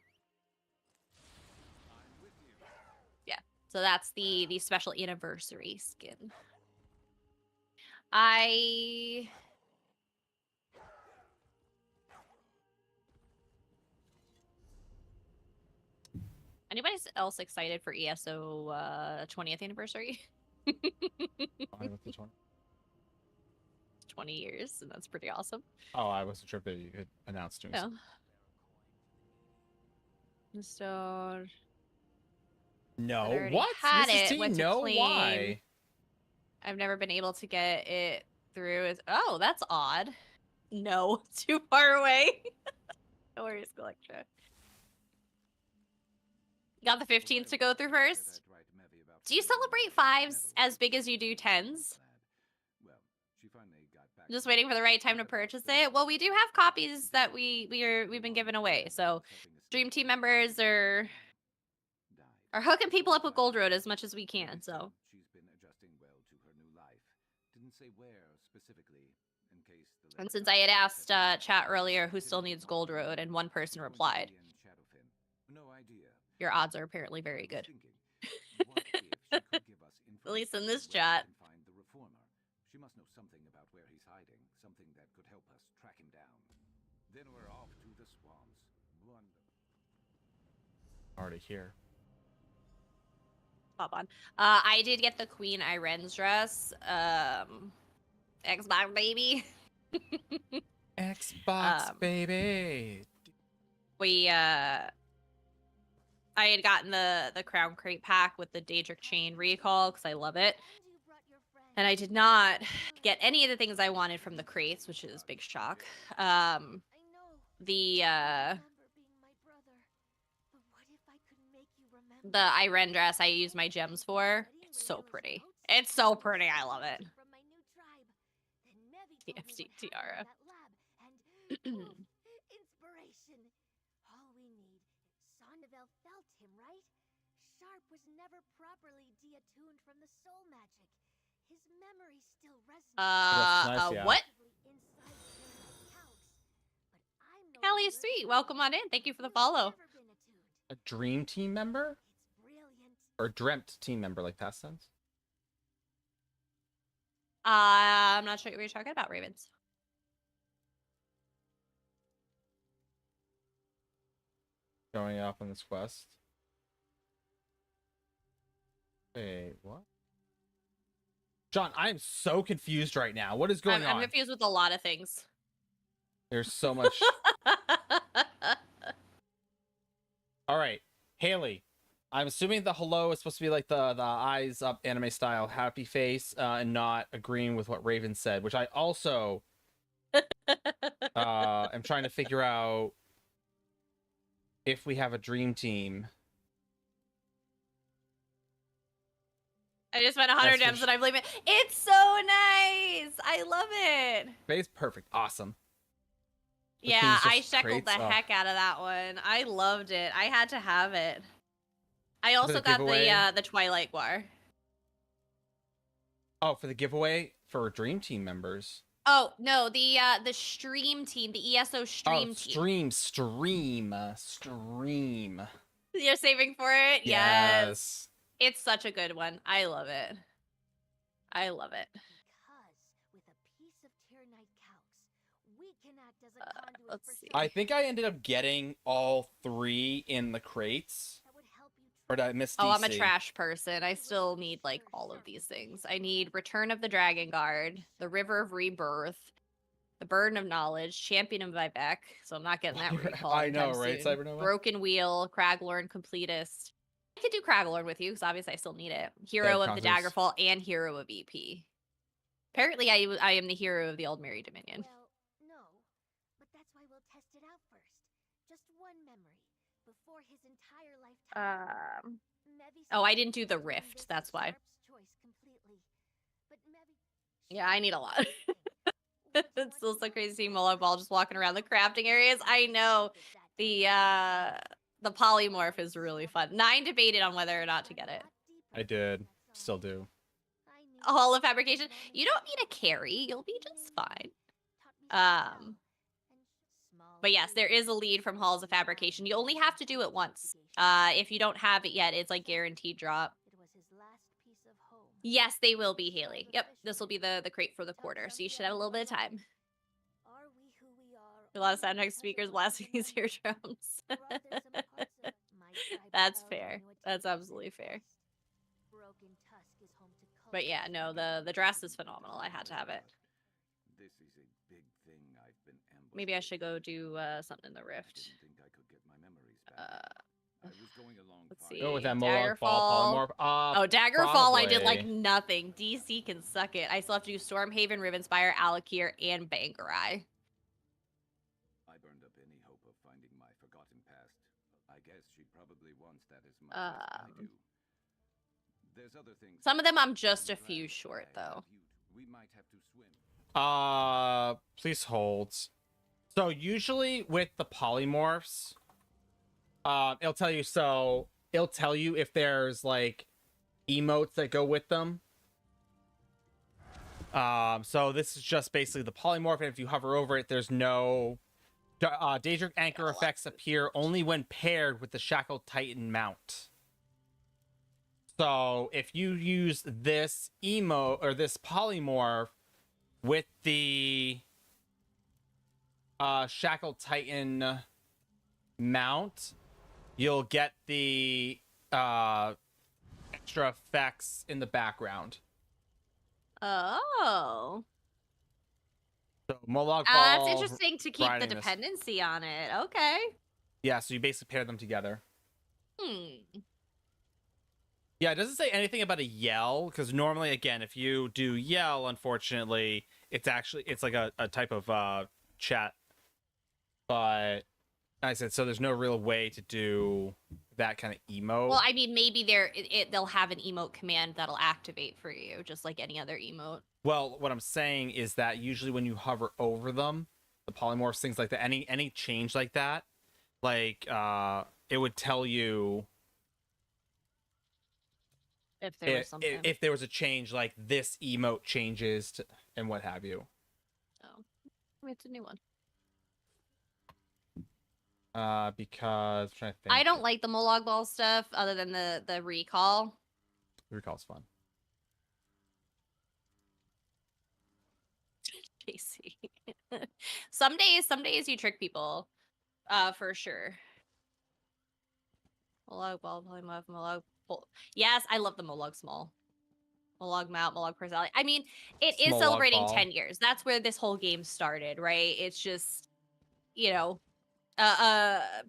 Yeah, so that's the special anniversary skin. Anybody else excited for ESO 20th anniversary? 20 years, and that's pretty awesome. Oh, I wasn't sure if you had announced to me. Yeah. So No, what? Had Mrs. it, T, went to no, claim. why? I've never been able to get it through. Oh, that's odd. No, too far away. No worries, Electra. You got the 15th to go through first? Do you celebrate 5s as big as you do 10s? Just waiting for the right time to purchase it. Well, we do have copies that we've been giving away. So, Dream Team members are hooking people up with Gold Road as much as we can. So, She's been adjusting well to her new life. Didn't say where specifically, in case the and since I had asked chat earlier who still needs Gold Road, and one person replied, no idea. your odds are apparently very good. What if she could give us At least in information this where we chat. can find the reformer? She must know something about where he's hiding, something that could help us track him down. Then we're off to the swamps. Already here. Pop on. I did get the Queen Iren's dress. Xbox baby. Xbox, baby. I had gotten the Crown Crate pack with the Daedric Chain recall because I love it. And I did not get any of the things I wanted from the crates, which is a big shock. The Iren dress I use my gems for. It's so pretty. It's so pretty. I love it. TFT tiara. Inspiration. All we need. Sonnevel felt him, right? Sharp was never properly deattuned from the soul magic. His memory still resonates. What? Kelly is sweet. Welcome on in. Thank you for the follow. A dream team member? Or dreamt team member, like past tense? I'm not sure what you're talking about, Ravens. Showing up on this quest. Wait, what? John, I am so confused right now. What is going on? I'm confused with a lot of things. There's so much. All right, Haley. I'm assuming the hello is supposed to be like the eyes up anime style happy face, and not agreeing with what Raven said, which I also am trying to figure out if we have a dream team. I just spent 100 gems and I believe it. It's so nice. I love it. Face perfect. Awesome. Yeah, I sheckled the heck out of that one. I loved it. I had to have it. I also got the Twilight Guar. Oh, for the giveaway for Dream Team members. Oh no, the stream team, the ESO stream team. Stream. You're saving for it? Yes. It's such a good one. I love it. I love it. Because with a piece of Tyrannite calx, we can act as a conduit Let's for see. I think I ended up getting all 3 in the crates. Or did I miss DC? Oh, I'm a trash person. I still need like all of these things. I need Return of the Dragon Guard, the River of Rebirth, the Burden of Knowledge, Champion of Vivek. So I'm not getting that recall. I know, right, soon. Cybernova? Broken Wheel, Craglorn Completist. I could do Craglorn with you because obviously I still need it. Hero of the Daggerfall and Hero of EP. Apparently, I am the hero of the Old Mary Dominion. Well, no, but that's why we'll test it out first. Just one memory before his entire lifetime. Oh, I didn't do the Rift. That's why. Yeah, I need a lot. It's still so crazy seeing Mola Ball just walking around the crafting areas. I know the polymorph is really fun. 9 debated on whether or not to get it. I did. Still do. A Hall of Fabrication. You don't need a carry. You'll be just fine. But yes, there is a lead from Halls of Fabrication. You only have to do it once. If you don't have it yet, it's like guaranteed drop. Yes, they will be, Haley. Yep, this will be the crate for the quarter, so you should have a little bit of time. A lot of soundtrack speakers blasting these eardrums. That's fair. That's absolutely fair. But yeah, no, the dress is phenomenal. I had to have it. This is a big thing I've been ambushed. Maybe I should go do something in the Rift. I didn't think I could get my memories back. I was going along Let's fine. see. Go with that Daggerfall. polymorph. Oh, Daggerfall, I did like probably. nothing. DC can suck it. I still have to do Stormhaven, Rivenspire, Alakir, and Bangarai. I burned up any hope of finding my forgotten past. I guess she probably wants that as much as I do. There's other things. Some of them I'm just a few short though. We might have to swim. Please hold. So usually with the polymorphs, it'll tell you. So it'll tell you if there's like emotes that go with them. So this is just basically the polymorph, and if you hover over it, there's no Daedric Anchor effects appear only when paired with the Shackled Titan mount. So if you use this emote or this polymorph with the Shackled Titan mount, you'll get the extra effects in the background. Oh. So Moloch Ball. That's interesting to keep the grinding this. dependency on it. Okay. Yeah, so you basically pair them together. Hmm. Yeah, it doesn't say anything about a yell, because normally, again, if you do yell, unfortunately, it's like a type of chat. But I said, so there's no real way to do that kind of emote. Well, I mean, maybe they'll have an emote command that'll activate for you, just like any other emote. Well, what I'm saying is that usually when you hover over them, the polymorphs, things like that, any change like that, like it would tell you If there was something. if there was a change, like this emote changes to, and what have you. Oh, it's a new one. Because I'm trying to think. I don't like the Molag Ball stuff other than the recall. Recall's fun. JC. some days you trick people. For sure. Molag Ball, Polymorph, Molag Ball. Yes, I love the Molag Small. Molag Mount, Molag Personality. I mean, it is Small celebrating Ball. 10 years. That's where this whole game started, right? It's just, you know,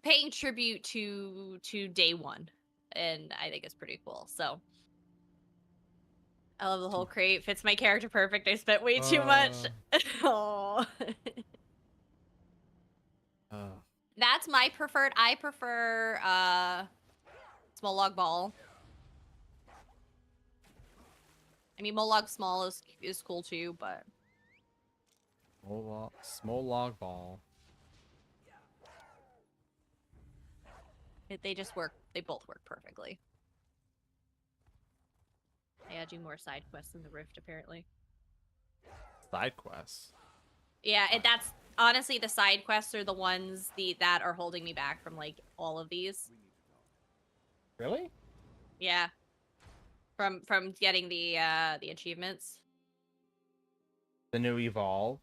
paying tribute to day one. And I think it's pretty cool. So I love the whole crate. Fits my character perfect. I spent way too much. Oh. That's my preferred. I prefer Small Log Ball. I mean, Molag Small is cool too, but Small log ball. they just work. They both work perfectly. I gotta do more side quests in the Rift, apparently. Side quests. Yeah, that's honestly the side quests are the ones that are holding me back from like all of these. Really? Yeah. From getting the achievements. The new Evolve.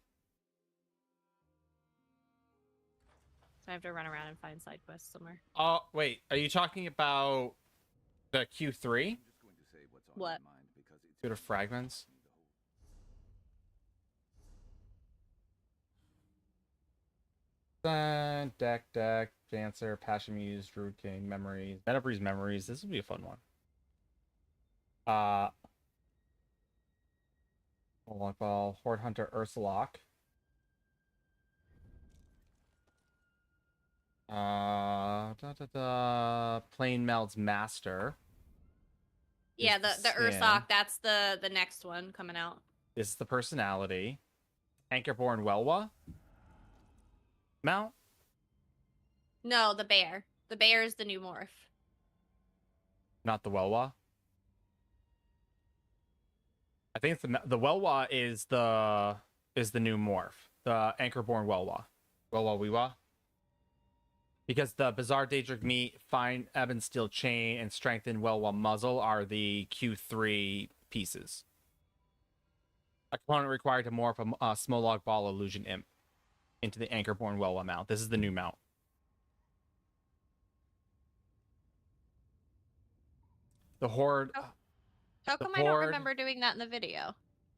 So I have to run around and find side quests somewhere. Oh, wait. Are you talking about the Q3? What? Go to fragments. Deck, Dancer, Passion Muse, Druid King, Memories. Metabreeze Memories. This would be a fun one. Molag Ball, Horde Hunter, Ursulok. Plain Meld's Master. Yeah, the Ursoc, that's the next one coming out. This is the personality. Anchorborn Welwa. Mount? No, the bear. The bear is the new morph. Not the Welwa. I think it's the Welwa is the new morph. The Anchorborn Welwa. Welwa Weewa. Because the Bizarre Daedric Meat, Fine Ebon Steel Chain, and Strengthened Welwa Muzzle are the Q3 pieces. A component required to morph a Small Log Ball Illusion Imp into the Anchorborn Welwa mount. This is the new mount. The Horde... How come I don't remember doing that in the video?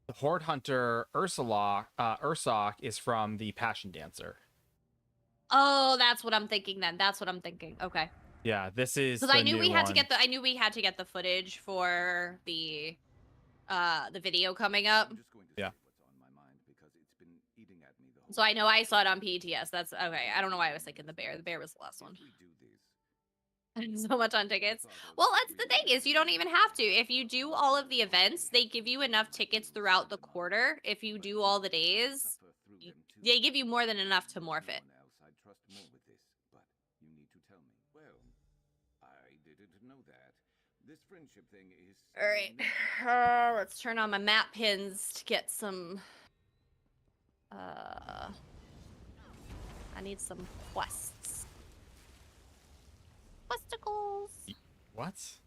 The Horde Hunter Ursoc is from the Passion Dancer. Oh, that's what I'm thinking then. That's what I'm thinking. Okay. Yeah, this is because I knew we had to get I knew we had to get the footage for the video coming up. Yeah. So I know I saw it on PETS. That's okay. I don't know why I was thinking the bear. The bear was the last one. So much on tickets. Well, that's the thing is you don't even have to. If you do all of the events, they give you enough tickets throughout the quarter. If you do all the days, they give you more than enough to morph it. All right. Let's turn on my map pins to get some. I need some quests. Questicles. What?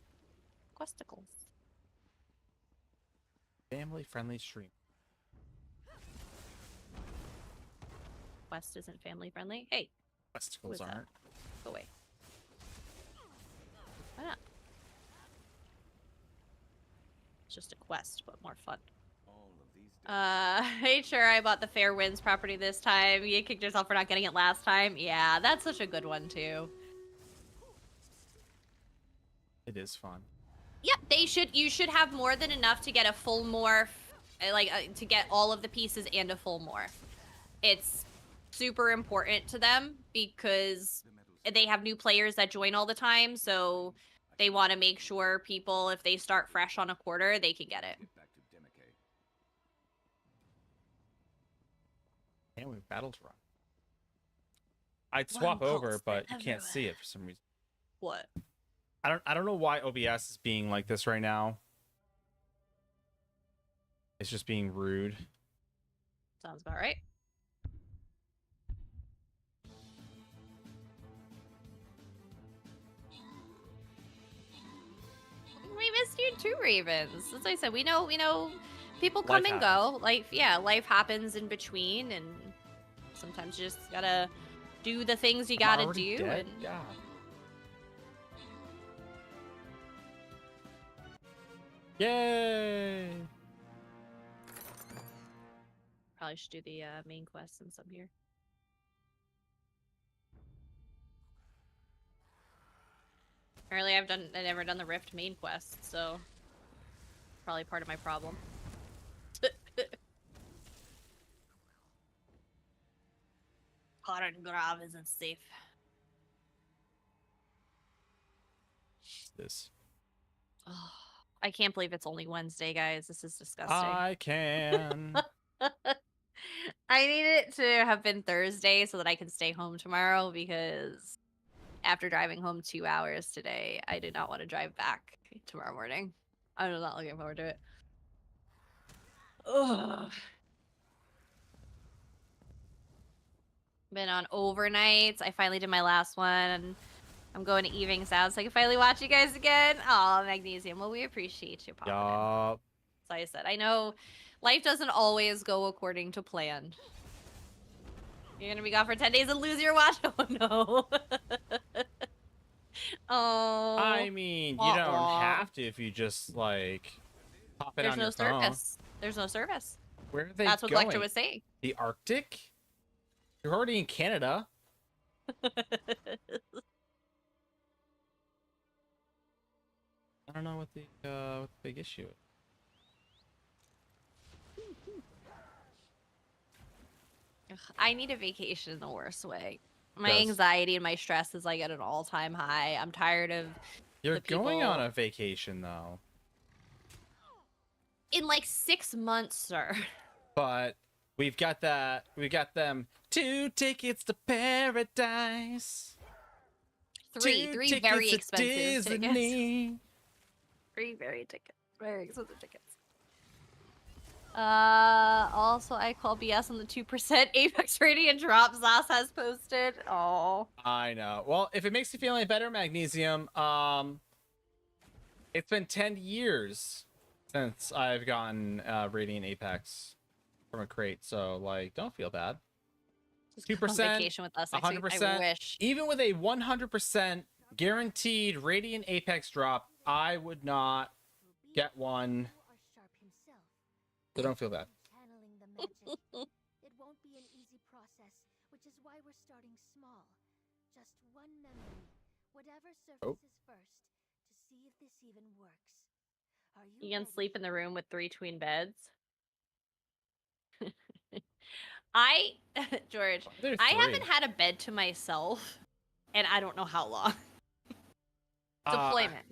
Questicles. Family-friendly stream. Quest isn't family friendly. Hey. Questicles aren't. Go away. Why not? It's just a quest, but more fun. Hey, sure, I bought the Fair Winds property this time. You kicked yourself for not getting it last time. Yeah, that's such a good one, too. It is fun. Yep, you should have more than enough to get a full morph, to get all of the pieces and a full morph. It's super important to them because they have new players that join all the time, so they want to make sure people, if they start fresh on a quarter, they can get it. Can't we battles run? I'd swap over, but you can't see it for some reason. What? I don't know why OBS is being like this right now. It's just being rude. Sounds about right. We missed you too, Ravens. As I said, we know people come Life and go. Life happens in between, and sometimes you just gotta do the things you gotta do. Dead? And Yeah. Yay! probably should do the main quest since I'm here. Apparently, I've never done the Rift main quest, so probably part of my problem. Grav isn't safe. This. Oh, I can't believe it's only Wednesday, guys. This is disgusting. I can. I need it to have been Thursday so that I can stay home tomorrow, because after driving home 2 hours today, I did not want to drive back tomorrow morning. I'm not looking forward to it. Ugh. Been on overnights. I finally did my last one, and I'm going to evenings out, so I can finally watch you guys again. Oh, Magnesium. Well, we appreciate you, Papa. Yup. As I said, I know life doesn't always go according to plan. You're gonna be gone for 10 days and lose your watch? Oh, no. Oh. I mean, you don't have to if you just, like, pop it on your phone. Service. There's no service. Where are they That's what going? Lecter was saying. The Arctic? You're already in Canada. I don't know what the big issue is. Ugh, I need a vacation in the worst way. My Yes. anxiety and my stress is like at an all-time high. I'm tired of You're the people... going on a vacation though. In like 6 months, sir. But we've got them 2 tickets to paradise. Three very expensive tickets. 3 very expensive tickets. Also, I call BS on the 2% Apex rating drop Zas has posted. Oh. I know. Well, if it makes you feel any better, Magnesium, it's been 10 years since I've gotten Radiant Apex from a crate, so like, don't feel bad. 2%, vacation with us next week. 100%. I wish. Even with a 100% guaranteed Radiant Apex drop, I would not get one. So don't feel bad. Channeling the magic. It won't be an easy process, which is why we're starting small. Just one memory, whatever surfaces first, to see if this even works. Are You can sleep in the room with 3 twin beds. George, I haven't had a bed to myself, and I don't know how long.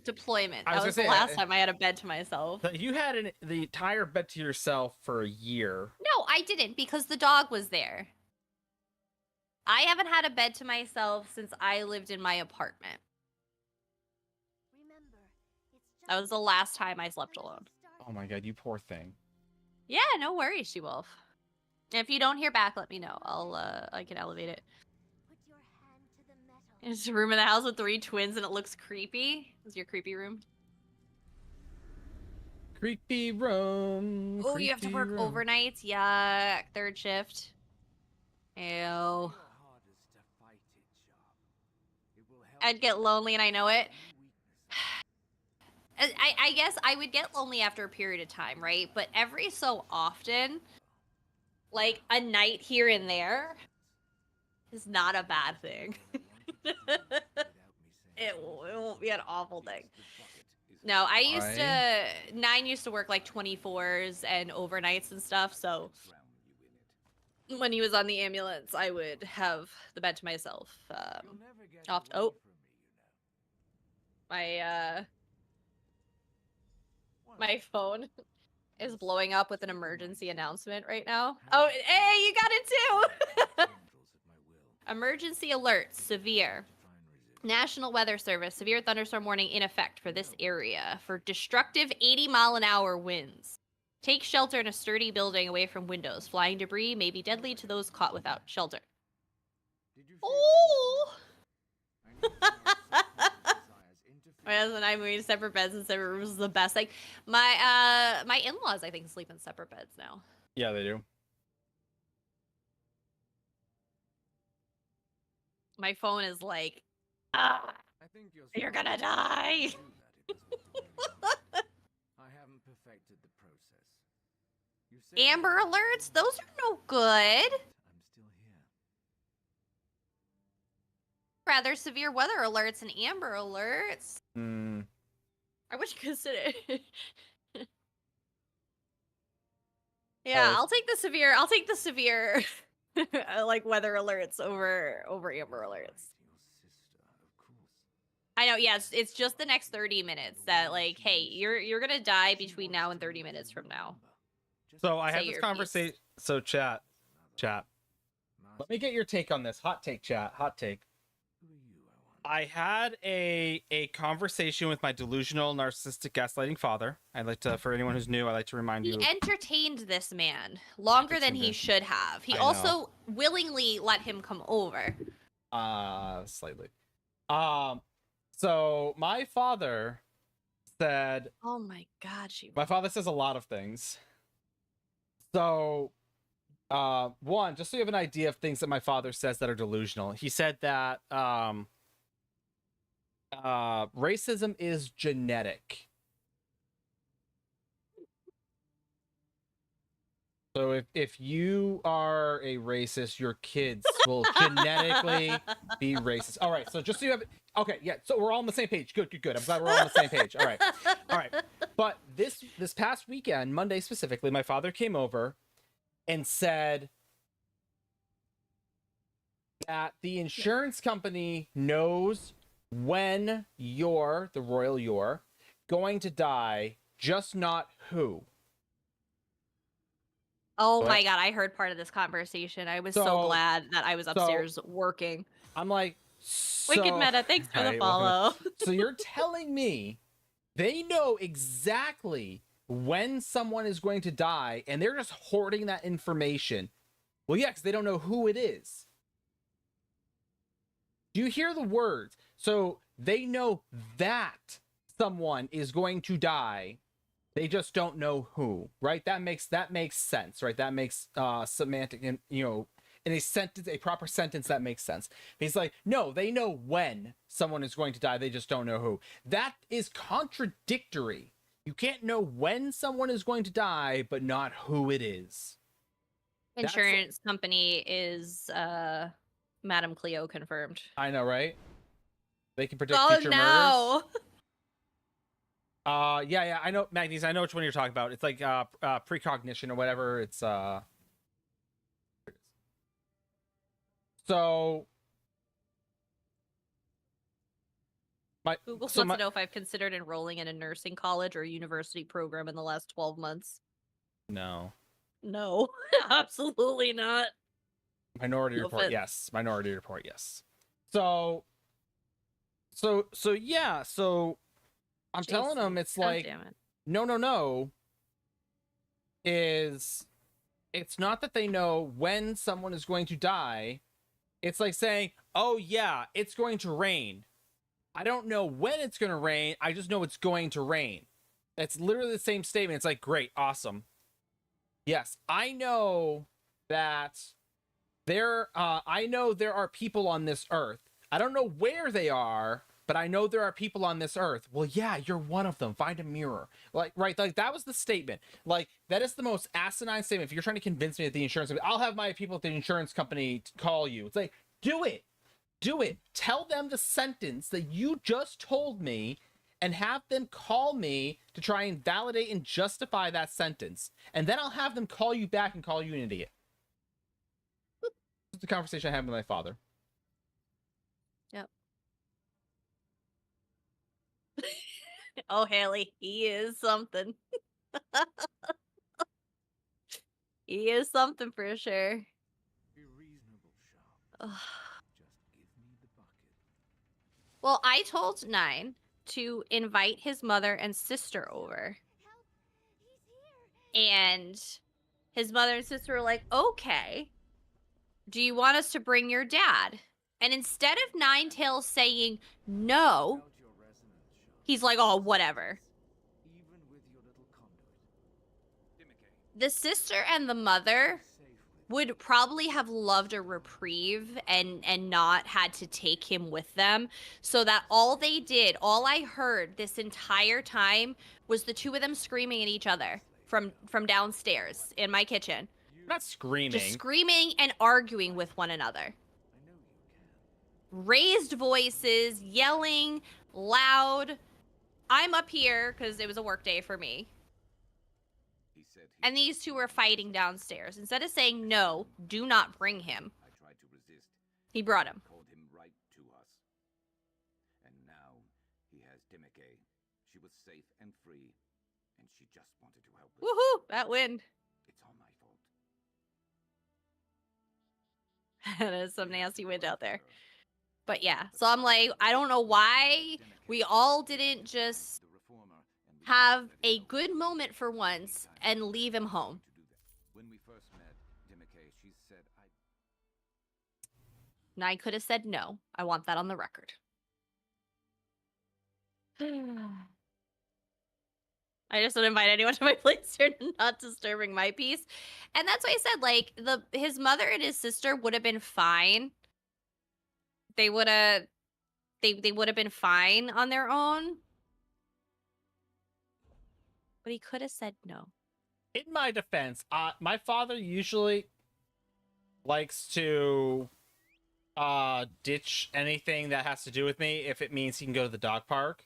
Deployment. That was the last time I had a bed to myself. You had the entire bed to yourself for a year. No, I didn't, because the dog was there. I haven't had a bed to myself since I lived in my apartment. That was the last time I slept alone. Oh my god, you poor thing. Yeah, no worries, She-Wolf. If you don't hear back, let me know. I can elevate it. It's a room in the house with 3 twins and it looks creepy. Is your creepy room? Creepy room. Oh, you have to work overnights? Yuck. 3rd shift. Ew. I'd get lonely and I know it. I guess I would get lonely after a period of time, right? But every so often, like a night here and there is not a bad thing. It won't be an awful thing. No, I used to, Nine used to work like 24s and overnights and stuff, so when he was on the ambulance, I would have the bed to myself. My phone is blowing up with an emergency announcement right now. Oh, hey, you got it too! Emergency alert, severe. National Weather Service, severe thunderstorm warning in effect for this area for destructive 80-mile-an-hour winds. Take shelter in a sturdy building away from windows. Flying debris may be deadly to those caught without shelter. Oh! My husband and I moving to separate beds and separate rooms is the best. Like my in-laws, I think, sleep in separate beds now. Yeah, they do. My phone is like, you're gonna die. I haven't perfected the process. You say Amber alerts? Those are no good. I'm still here. Rather severe weather alerts and amber alerts. I wish you could sit it. Yeah, I'll take the severe like weather alerts over amber alerts. I know, yeah, it's just the next 30 minutes that, like, hey, you're gonna die between now and 30 minutes from now. So I had this conversation. So chat. Let me get your take on this. Hot take, chat. Hot take. I had a conversation with my delusional, narcissistic, gaslighting father. I'd like to, for anyone who's new, I'd like to remind you. He entertained this man longer than he should have. He also willingly let him come over. Slightly. So my father said. Oh my God, my father says a lot of things. So, one, just so you have an idea of things that my father says that are delusional. He said that racism is genetic. So if you are a racist, your kids will genetically be racist. All right. So just so you have, okay, yeah. So we're all on the same page. Good. I'm glad we're all on the same page. All right. But this past weekend, Monday specifically, my father came over and said that the insurance company knows when you're the royal you're going to die, just not who. Oh my God, I heard part of this conversation. I was so glad that I was upstairs working. I'm like, Wicked Meta, thanks for the follow. So you're telling me they know exactly when someone is going to die and they're just hoarding that information? Well, yeah, because they don't know who it is. Do you hear the words? So they know that someone is going to die. They just don't know who, right? That makes sense, right? That makes semantic, and in a sentence, a proper sentence, that makes sense. He's like, no, they know when someone is going to die. They just don't know who. That is contradictory. You can't know when someone is going to die, but not who it is. Insurance company is Madame Cleo confirmed. I know, right? They can predict future murders. Yeah, I know, Magnus, I know which one you're talking about. It's like precognition or whatever. It's so Google wants to know if I've considered enrolling in a nursing college or university program in the last 12 months. No, absolutely not. Minority Report, yes. Minority Report, yes. So yeah, so I'm telling them it's like, no. It's not that they know when someone is going to die. It's like saying, oh yeah, it's going to rain. I don't know when it's going to rain. I just know it's going to rain. It's literally the same statement. It's like, great, awesome. Yes, I know that I know there are people on this earth. I don't know where they are, but I know there are people on this earth. Well, yeah, you're one of them. Find a mirror. Like, right, like that was the statement. Like, that is the most asinine statement. If you're trying to convince me that the insurance company, I'll have my people at the insurance company call you. It's like, do it. Do it. Tell them the sentence that you just told me and have them call me to try and validate and justify that sentence. And then I'll have them call you back and call you an idiot. This is the conversation I had with my father. Yep. Oh, Haley, he is something. He is something for sure. Be reasonable, Sharp. Ugh. Just give me the bucket. Well, I told Nine to invite his mother and sister over. Help! He's here! And his mother and sister were like, okay, do you want us to bring your dad? And instead of Ninetails saying no, Out your resonance, Sharp. he's like, oh, whatever. Even with your little conduit. The sister and the mother Safe with would probably have loved a reprieve and not had to take him with them, so that all they did, all I heard this entire time was the two of them screaming at each other from downstairs in my kitchen. I'm not screaming. Just screaming and arguing with one another. I know you can. Raised voices, yelling, loud. I'm up here because it was a work day for me. He said he And these two were fighting downstairs. Instead of saying, no, do not bring him, I tried to resist. he brought him. Called him right to us. And now he has Dimike. She was safe and free, and she just wanted to help us. Woohoo! That win. It's all my fault. That is some nasty wind out there. But yeah, so I'm like, I don't know why we all didn't just The reformer, and we have let him a know. good moment for once and leave him home. To do that. When we first met, Dimike, she said And I could have said no. I want that on the record. I just don't invite anyone to my place here, not disturbing my peace. And that's why I said, like, his mother and his sister would have been fine. They would have been fine on their own. But he could have said no. In my defense, my father usually likes to ditch anything that has to do with me if it means he can go to the dog park.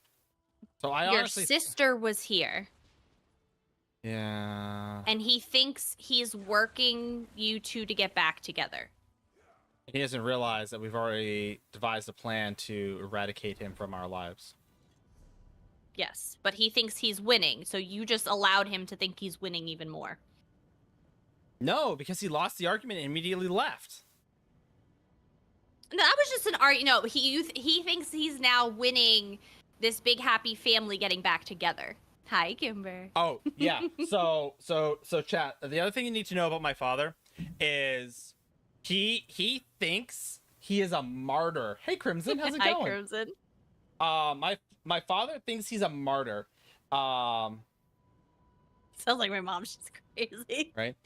So I Your honestly, sister was here, yeah, and he thinks he's working you two to get back together. he doesn't realize that we've already devised a plan to eradicate him from our lives. Yes, but he thinks he's winning, so you just allowed him to think he's winning even more. No, because he lost the argument and immediately left. No, that was just an argument. No, he thinks he's now winning this big happy family getting back together. Hi, Kimber. Oh, yeah. So chat, the other thing you need to know about my father is he thinks he is a martyr. Hey, Crimson, how's it Hi, going? Crimson. My father thinks he's a martyr. Sounds like my mom. She's crazy. Right?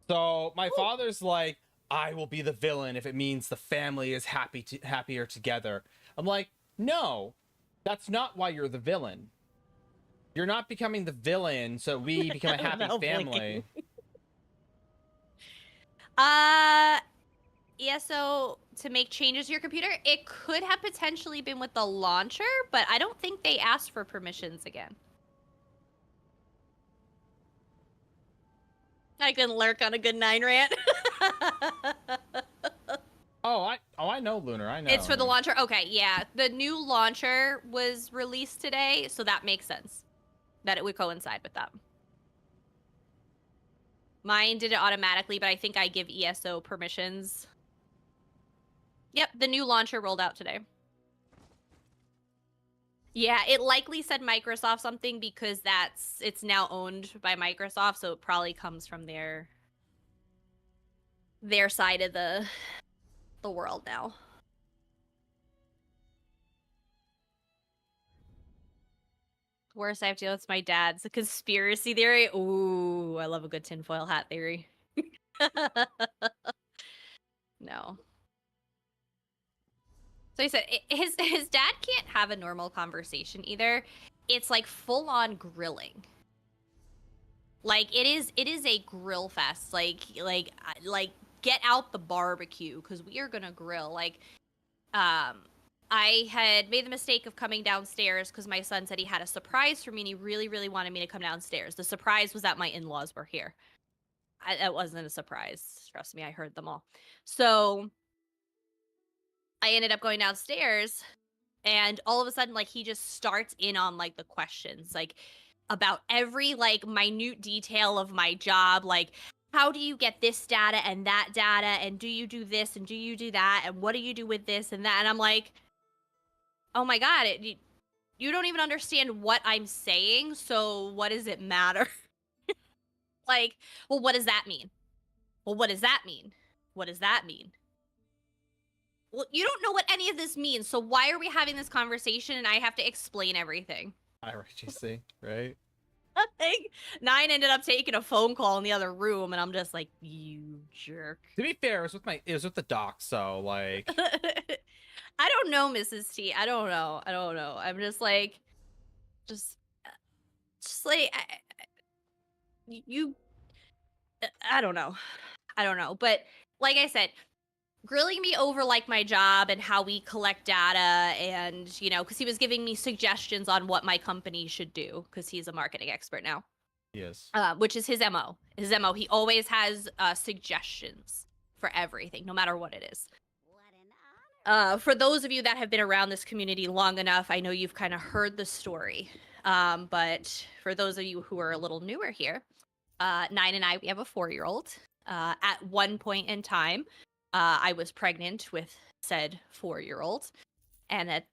So my father's like, I will be the villain if it means the family is happier together. I'm like, no, that's not why you're the villain. You're not becoming the villain so we become a happy No family. ESO to make changes to your computer. It could have potentially been with the launcher, but I don't think they asked for permissions again. I can lurk on a good 9 rant. I know, Lunar. I know. It's for the launcher. Okay, yeah. The new launcher was released today, so that makes sense that it would coincide with that. Mine did it automatically, but I think I give ESO permissions. Yep, the new launcher rolled out today. Yeah, it likely said Microsoft something because it's now owned by Microsoft, so it probably comes from their side of the world now. Worst I have to deal with my dad's a conspiracy theory. Ooh, I love a good tinfoil hat theory. No. So I said his dad can't have a normal conversation either. It's like full on grilling. Like it is a grill fest. Like get out the barbecue because we are gonna grill. Like I had made the mistake of coming downstairs because my son said he had a surprise for me and he really, really wanted me to come downstairs. The surprise was that my in-laws were here. That wasn't a surprise. Trust me, I heard them all. So I ended up going downstairs and all of a sudden, like, he just starts in on, like, the questions, like, about every, like, minute detail of my job, like, how do you get this data and that data, and do you do this, and do you do that, and what do you do with this and that, and I'm like, oh my god, you don't even understand what I'm saying, so what does it matter? Like, well, what does that mean? Well, what does that mean? What does that mean? Well, you don't know what any of this means, so why are we having this conversation and I have to explain everything? IRGC, right? Like, Nine ended up taking a phone call in the other room, and I'm just like, you jerk. To be fair, it was with the doc, so like. I don't know, Mrs. T. I don't know. I'm just like, just like, I don't know. But like I said, grilling me over like my job and how we collect data and, you know, because he was giving me suggestions on what my company should do because he's a marketing expert now. Yes. Which is his MO. His MO. He always has suggestions for everything, no matter what it is. For those of you that have been around this community long enough, I know you've kind of heard the story. But for those of you who are a little newer here, Nine and I, we have a 4-year-old. At one point in time, I was pregnant with said 4-year-old. And at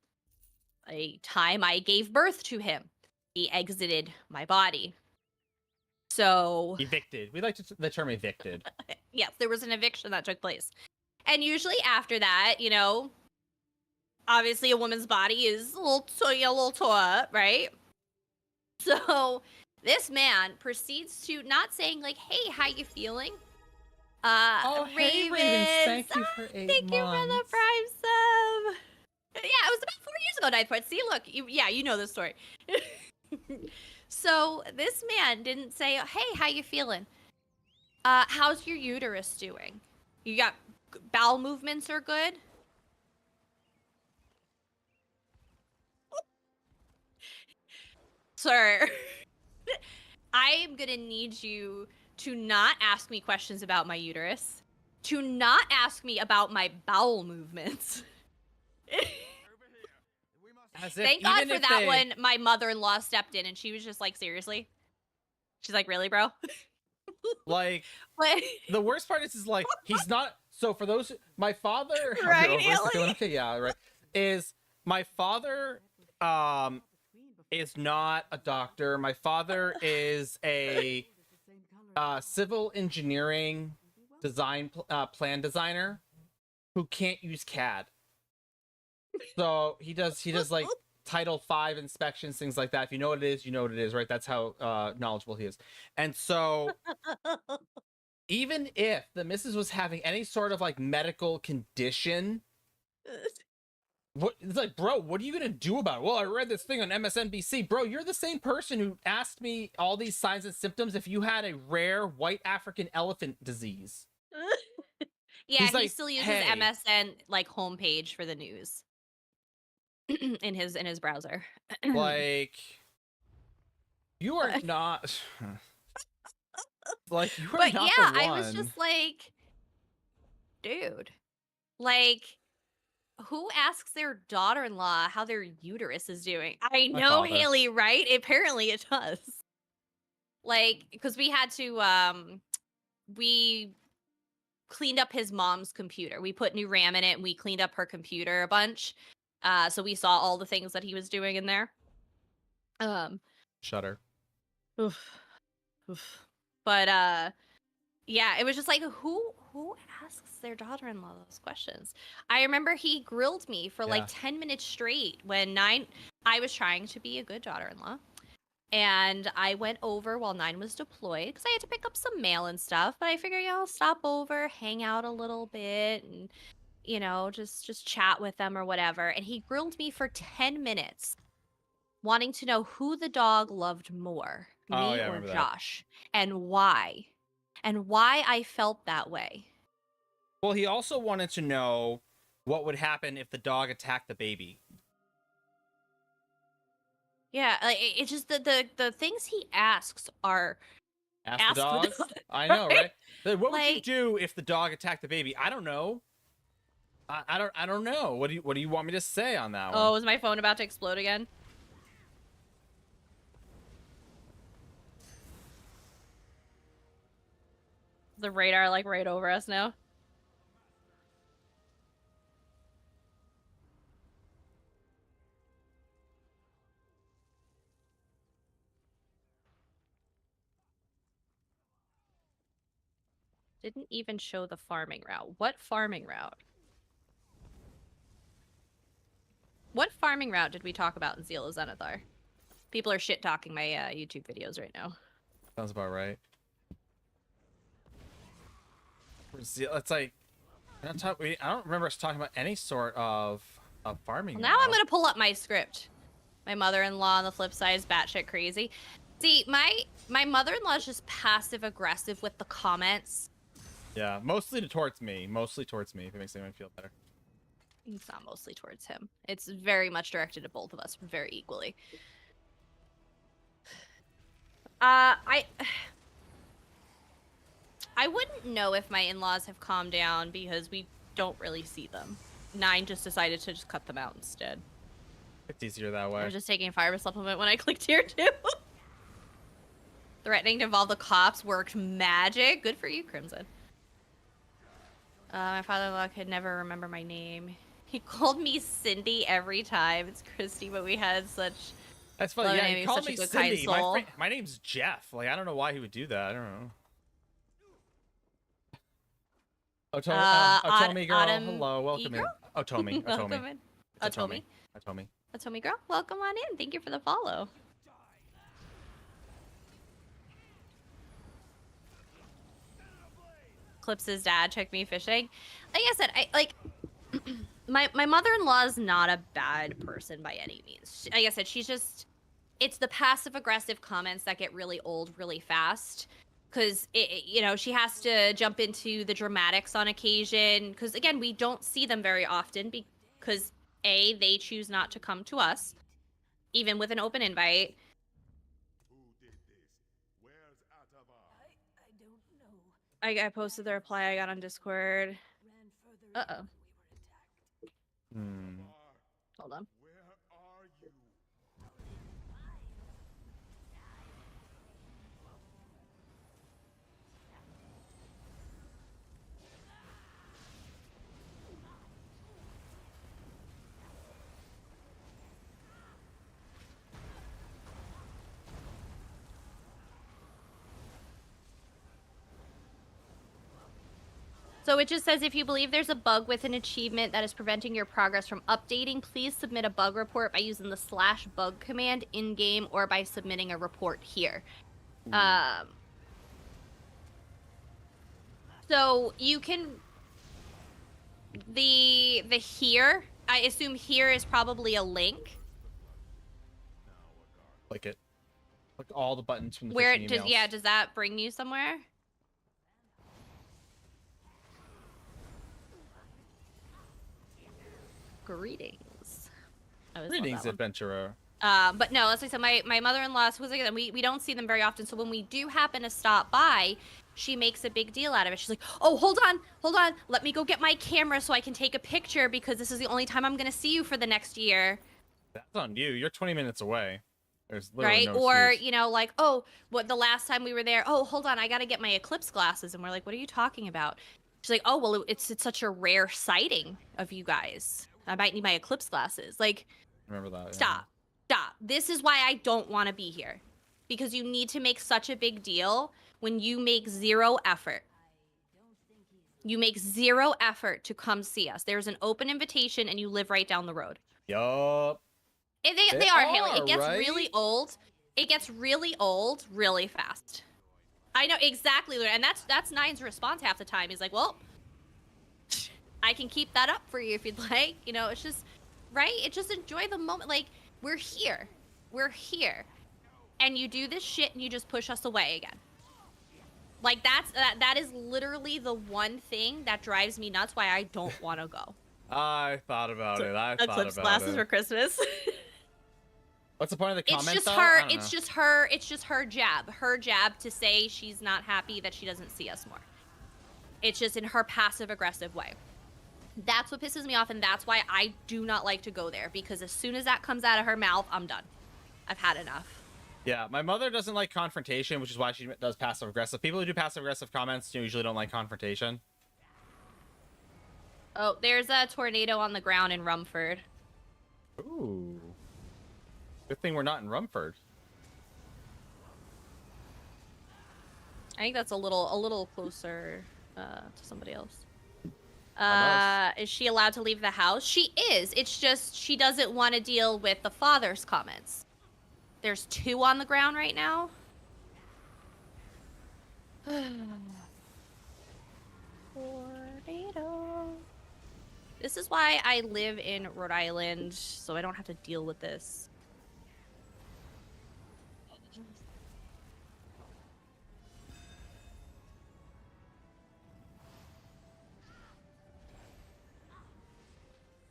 a time I gave birth to him, he exited my body. So Evicted. We like the term evicted. yes, there was an eviction that took place. And usually after that, you know, obviously a woman's body is a little tore up, right? So this man proceeds to not saying like, "Hey, how you feeling?" Hey, Ravens, thank you for 8 thank you for the prime sub. Yeah, it was about 4 years ago, Ninth Point. See, look, you know the story. So this man didn't say, "Hey, how you feeling? How's your uterus doing? You got bowel movements are good?" Sir, I am gonna need you to not ask me questions about my uterus, to not ask me about my bowel movements. Thank God for that one. My mother-in-law stepped in and she was just like, seriously? She's like, really, bro? Like, the worst part is like, he's not. So for those, my father, right? Okay, yeah, right. Is my father, is not a doctor. My father is a civil engineering design plan designer who can't use CAD. So he does like Title V inspections, things like that. If you know what it is, you know what it is, right? That's how knowledgeable he is. And so even if the missus was having any sort of like medical condition, it's like, bro, what are you gonna do about it? Well, I read this thing on MSNBC. Bro, you're the same person who asked me all these signs and symptoms if you had a rare white African elephant disease. Yeah, he still uses MSN like homepage for the news in his browser. Like, you are not like, you are but not yeah, the one. I was just like, dude, like, who asks their daughter-in-law how their uterus is doing? I know, Haley, right? Apparently it does. Like, because we had to we cleaned up his mom's computer. We put new RAM in it and we cleaned up her computer a bunch. So we saw all the things that he was doing in there. Shudder. Oof. But yeah, it was just like, who asks their daughter-in-law those questions? I remember he grilled me for like 10 minutes straight when I was trying to be a good daughter-in-law. And I went over while Nine was deployed because I had to pick up some mail and stuff. But I figured, I'll stop over, hang out a little bit, and you know, just chat with them or whatever. And he grilled me for 10 minutes, wanting to know who the dog loved more, Oh, me yeah, I or remember that. Josh, and why I felt that way. Well, he also wanted to know what would happen if the dog attacked the baby. Yeah, like it's just the things he asks are Ask the dog. I know, right? What would you do if the dog attacked the baby? I don't know. I don't know. What do you want me to say on that one? Oh, is my phone about to explode again? The radar like right over us now. Didn't even show the farming route. What farming route? What farming route did we talk about in Zeal of Zenithar? People are shit talking my YouTube videos right now. Sounds about right. It's like I don't remember us talking about any sort of farming. Well, now I'm gonna pull up my script. My mother-in-law on the flip side is batshit crazy. See, my mother-in-law is just passive aggressive with the comments. Yeah, mostly towards me. Mostly towards me. If it makes anyone feel better. It's not mostly towards him. It's very much directed at both of us, very equally. I wouldn't know if my in-laws have calmed down because we don't really see them. 9 just decided to just cut them out instead. It's easier that way. I was just taking a fiber supplement when I clicked here too. Threatening to involve the cops worked magic. Good for you, Crimson. My father-in-law could never remember my name. He called me Cindy every time. It's Christy, but we had such... That's funny. Yeah, he he called me Cindy. My name's Jeff. Like, I don't know why he would do that. I don't know. Otomi girl, hello, welcome in. Otomi. Otomi girl, welcome on in. Thank you for the follow. Clips' dad took me fishing. Like I said, my mother-in-law is not a bad person by any means. Like I said, she's just, it's the passive-aggressive comments that get really old really fast. Because, you know, she has to jump into the dramatics on occasion. Because, again, we don't see them very often because, A, they choose not to come to us, even with an open invite. Who did this? Where's Atavar? I posted the reply I got on Discord. Uh-oh. Hold on. Where are you? So it just says, if you believe there's a bug with an achievement that is preventing your progress from updating, please submit a bug report by using the /bug command in-game or by submitting a report here. So you can... The here, I assume here is probably a link. Click it. Click all the buttons from the Where phishing does emails. does that bring you somewhere? Greetings. Greetings, adventurer. But no, let's say so. My mother-in-law, we don't see them very often. So when we do happen to stop by, she makes a big deal out of it. She's like, "Oh, hold on, let me go get my camera so I can take a picture because this is the only time I'm gonna see you for the next year." That's on you. You're 20 minutes away. There's literally right? no Or excuse. you know, like, "Oh, what the last time we were there? Oh, hold on, I gotta get my eclipse glasses." And we're like, "What are you talking about?" She's like, "Oh, well, it's such a rare sighting of you guys. I might need my eclipse glasses." Like, remember that? Stop. This is why I don't want to be here. Because you need to make such a big deal when you make zero effort. You make zero effort to come see us. There's an open invitation and you live right down the road. Yup. They are, Haley. It gets right? really old. It gets really old really fast. I know exactly. And that's Nine's response half the time. He's like, well, I can keep that up for you if you'd like. You know, it's just, right? It's just enjoy the moment. Like, we're here. We're here. And you do this shit and you just push us away again. Like, that is literally the one thing that drives me nuts why I don't want to go. I thought about it. I thought Eclipse about glasses it. for Christmas. What's the point of the comment, It's just though? her. I don't It's know. just her. It's just her jab. Her jab to say she's not happy that she doesn't see us more. It's just in her passive aggressive way. That's what pisses me off, and that's why I do not like to go there, because as soon as that comes out of her mouth, I'm done. I've had enough. Yeah, my mother doesn't like confrontation, which is why she does passive aggressive. People who do passive aggressive comments usually don't like confrontation. Oh, there's a tornado on the ground in Rumford. Ooh. Good thing we're not in Rumford. I think that's a little closer to somebody else. Is she allowed to leave the house? She is. It's just she doesn't want to deal with the father's comments. There's 2 on the ground right now. Tornado. This is why I live in Rhode Island, so I don't have to deal with this.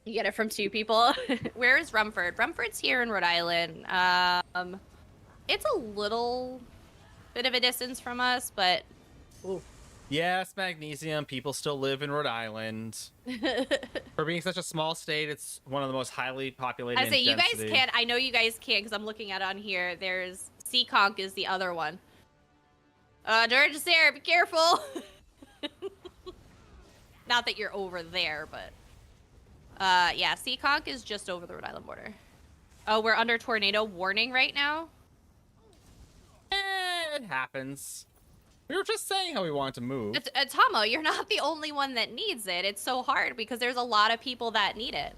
You get it from 2 people. Where is Rumford? Rumford's here in Rhode Island. It's a little bit of a distance from us, but... Ooh. Yes, magnesium. People still live in Rhode Island. For being such a small state, it's one of the most highly populated. I say you guys can't. I know you guys can't because I'm looking at it on here. There's Seekonk is the other one. George Sarah, be careful. Not that you're over there, but yeah, Seekonk is just over the Rhode Island border. Oh, we're under tornado warning right now. It happens. We were just saying how we wanted to move. Tomo, you're not the only one that needs it. It's so hard because there's a lot of people that need it.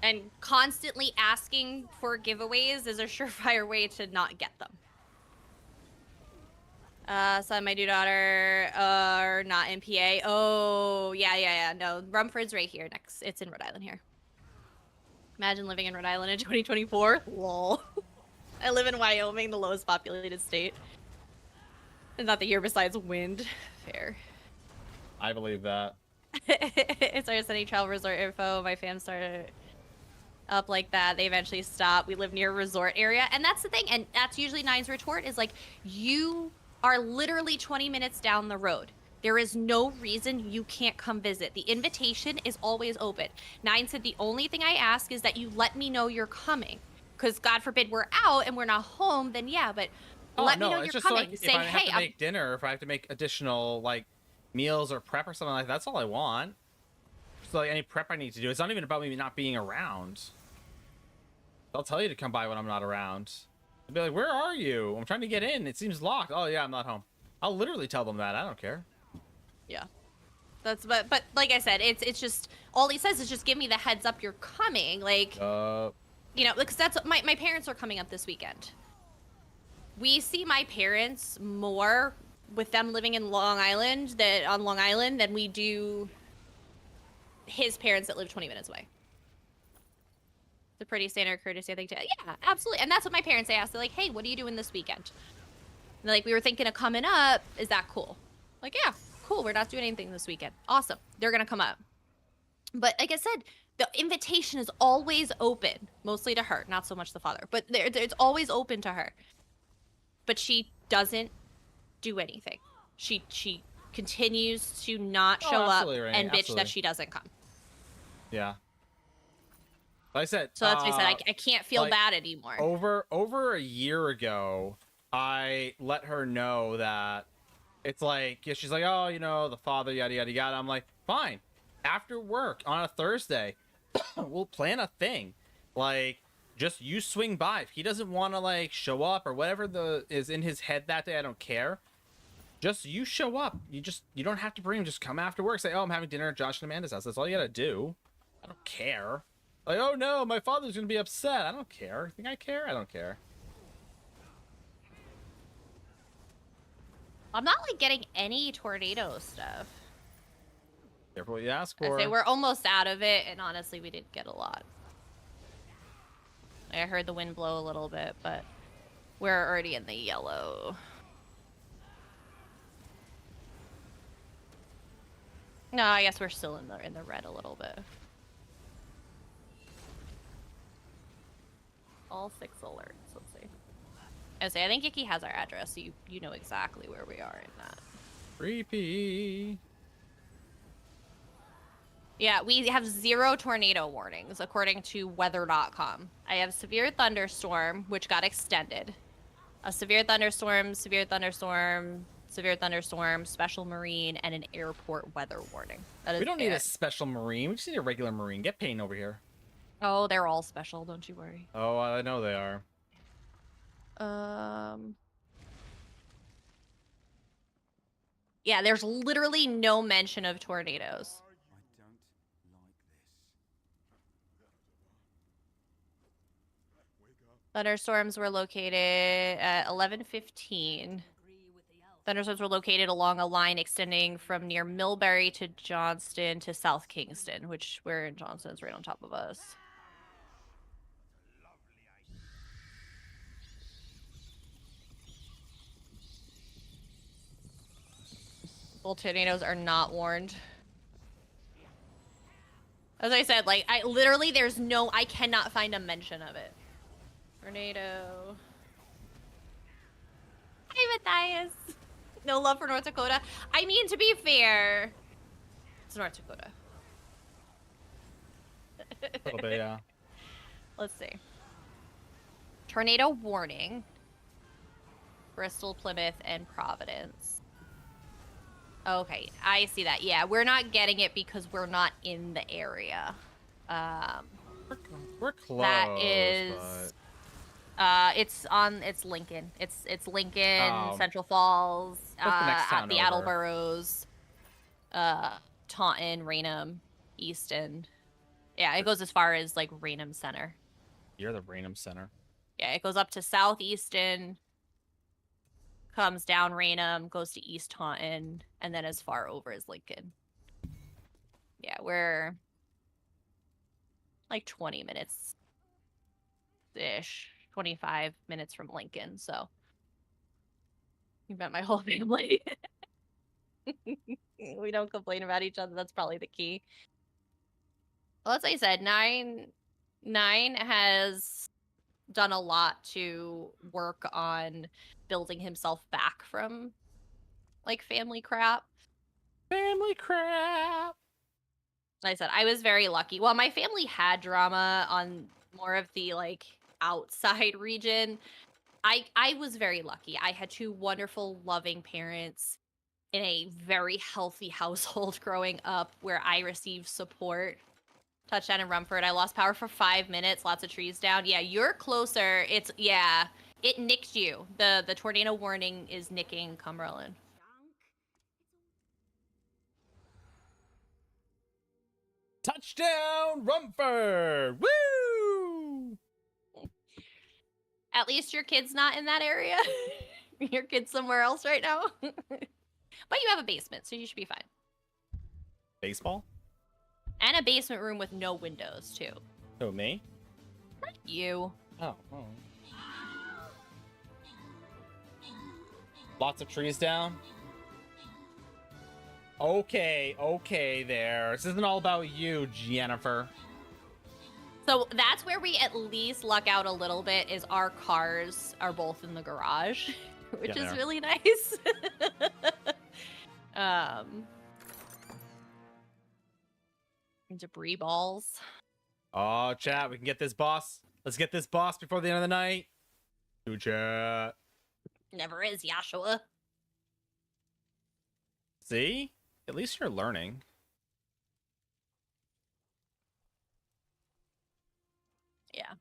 And constantly asking for giveaways is a surefire way to not get them. Son, my daughter are not in PA. Oh, yeah. No, Rumford's right here next. It's in Rhode Island here. Imagine living in Rhode Island in 2024. Lol. I live in Wyoming, the lowest populated state. And not the year besides wind. Fair. I believe that. It's our sending travel resort info. My fans started up like that. They eventually stop. We live near a resort area. And that's the thing. And that's usually Nine's retort is like, you are literally 20 minutes down the road. There is no reason you can't come visit. The invitation is always open. Nine said the only thing I ask is that you let me know you're coming. Because God forbid we're out and we're not home, then yeah, but let me know you're coming. Like, say, if I have hey, to make dinner, if I have to make additional like meals or prep or something like that, that's all I want. So like any prep I need to do, it's not even about me not being around. I'll tell you to come by when I'm not around. I'll be like, where are you? I'm trying to get in. It seems locked. Oh yeah, I'm not home. I'll literally tell them that. I don't care. Yeah. That's but like I said, it's just all he says is just give me the heads up you're coming. Like you know, because that's my parents are coming up this weekend. We see my parents more with them living in Long Island than we do his parents that live 20 minutes away. It's a pretty standard courtesy, I think. Yeah, absolutely. And that's what my parents asked. They're like, hey, what are you doing this weekend? And they're like, we were thinking of coming up. Is that cool? Like, yeah, cool. We're not doing anything this weekend. Awesome. They're going to come up. But like I said, the invitation is always open, mostly to her, not so much the father, but it's always open to her. But she doesn't do anything. She continues to not show up and bitch that she doesn't come. Yeah. Like I said, so that's what I said. I can't feel bad anymore. Over a year ago, I let her know that it's like, yeah, she's like, oh, you know, the father, yada yada yada. I'm like, fine. After work on a Thursday, we'll plan a thing. Like, just you swing by. If he doesn't want to like show up or whatever is in his head that day, I don't care. Just you show up. You don't have to bring him. Just come after work. Say, oh, I'm having dinner at Josh and Amanda's house. That's all you gotta do. I don't care. Like, oh no, my father's gonna be upset. I don't care. You think I care? I don't care. I'm not like getting any tornado stuff. Careful what you ask I for. say we're almost out of it, and honestly, we didn't get a lot. I heard the wind blow a little bit, but we're already in the yellow. No, I guess we're still in the red a little bit. All 6 alerts. Let's see. I think Icky has our address, so you know exactly where we are in that. Creepy. Yeah, we have 0 tornado warnings according to weather.com. I have severe thunderstorm, which got extended. A severe thunderstorm, severe thunderstorm, severe thunderstorm, special marine, and an airport weather warning. That is We don't need a it. special marine. We just need a regular marine. Get Payne over here. Oh, they're all special. Don't you worry. Oh, I know they are. Yeah, there's literally no mention of tornadoes. I don't like this. Thunderstorms were located at 11:15. Thunderstorms were located along a line extending from near Millbury to Johnston to South Kingston, which we're in Johnston's right on top of us. Full tornadoes are not warned. As I said, like, I cannot find a mention of it. Tornado. Hi, Matthias. No love for North Dakota. I mean, to be fair, it's North Dakota. A little bit, yeah. Let's see. Tornado warning. Bristol, Plymouth, and Providence. Okay, I see that. Yeah, we're not getting it because we're not in the area. We're close. That is. But... it's Lincoln. It's Lincoln, Oh. Central Falls, That's the next town the over. Attleboroughs, Taunton, Raynham, Easton. Yeah, it goes as far as like Raynham Center. You're the Raynham Center. Yeah, it goes up to South Easton, comes down Raynham, goes to East Taunton, and then as far over as Lincoln. Yeah, we're like 20 minutes ish, 25 minutes from Lincoln, so you met my whole family. We don't complain about each other. That's probably the key. Well, as I said, nine has done a lot to work on building himself back from like family crap. Family crap. Like I said, I was very lucky. Well, my family had drama on more of the like outside region. I was very lucky. I had 2 wonderful, loving parents in a very healthy household growing up where I received support. Touchdown in Rumford. I lost power for 5 minutes. Lots of trees down. Yeah, you're closer. It nicked you. The tornado warning is nicking Cumberland. Touchdown, Rumford! Woo! At least your kid's not in that area. Your kid's somewhere else right now. But you have a basement, so you should be fine. Baseball? And a basement room with no windows, too. Who, me? Not you. Oh. Lots of trees down? Okay there. This isn't all about you, Jennifer. So that's where we at least luck out a little bit, is our cars are both in the garage, which is really nice. Debris balls. Oh, chat, we can get this boss. Let's get this boss before the end of the night. Do chat. Never is, Yashua. See? At least you're learning. Yeah.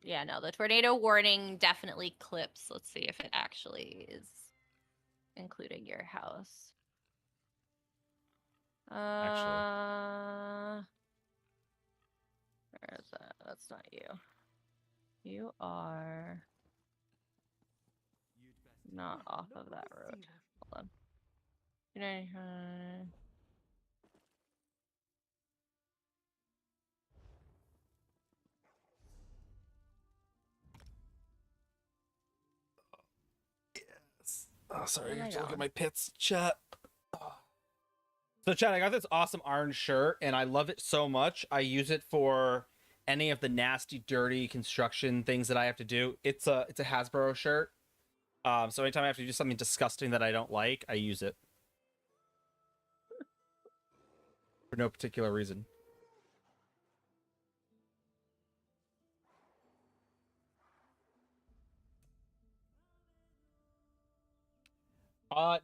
Yeah, no, the tornado warning definitely clips. Let's see if it actually is including your house. Where is that? That's not you. You are not off of that road. Hold on. Oh, sorry. Where am I Look at going? my pits, chat. So, chat, I got this awesome orange shirt, and I love it so much. I use it for any of the nasty, dirty construction things that I have to do. It's a Hasbro shirt. So anytime I have to do something disgusting that I don't like, I use it for no particular reason.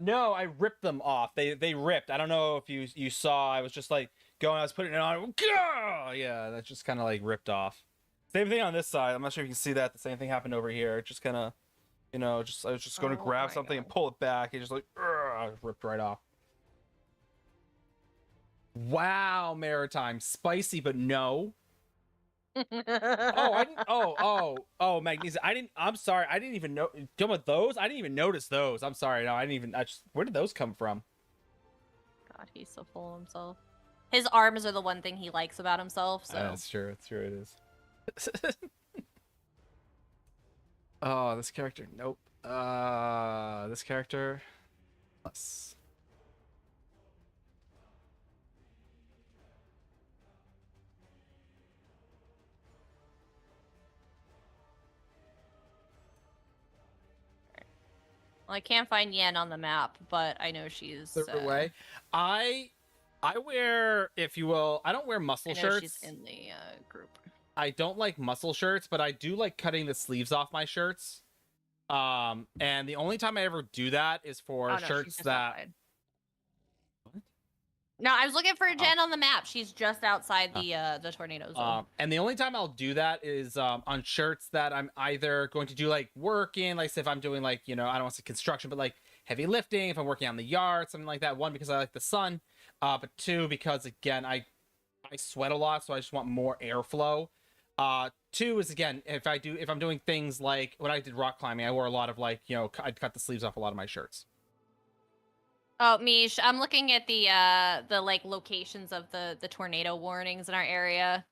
No, I ripped them off. They ripped. I don't know if you saw. I was just like going. I was putting it on. Gah! Yeah, that just kind of like ripped off. Same thing on this side. I'm not sure if you can see that. The same thing happened over here. It just kind of, just I was just going to grab something and pull it back. It just like ripped right off. Wow, Maritime, spicy, but no. Oh, I didn't. Oh, Magnesia. I'm sorry. I didn't even know. Done with those? I didn't even notice those. I'm sorry. No, I didn't even. Where did those come from? God, he's so full of himself. His arms are the one thing he likes about himself. So That's true. That's true. It is. Oh, this character. Nope. This character. Plus. well, I can't find Yen on the map, but I know she's Way. I wear, if you will, I don't wear muscle shirts. She's in the group. I don't like muscle shirts, but I do like cutting the sleeves off my shirts. And the only time I ever do that is for shirts that. What? No, I was looking for Jen on the map. She's just outside the tornado zone. And the only time I'll do that is on shirts that I'm either going to do like work in, like say if I'm doing like, I don't want to say construction, but like heavy lifting, if I'm working on the yard, something like that. One, because I like the sun, but two, because again, I sweat a lot, so I just want more airflow. Two is again, if I'm doing things like when I did rock climbing, I wore a lot of like, I'd cut the sleeves off a lot of my shirts. Oh, Mish, I'm looking at the like locations of the tornado warnings in our area.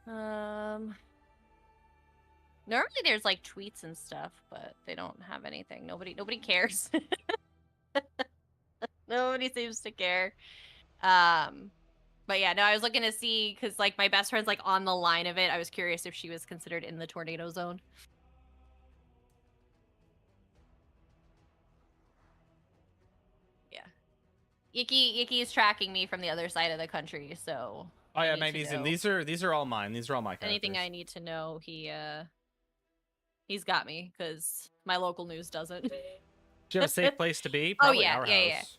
Normally there's like tweets and stuff, but they don't have anything. Nobody cares. Nobody seems to care. But yeah, no, I was looking to see because like my best friend's like on the line of it. I was curious if she was considered in the tornado zone. Yeah, Yiki is tracking me from the other side of the country, so. Oh yeah, Magnesium. These are all mine. These are all my characters. Anything I need to know, he's got me because my local news doesn't. Do you have a safe place to be? Probably our house.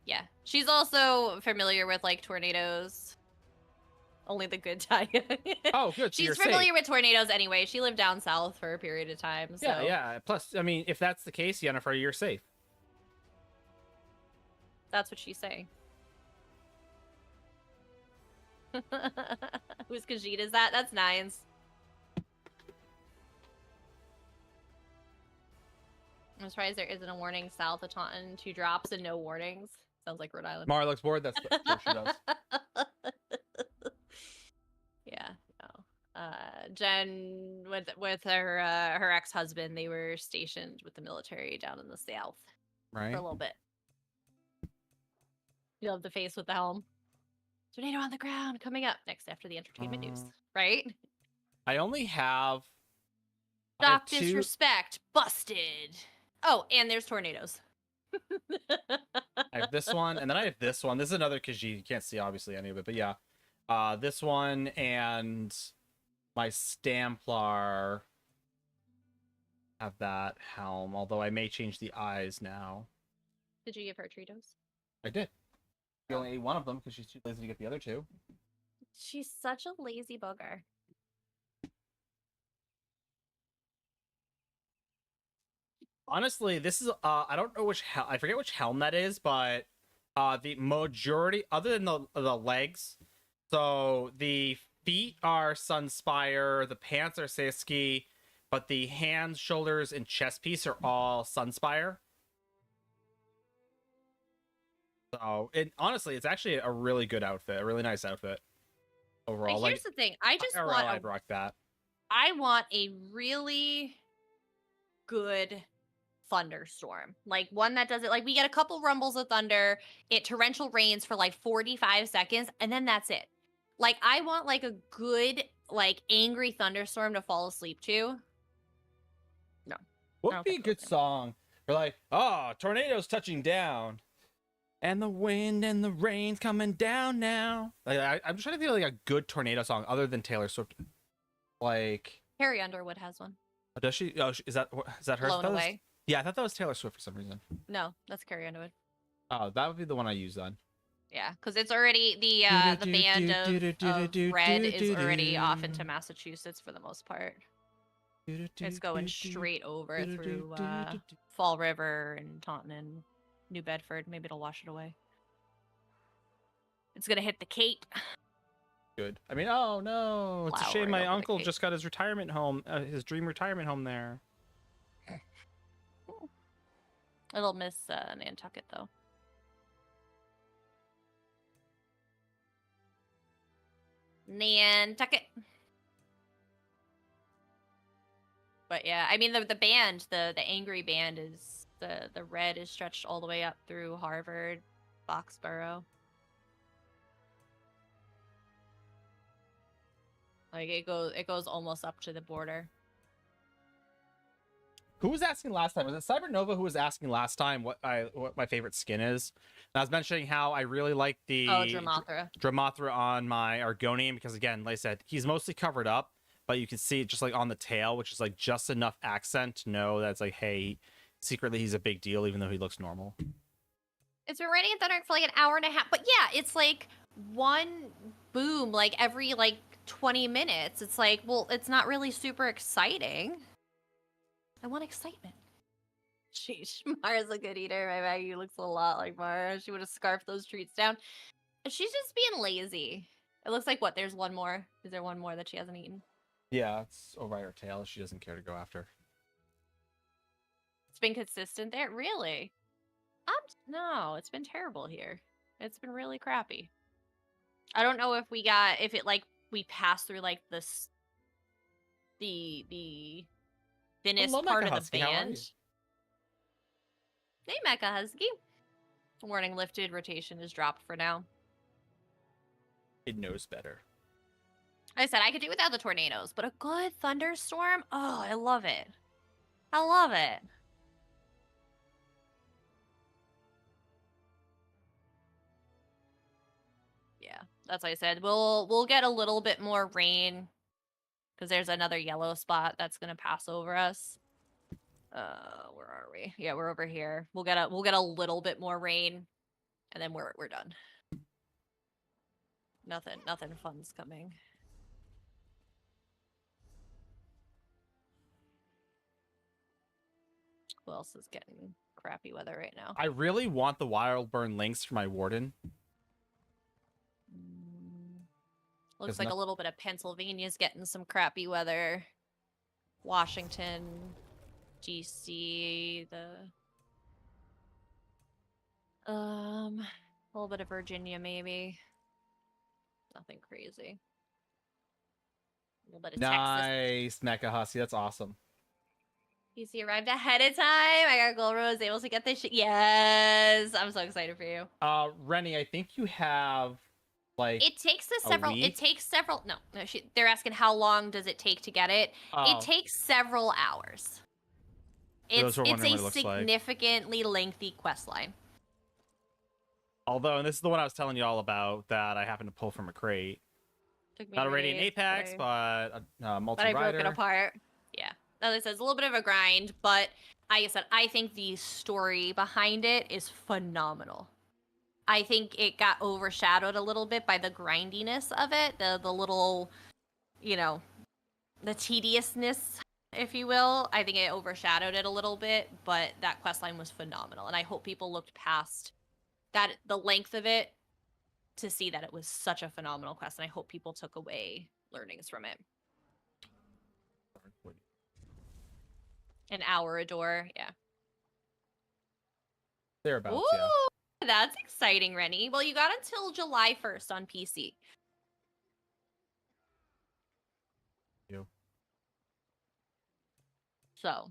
Yeah. She's also familiar with like tornadoes. Only the good type. Oh, good. She's familiar with tornadoes anyway. She lived down south for a period of time. So. Yeah. Plus, I mean, if that's the case, Yennefer, you're safe. That's what she's saying. Whose Khajiit is that? That's Nines. I'm surprised there isn't a warning south of Taunton. 2 drops and no warnings. Sounds like Rhode Island. Mara looks bored. That's what she does. Yeah, no. Jen with her ex-husband, they were stationed with the military down in the south right for a little bit. You love the face with the helm. Tornado on the ground coming up next after the entertainment news, right? I only have. Stop disrespect. Busted. Oh, and there's tornadoes. I have this one, and then I have this one. This is another Khajiit. You can't see obviously any of it, but yeah. This one and my Stamplar have that helm, although I may change the eyes now. Did you give her Tritos? I did. She only ate one of them because she's too lazy to get the other 2. She's such a lazy bugger. Honestly, this is I don't know I forget which helm that is, but the majority, other than the legs, so the feet are Sunspire, the pants are Siski, but the hands, shoulders, and chest piece are all Sunspire. So honestly, it's actually a really good outfit, a really nice outfit overall. Here's the thing, I just want I'd rock that. I want a really good thunderstorm. Like one that does it like we get a couple rumbles of thunder, it torrential rains for like 45 seconds, and then that's it. Like I want like a good, like angry thunderstorm to fall asleep to. No. What would be a good song? We're like, oh, tornadoes touching down. And the wind and the rain's coming down now. Like I'm trying to think of like a good tornado song other than Taylor Swift. Like Carrie Underwood has one. oh, does she? Oh, is that her? Blown Away. Yeah, I thought that was Taylor Swift for some reason. No, that's Carrie Underwood. Oh, that would be the one I use then. Yeah, because it's already the band of Red is already off into Massachusetts for the most part. It's going straight over through Fall River and Taunton and New Bedford. Maybe it'll wash it away. It's gonna hit the Cape. Good. I mean, oh no, it's a shame my uncle just got his retirement home, his dream retirement home there. It'll miss Nantucket though. Nantucket. But yeah, I mean the band, the angry band is the red is stretched all the way up through Harvard, Foxborough. Like it goes almost up to the border. Who was asking last time? Was it Cybernova who was asking last time what my favorite skin is? And I was mentioning how I really like the Dramothra on my Argonian because again, like I said, he's mostly covered up, but you can see it just like on the tail, which is like just enough accent to know that it's like, hey, secretly he's a big deal even though he looks normal. It's been raining and thundering for like an hour and a half, but yeah, it's like one boom like every like 20 minutes. It's like, well, it's not really super exciting. I want excitement. Sheesh, Mara's a good eater. My Maggie looks a lot like Mara. She would have scarfed those treats down. She's just being lazy. It looks like what? There's one more. Is there one more that she hasn't eaten? Yeah, it's over at her tail. She doesn't care to go after. It's been consistent there? Really? No, it's been terrible here. It's been really crappy. I don't know if we passed through like this the thinnest part of the band. Hey, Mecha Husky. Warning lifted. Rotation is dropped for now. It knows better. Like I said, I could do without the tornadoes, but a good thunderstorm? Oh, I love it. I love it. Yeah, that's what I said. We'll get a little bit more rain because there's another yellow spot that's gonna pass over us. Where are we? Yeah, we're over here. We'll get a little bit more rain, and then we're done. Nothing fun's coming. Who else is getting crappy weather right now? I really want the Wildburn Lynx for my Warden. Looks like a little bit of Pennsylvania's getting some crappy weather. Washington, DC, a little bit of Virginia maybe. Nothing crazy. A little bit of Texas. Nice, Mecha Husky. That's awesome. PC arrived ahead of time. I got Gold Rose able to get this shit. Yes, I'm so excited for you. Rennie, I think you have like it takes several. No, they're asking how long does it take to get it. It takes several hours. It's a significantly lengthy quest line. Although, and this is the one I was telling you all about that I happened to pull from a crate. Not a Radiant Apex, but a multi-rider. But I broke it apart. Yeah. As I said, it's a little bit of a grind, but like I said, I think the story behind it is phenomenal. I think it got overshadowed a little bit by the grindiness of it, the little, the tediousness, if you will. I think it overshadowed it a little bit, but that questline was phenomenal, and I hope people looked past that, the length of it, to see that it was such a phenomenal quest, and I hope people took away learnings from it. An hour a door, yeah. Thereabouts, ooh, yeah. That's exciting, Rennie. Well, you got until July 1st on PC. So.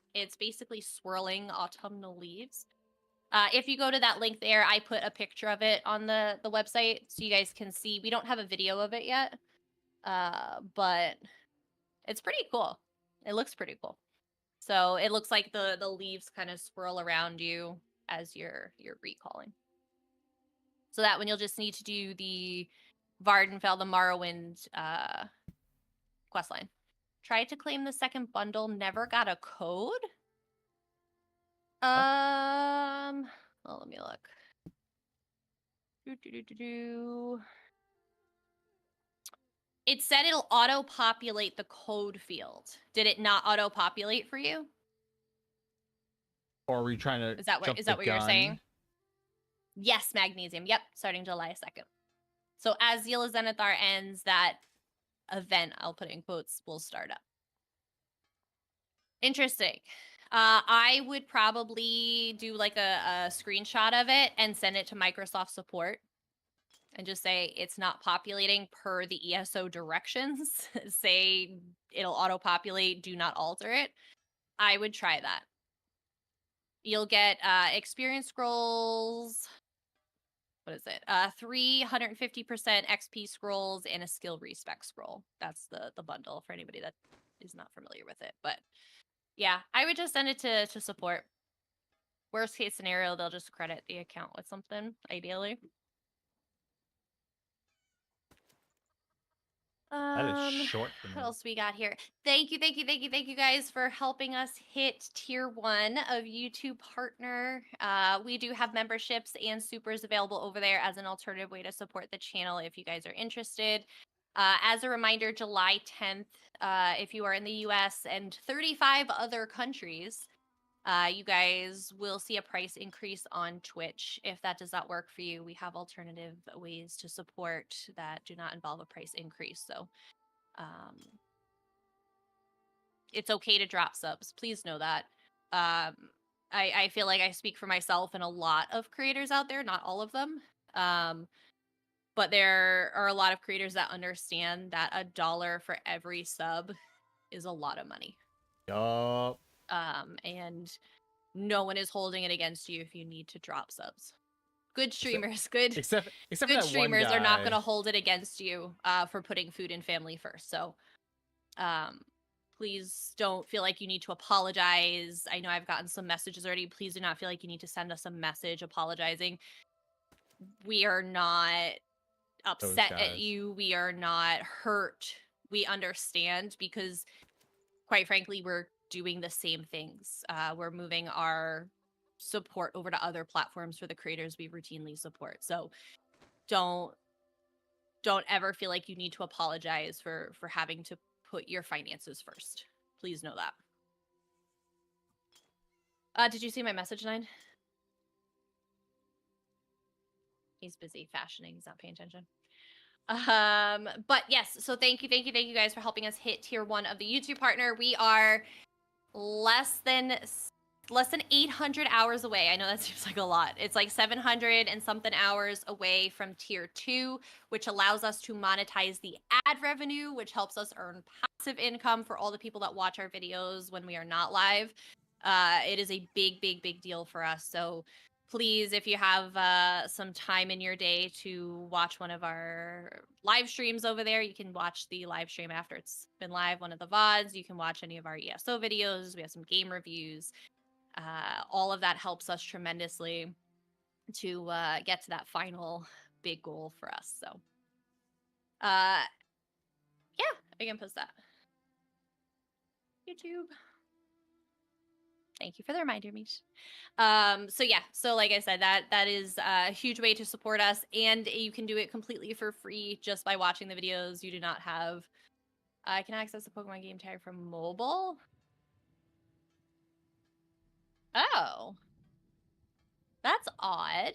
It's basically swirling autumnal leaves. If you go to that link there, I put a picture of it on the website so you guys can see. We don't have a video of it yet, but it's pretty cool. It looks pretty cool. So it looks like the leaves kind of swirl around you as you're recalling. So that one you'll just need to do the Vardenfell, the Morrowind questline. Tried to claim the second bundle, never got a code. Well, let me look. It said it'll auto-populate the code field. Did it not auto-populate for you? Or are we trying to Is that what you're saying? Yes, magnesium. Yep, starting July 2nd. So as Zeal of Zenithar ends, that event, I'll put in quotes, will start up. Interesting. I would probably do like a screenshot of it and send it to Microsoft support and just say it's not populating per the ESO directions. Say it'll auto-populate, do not alter it. I would try that. You'll get experience scrolls. What is it? 350% XP scrolls and a skill respec scroll. That's the bundle for anybody that is not familiar with it. But yeah, I would just send it to support. Worst case scenario, they'll just credit the account with something, ideally. That is short for me. What else we got here? Thank you guys for helping us hit tier 1 of YouTube partner. We do have memberships and supers available over there as an alternative way to support the channel if you guys are interested. As a reminder, July 10th, if you are in the US and 35 other countries, you guys will see a price increase on Twitch. If that does not work for you, we have alternative ways to support that do not involve a price increase. So it's okay to drop subs. Please know that. I feel like I speak for myself and a lot of creators out there, not all of them. But there are a lot of creators that understand that $1 for every sub is a lot of money. Yup. And no one is holding it against you if you need to drop subs. Good streamers, good streamers are not going to hold it against you for putting food and family first. So please don't feel like you need to apologize. I know I've gotten some messages already. Please do not feel like you need to send us a message apologizing. We are not upset at you. We are not hurt. We understand because, quite frankly, we're doing the same things. We're moving our support over to other platforms for the creators we routinely support. So don't ever feel like you need to apologize for having to put your finances first. Please know that. Did you see my message, Nine? He's busy fashioning. He's not paying attention. But yes, so thank you guys for helping us hit tier 1 of the YouTube partner. We are less than 800 hours away. I know that seems like a lot. It's like 700 and something hours away from tier 2, which allows us to monetize the ad revenue, which helps us earn passive income for all the people that watch our videos when we are not live. It is a big deal for us. So please, if you have some time in your day to watch one of our live streams over there, you can watch the live stream after it's been live, one of the VODs. You can watch any of our ESO videos. We have some game reviews. All of that helps us tremendously to get to that final big goal for us. So, yeah, I can post that. YouTube. Thank you for the reminder, Mish. So yeah, so like I said, that is a huge way to support us, and you can do it completely for free just by watching the videos. You do not have. I can access the Pokemon game tag from mobile. Oh, that's odd.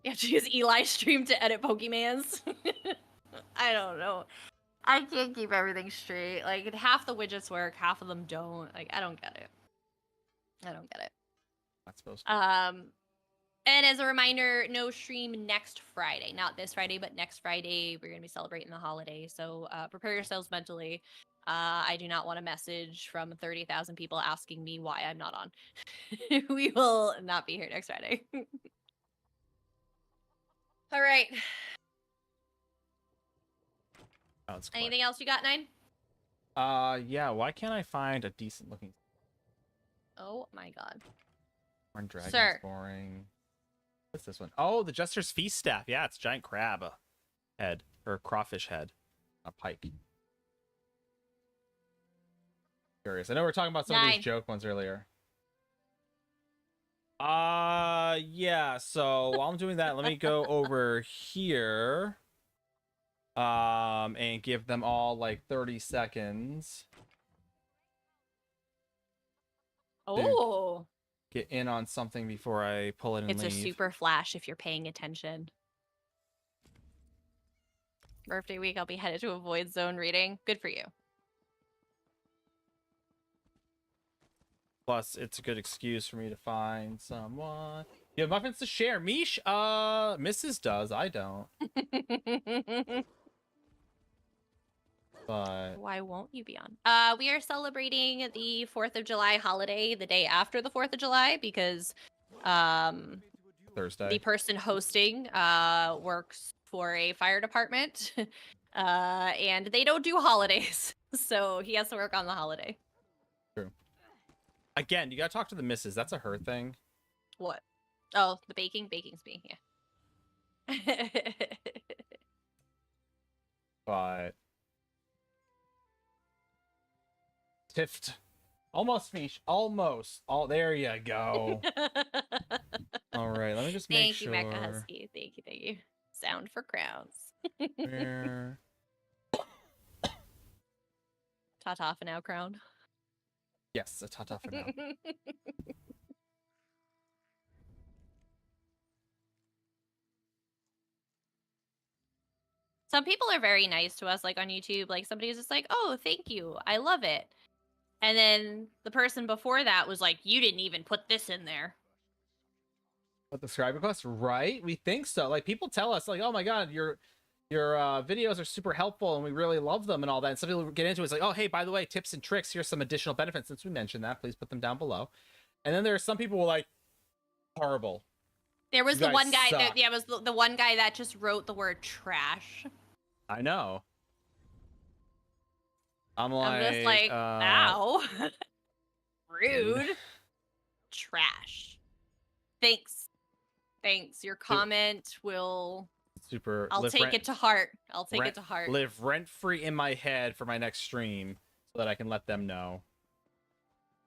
You have to use Eli's stream to edit Pokemans. I don't know. I can't keep everything straight. Like, half the widgets work, half of them don't. Like, I don't get it. Not supposed to. And as a reminder, no stream next Friday. Not this Friday, but next Friday. We're going to be celebrating the holiday. So prepare yourselves mentally. I do not want a message from 30,000 people asking me why I'm not on. We will not be here next Friday. All right. Oh, it's quiet. Anything else you got, Nine? Yeah. Why can't I find a decent looking Oh my god. Horned Dragon's Sir. boring? What's this one? Oh, the Jester's Feast Staff. Yeah, it's a giant crab head or crawfish head, a pike. Curious. I know we were talking about some of 9. these joke ones earlier. Yeah. So while I'm doing that, let me go over here. And give them all like 30 seconds. Oh. Get in on something before I pull it and It's leave. a super flash if you're paying attention. Birthday week, I'll be headed to a void zone reading. Good for you. Plus, it's a good excuse for me to find someone. You have muffins to share. Mish, Mrs. does. I don't. But Why won't you be on? We are celebrating the 4th of July holiday the day after the 4th of July because Thursday. the person hosting works for a fire department and they don't do holidays. So he has to work on the holiday. True. Again, you gotta talk to the missus. That's a her thing. What? Oh, the baking? Baking's me, yeah. But Tift. Almost, Mish. Almost. Oh, there you go. All right, let me just make Thank sure. you, Mecha Husky. Thank you, thank you. Sound for crowns. Where... Ta-ta for now, crown. Yes, a ta-ta for now. Some people are very nice to us, like on YouTube. Like somebody was just like, "Oh, thank you, I love it," and then the person before that was like, "You didn't even put this in there." What, the subscribe request? Right? We think so. Like people tell us, like, "Oh my god, your videos are super helpful and we really love them and all that." And some people get into it, it's like, "Oh, hey, by the way, tips and tricks. Here's some additional benefits." Since we mentioned that, please put them down below. And then there are some people who are like, horrible. There was You the one guys guy that suck. yeah, it was the one guy that just wrote the word trash. I know. I'm just like, ow. Rude. Rude. Trash. Thanks. Your comment will Super. I'll take it to heart. I'll take it to heart. Live rent free in my head for my next stream, so that I can let them know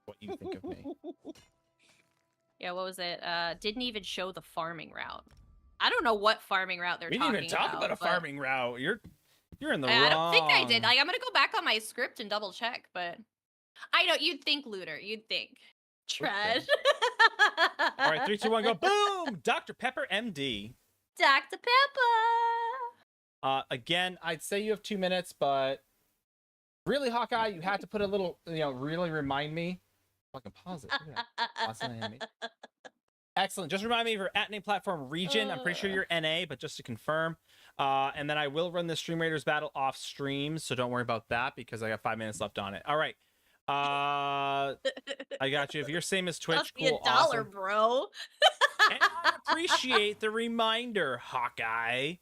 what you think of me. Yeah, what was it? Didn't even show the farming route. I don't know what farming route they're We talking didn't even talk about a but farming route. You're in the wrong. I don't think I did. Like, I'm gonna go back on my script and double check, but I know you'd think looter. You'd think trash. All right, 3, 2, 1, go! Boom! Dr. Pepper, MD. Dr. Pepper. Again, I'd say you have 2 minutes, but really, Hawkeye, you had to put a little, really remind me. Fucking pause it. Look at that. Awesome anime. Excellent. Just remind me of your @name platform region. I'm pretty sure you're NA, but just to confirm. And then I will run the Stream Raiders battle off stream, so don't worry about that because I got 5 minutes left on it. All right. I got you. If you're same as Twitch, Must be cool, $1, awesome. bro. And I appreciate the reminder, Hawkeye.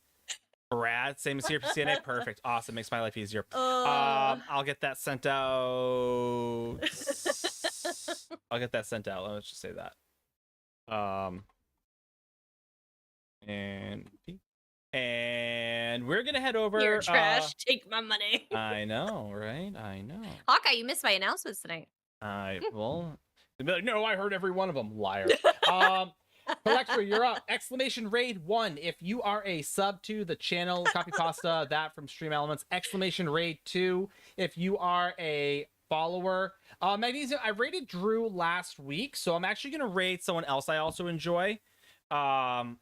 Brad, same as here for CNA. Perfect. Awesome. Makes my life easier. I'll get that sent out. I'll get that sent out. Let's just say that. And we're gonna head over. You're trash. Take my money. I know, right? I know. Hawkeye, you missed my announcements tonight. Well, they'll be like, no, I heard every one of them. Liar. Collector, you're up. Exclamation raid 1 if you are a sub to the channel. Copy pasta that from Stream Elements. Exclamation raid 2 if you are a follower. Magnesium, I raided Drew last week, so I'm actually gonna raid someone else I also enjoy. But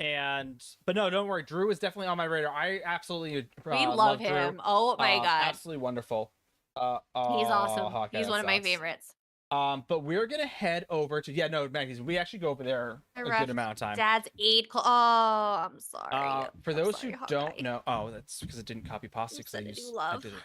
no, don't worry. Drew is definitely on my radar. I absolutely we love him. Drew. Oh my god, absolutely wonderful. He's awesome. Hawkeye, He's one of my favorites. But we're gonna head over to Magnesium. We actually go over there a good amount of time. Dad's aid. Oh, I'm sorry. For I'm those sorry, who Hawkeye. don't know, that's because it didn't copy pasta because I did it.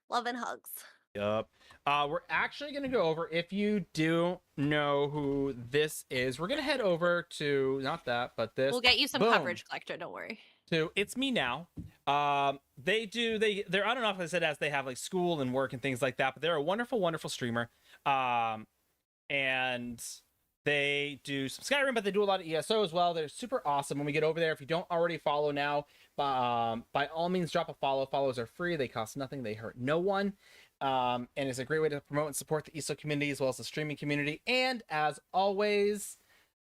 Love and hugs. Yup. We're actually gonna go over, if you do know who this is, we're gonna head over to not that, but this. We'll get you some Boom. coverage collector. Don't worry. To It's Me Now. They're I don't know if I said as they have like school and work and things like that, but they're a wonderful streamer. And they do some Skyrim, but they do a lot of ESO as well. They're super awesome. When we get over there, if you don't already follow now, by all means drop a follow. Follows are free, they cost nothing, they hurt no one. And it's a great way to promote and support the ESO community as well as the streaming community. And as always,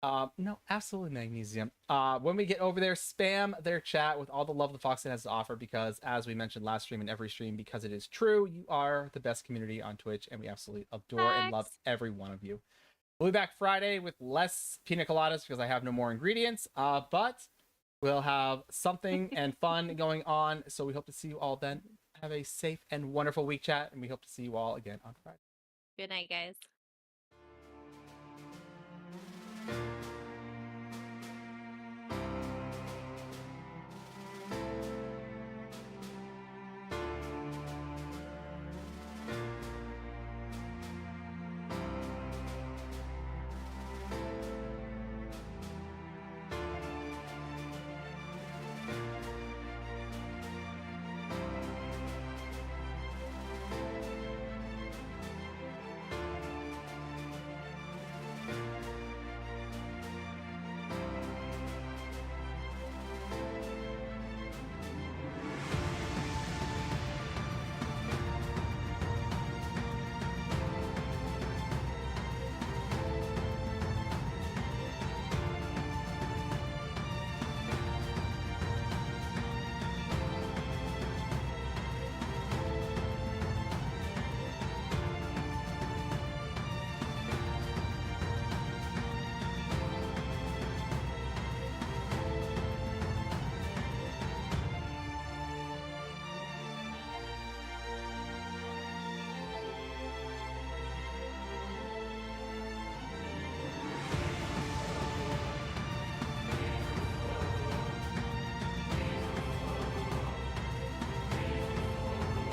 no, absolutely magnesium. When we get over there, spam their chat with all the love the Foxen has to offer, because as we mentioned last stream and every stream, because it is true, you are the best community on Twitch, and we absolutely adore and love every one of you. We'll be back Friday with less pina coladas because I have no more ingredients, but we'll have something and fun going on, so we hope to see you all then. Have a safe and wonderful week, chat, and we hope to see you all again on Friday. Good night, guys.